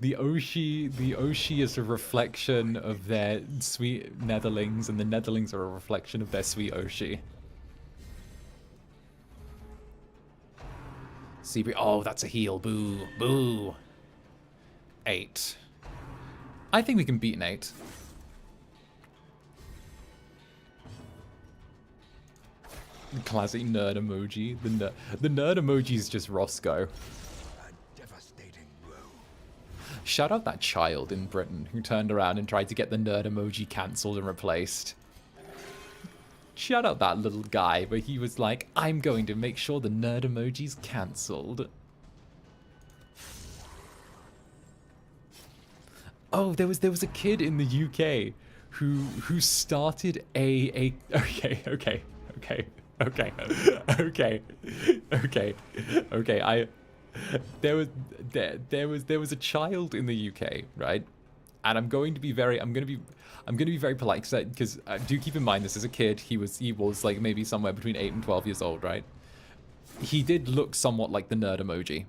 The Oshi is a reflection of their sweet Netherlings, and the Netherlings are a reflection of their sweet Oshi. Seabreeze. Oh, that's a heal. Boo. Boo. 8. I think we can beat an 8. The classic nerd emoji. The nerd emoji is just Roscoe. A devastating blow. Shout out that child in Britain who turned around and tried to get the nerd emoji cancelled and replaced. Shout out that little guy where he was like, I'm going to make sure the nerd emoji's cancelled. Oh, there was a kid in the UK who started a okay. There was a child in the UK, right? and I'm going to be very polite because do keep in mind this is a kid. He was like maybe somewhere between 8 and 12 years old, right? He did look somewhat like the nerd emoji,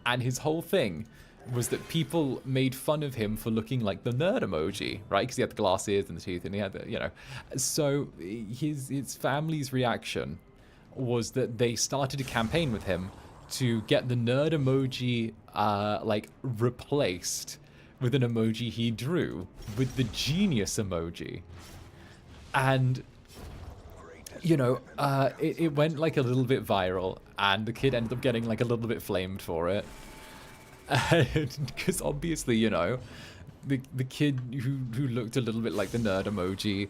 and his whole thing was that people made fun of him for looking like the nerd emoji, right? Because he had the glasses and the teeth, and he had the, you know. So his family's reaction was that they started a campaign with him to get the nerd emoji like replaced with an emoji he drew with the genius emoji. And you know, it went like a little bit viral, and the kid ended up getting like a little bit flamed for it. Because obviously, you know, the kid who looked a little bit like the nerd emoji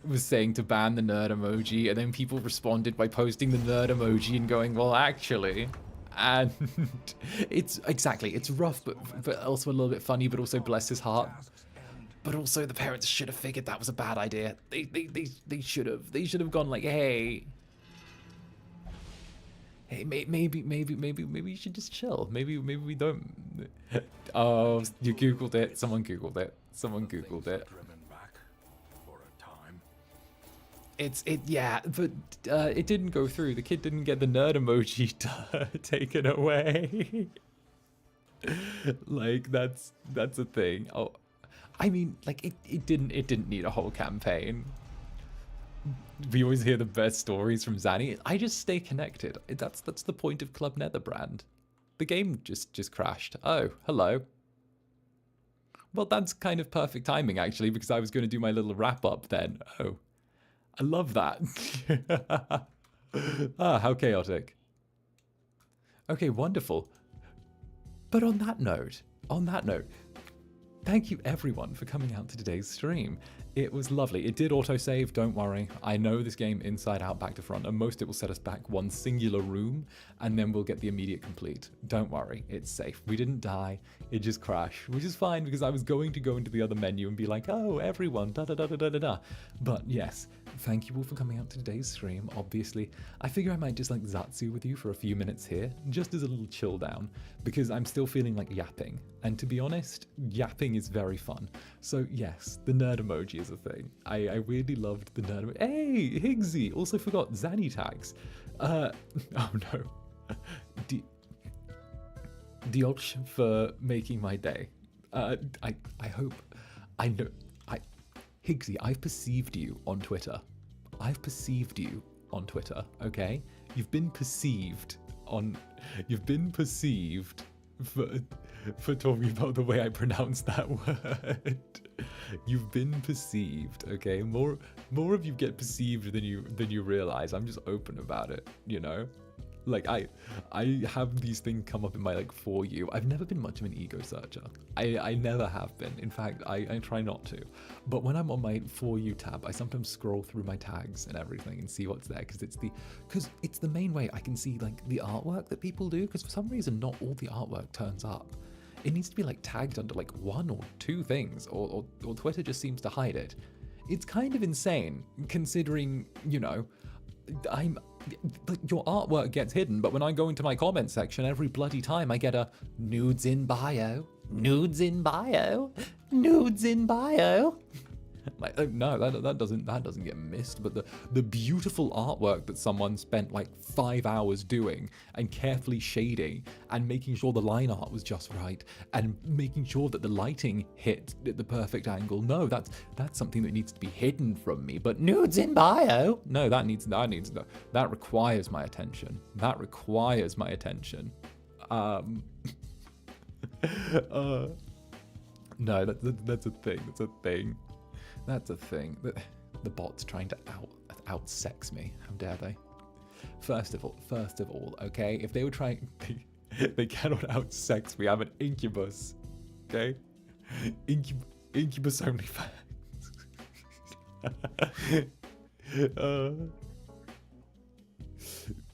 was saying to ban the nerd emoji, and then people responded by posting the nerd emoji and going, well, actually. And it's rough, but also a little bit funny, but also bless his heart. But also the parents should have figured that was a bad idea. They should have gone like, hey, maybe you should just chill. Maybe we don't. Oh, you googled it. Someone googled it. Yeah, but it didn't go through. The kid didn't get the nerd emoji taken away. Like that's a thing. Oh, I mean, like it didn't need a whole campaign. We always hear the best stories from Zanny. I just stay connected. That's the point of Club Netherbrand. The game just crashed. Oh, hello. Well, that's kind of perfect timing, actually, because I was going to do my little wrap-up then. Oh, I love that. Ah, how chaotic. Okay, wonderful. But on that note, thank you everyone for coming out to today's stream. It was lovely. It did autosave, don't worry. I know this game inside out, back to front, and most it will set us back one singular room, and then we'll get the immediate complete. Don't worry, it's safe. We didn't die, it just crashed, which is fine because I was going to go into the other menu and be like, oh, everyone, da-da-da-da-da-da. But yes, thank you all for coming out to today's stream. Obviously, I figure I might just like Zatsu with you for a few minutes here, just as a little chill down, because I'm still feeling like yapping. And to be honest, yapping is very fun. So yes, the nerd emoji is a thing. I really loved the nerd emoji. Hey, Higgsy! Also forgot Zanny tags. Oh no. Diolch for making my day. I hope, I know, Higgsy, I've perceived you on Twitter. Okay? You've been perceived for talking about the way I pronounce that word. You've been perceived, okay? More of you get perceived than you realize. I'm just open about it, you know? Like I have these things come up in my like For You. I've never been much of an ego searcher. I never have been. In fact, I try not to. But when I'm on my For You tab, I sometimes scroll through my tags and everything and see what's there because it's the main way I can see like the artwork that people do, because for some reason not all the artwork turns up. It needs to be like tagged under like one or two things, or Twitter just seems to hide it. It's kind of insane considering, you know, your artwork gets hidden, but when I go into my comment section every bloody time I get a nudes in bio. Like, no, that doesn't get missed. But the beautiful artwork that someone spent like 5 hours doing and carefully shading and making sure the line art was just right and making sure that the lighting hit at the perfect angle. No, that's something that needs to be hidden from me. But nudes in bio? No, that requires my attention. No, that's a thing. That's a thing. The bot's trying to out-sex me. How dare they? First of all, okay? If they were trying... They cannot out-sex me. I'm an incubus. Okay? Incubus only fans.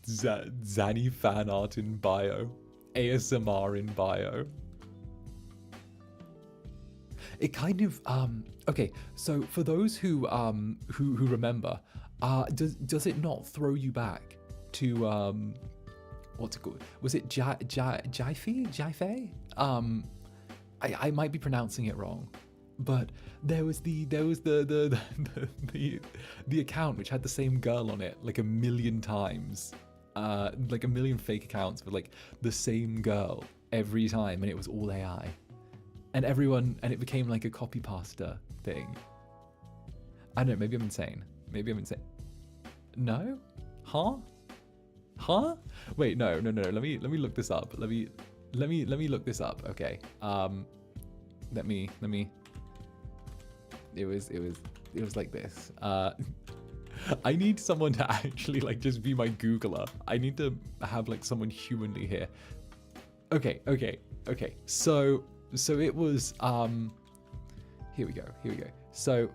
Zanny fan art in bio. ASMR in bio. It kind of okay, so for those who remember, does it not throw you back to what's it called? Was it Jaife? I might be pronouncing it wrong. But there was the the account which had the same girl on it like a million times, like a million fake accounts with like the same girl every time, and it was all AI, and it became like a copy pasta thing. I don't know, maybe I'm insane. No? Huh? Wait, no. Let me look this up. Let me look this up. Okay. Let me. It was like this. I need someone to actually like just be my Googler. I need to have like someone humanly here. Okay. So it was here we go. So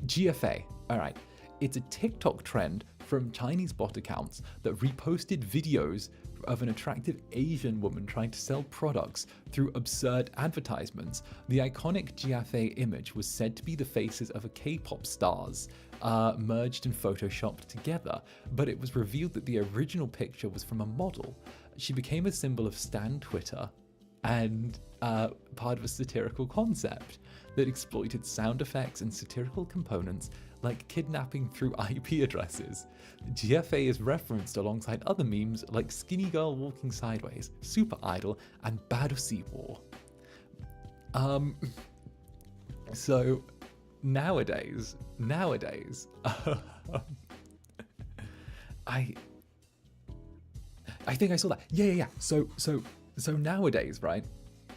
GFA. All right. It's a TikTok trend from Chinese bot accounts that reposted videos of an attractive Asian woman trying to sell products through absurd advertisements. The iconic GFA image was said to be the faces of a K-pop stars merged and photoshopped together, but it was revealed that the original picture was from a model. She became a symbol of Stan Twitter and part of a satirical concept that exploited sound effects and satirical components like kidnapping through IP addresses. GFA is referenced alongside other memes like Skinny Girl Walking Sideways, Super Idol, and Battleseat War. So nowadays, I think I saw that. Yeah. So nowadays, right?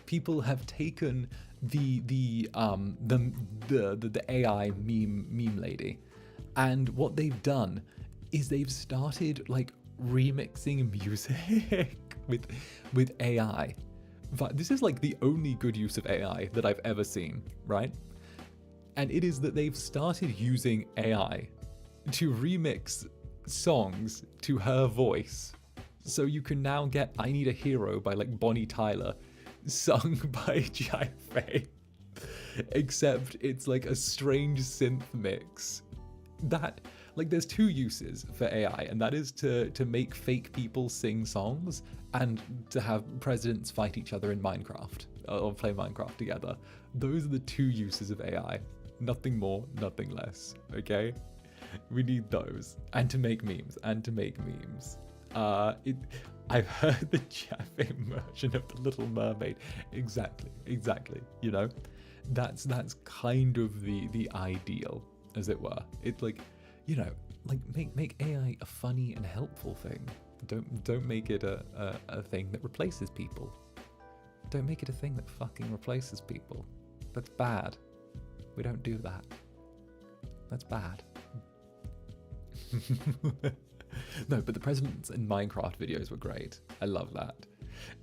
People have taken the AI meme lady, and what they've done is they've started like remixing music with AI. But this is like the only good use of AI that I've ever seen, right? And it is that they've started using AI to remix songs to her voice. So you can now get I Need a Hero by like Bonnie Tyler sung by GFA, except it's like a strange synth mix. That, like, there's two uses for AI, and that is to make fake people sing songs and to have presidents fight each other in Minecraft or play Minecraft together. Those are the two uses of AI. Nothing more, nothing less, okay? We need those. And to make memes. I've heard the Jaffing version of The Little Mermaid. Exactly. You know, that's kind of the ideal, as it were. It's like, you know, like make AI a funny and helpful thing. Don't make it a thing that replaces people. Don't make it a thing that fucking replaces people. That's bad. We don't do that. That's bad. No, but the presidents in Minecraft videos were great. I love that.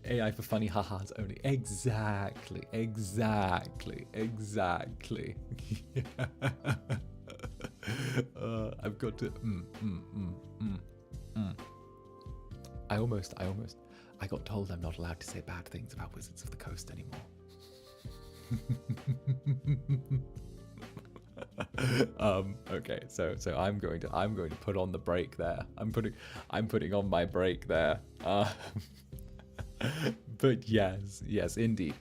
AI for funny ha-has only. Exactly. I've got to. I got told I'm not allowed to say bad things about Wizards of the Coast anymore. Okay, so I'm going to put on the brake there. I'm putting on my brake there. But yes, indeed,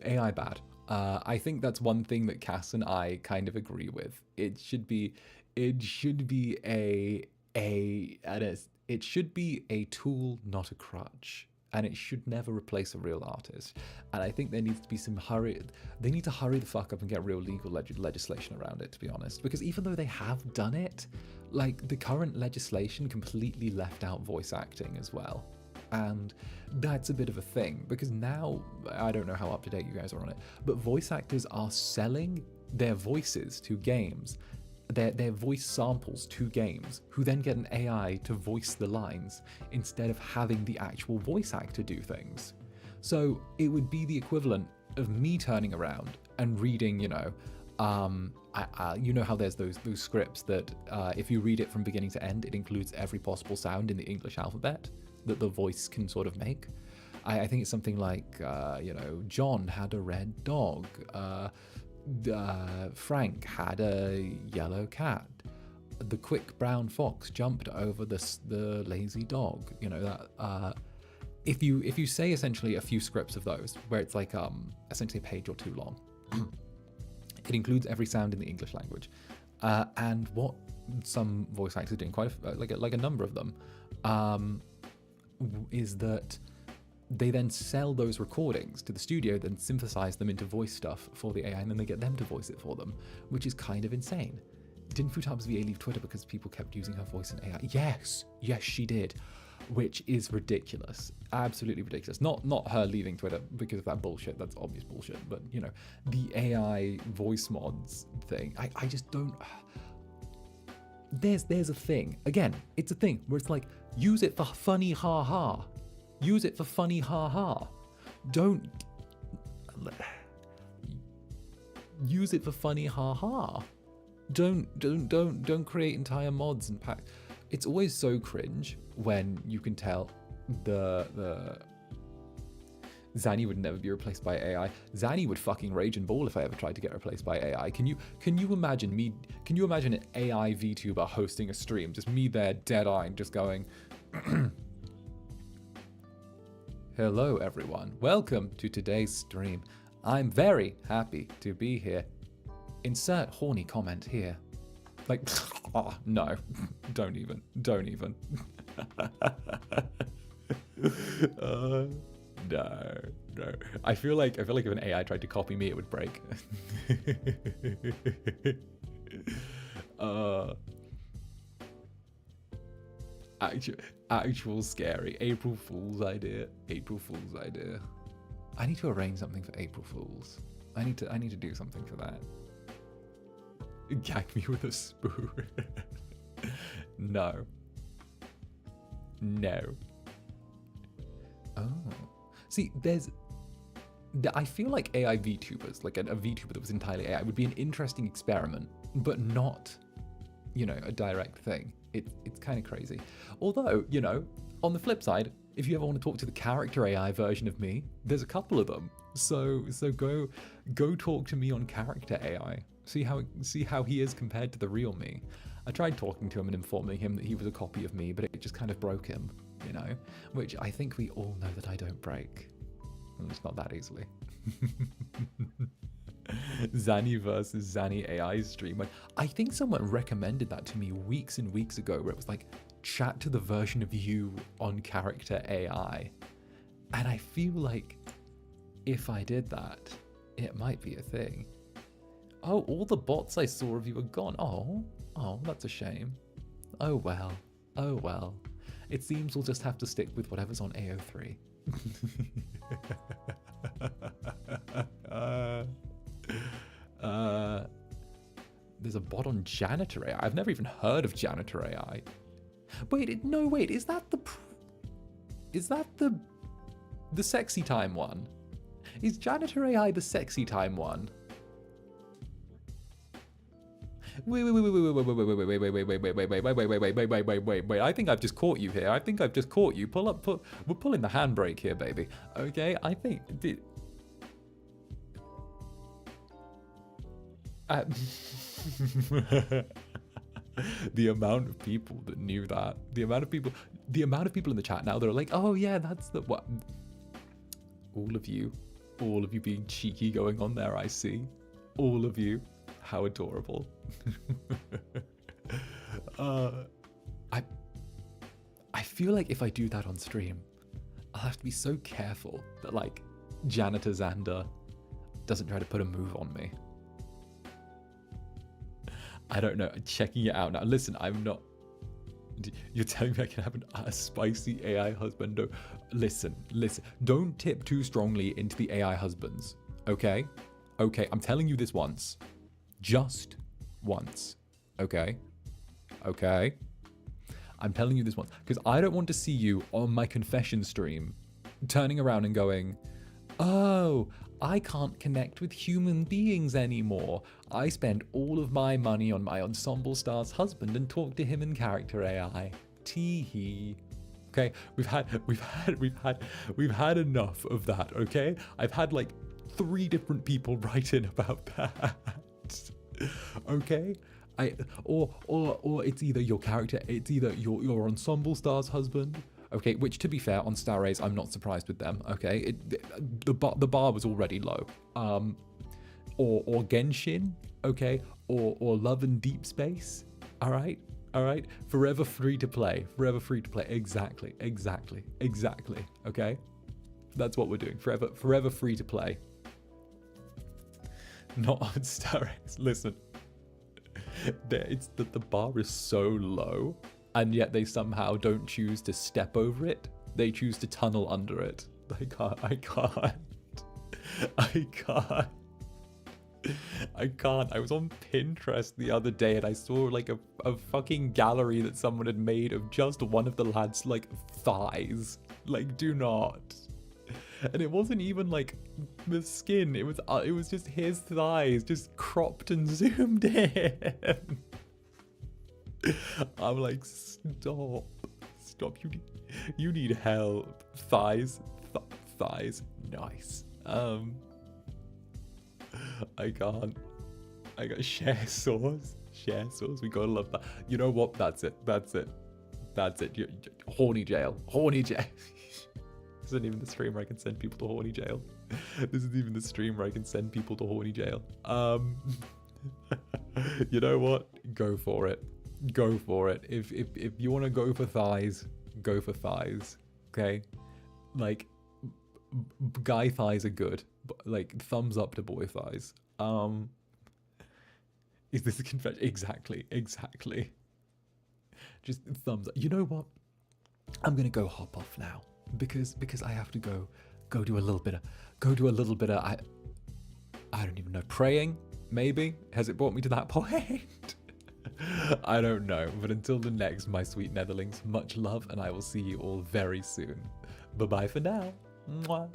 AI bad. I think that's one thing that Cass and I kind of agree with. It should be a tool, not a crutch. And it should never replace a real artist. And I think there needs to be some hurry. They need to hurry the fuck up and get real legal legislation around it, to be honest. Because even though they have done it, like the current legislation completely left out voice acting as well. And that's a bit of a thing, because now, I don't know how up to date you guys are on it, but voice actors are selling their voices to games, their voice samples to games, who then get an AI to voice the lines instead of having the actual voice actor do things. So it would be the equivalent of me turning around and reading, you know how there's those scripts that if you read it from beginning to end, it includes every possible sound in the English alphabet that the voice can sort of make. I think it's something like, John had a red dog. Frank had a yellow cat. The quick brown fox jumped over the lazy dog. You know that. If you say essentially a few scripts of those, where it's like essentially a page or two long, It includes every sound in the English language. And what some voice actors are doing, like a number of them, is that they then sell those recordings to the studio, then synthesize them into voice stuff for the AI, and then they get them to voice it for them, which is kind of insane. Didn't 𝔂𝓸𝓾𝓻 VA leave Twitter because people kept using her voice in AI? Yes, she did, which is ridiculous, absolutely ridiculous. Not her leaving Twitter because of that bullshit. That's obvious bullshit. But you know, the AI voice mods thing, I just don't. There's a thing. Again, it's a thing where it's like, use it for funny ha. Use it for funny ha. Don't use it for funny ha. Don't create entire mods and packs. It's always so cringe when you can tell the Zanny would never be replaced by AI. Zanny would fucking rage and ball if I ever tried to get replaced by AI. Can you imagine me? Can you imagine an AI VTuber hosting a stream? Just me there, dead-eyeing, just going, "Hello, everyone. Welcome to today's stream. I'm very happy to be here. Insert horny comment here." Like, oh, no, don't even. No. I feel like if an AI tried to copy me, it would break. Actual scary. April Fool's idea. I need to arrange something for April Fools. I need to do something for that. Gag me with a spoon. No. Oh. See, I feel like AI VTubers, like a VTuber that was entirely AI, would be an interesting experiment, but not, you know, a direct thing. It's kind of crazy. Although, you know, on the flip side, if you ever want to talk to the character AI version of me, there's a couple of them. So go talk to me on character AI. See how he is compared to the real me. I tried talking to him and informing him that he was a copy of me, but it just kind of broke him, you know, which I think we all know that I don't break. It's not that easily. Zanny versus Zanny AI stream. I think someone recommended that to me weeks and weeks ago, where it was like, chat to the version of you on character AI. And I feel like if I did that, it might be a thing. Oh, all the bots I saw of you are gone. Oh, that's a shame. Oh well. It seems we'll just have to stick with whatever's on AO3. There's a bot on Janitor AI. I've never even heard of Janitor AI. Wait, is that the sexy time one? Is Janitor AI the sexy time one? Wait. I think I've just caught you here. We're pulling the handbrake here, baby. Okay, I think the amount of people that knew that, the amount of people in the chat now that are like, oh yeah, that's the what. All of you being cheeky going on there, I see. All of you. How adorable. I feel like if I do that on stream, I'll have to be so careful that like Janitor Zander doesn't try to put a move on me. I don't know. Checking it out now. Listen, I'm not. You're telling me I can have a spicy AI husband? No. Listen. Don't tip too strongly into the AI husbands. Okay? I'm telling you this once. Just once. Okay? I'm telling you this once. Because I don't want to see you on my confession stream turning around and going, oh, I can't connect with human beings anymore. I spend all of my money on my ensemble star's husband and talk to him in character AI. Tee-hee. Okay, we've had enough of that, okay? I've had like 3 different people write in about that. Okay? Or it's either your character, it's either your ensemble star's husband. Okay, which to be fair, on Star Rays, I'm not surprised with them. Okay, the bar was already low. or Genshin, okay, or Love and Deep Space. All right. Forever free to play. Exactly. Okay, that's what we're doing. Forever free to play. Not on Star X. Listen, it's that the bar is so low, and yet they somehow don't choose to step over it. They choose to tunnel under it. I can't. I was on Pinterest the other day and I saw like a fucking gallery that someone had made of just one of the lads' like thighs. Like, do not. And it wasn't even like the skin. It was just his thighs, just cropped and zoomed in. I'm like, stop. You need help. Thighs. Nice. I can't. I got share sauce. We gotta love that. You know what? That's it. Horny jail. This isn't even the stream where I can send people to horny jail. You know what? Go for it. If you want to go for thighs, go for thighs. Okay? Like, guy thighs are good. Like, thumbs up to boy thighs. Is this a confession? Exactly. Just thumbs up. You know what? I'm gonna go hop off now because I have to go do a little bit of I don't even know, praying. Maybe has it brought me to that point? I don't know. But until the next, my sweet Netherlings, much love, and I will see you all very soon. Bye bye for now. Mwah.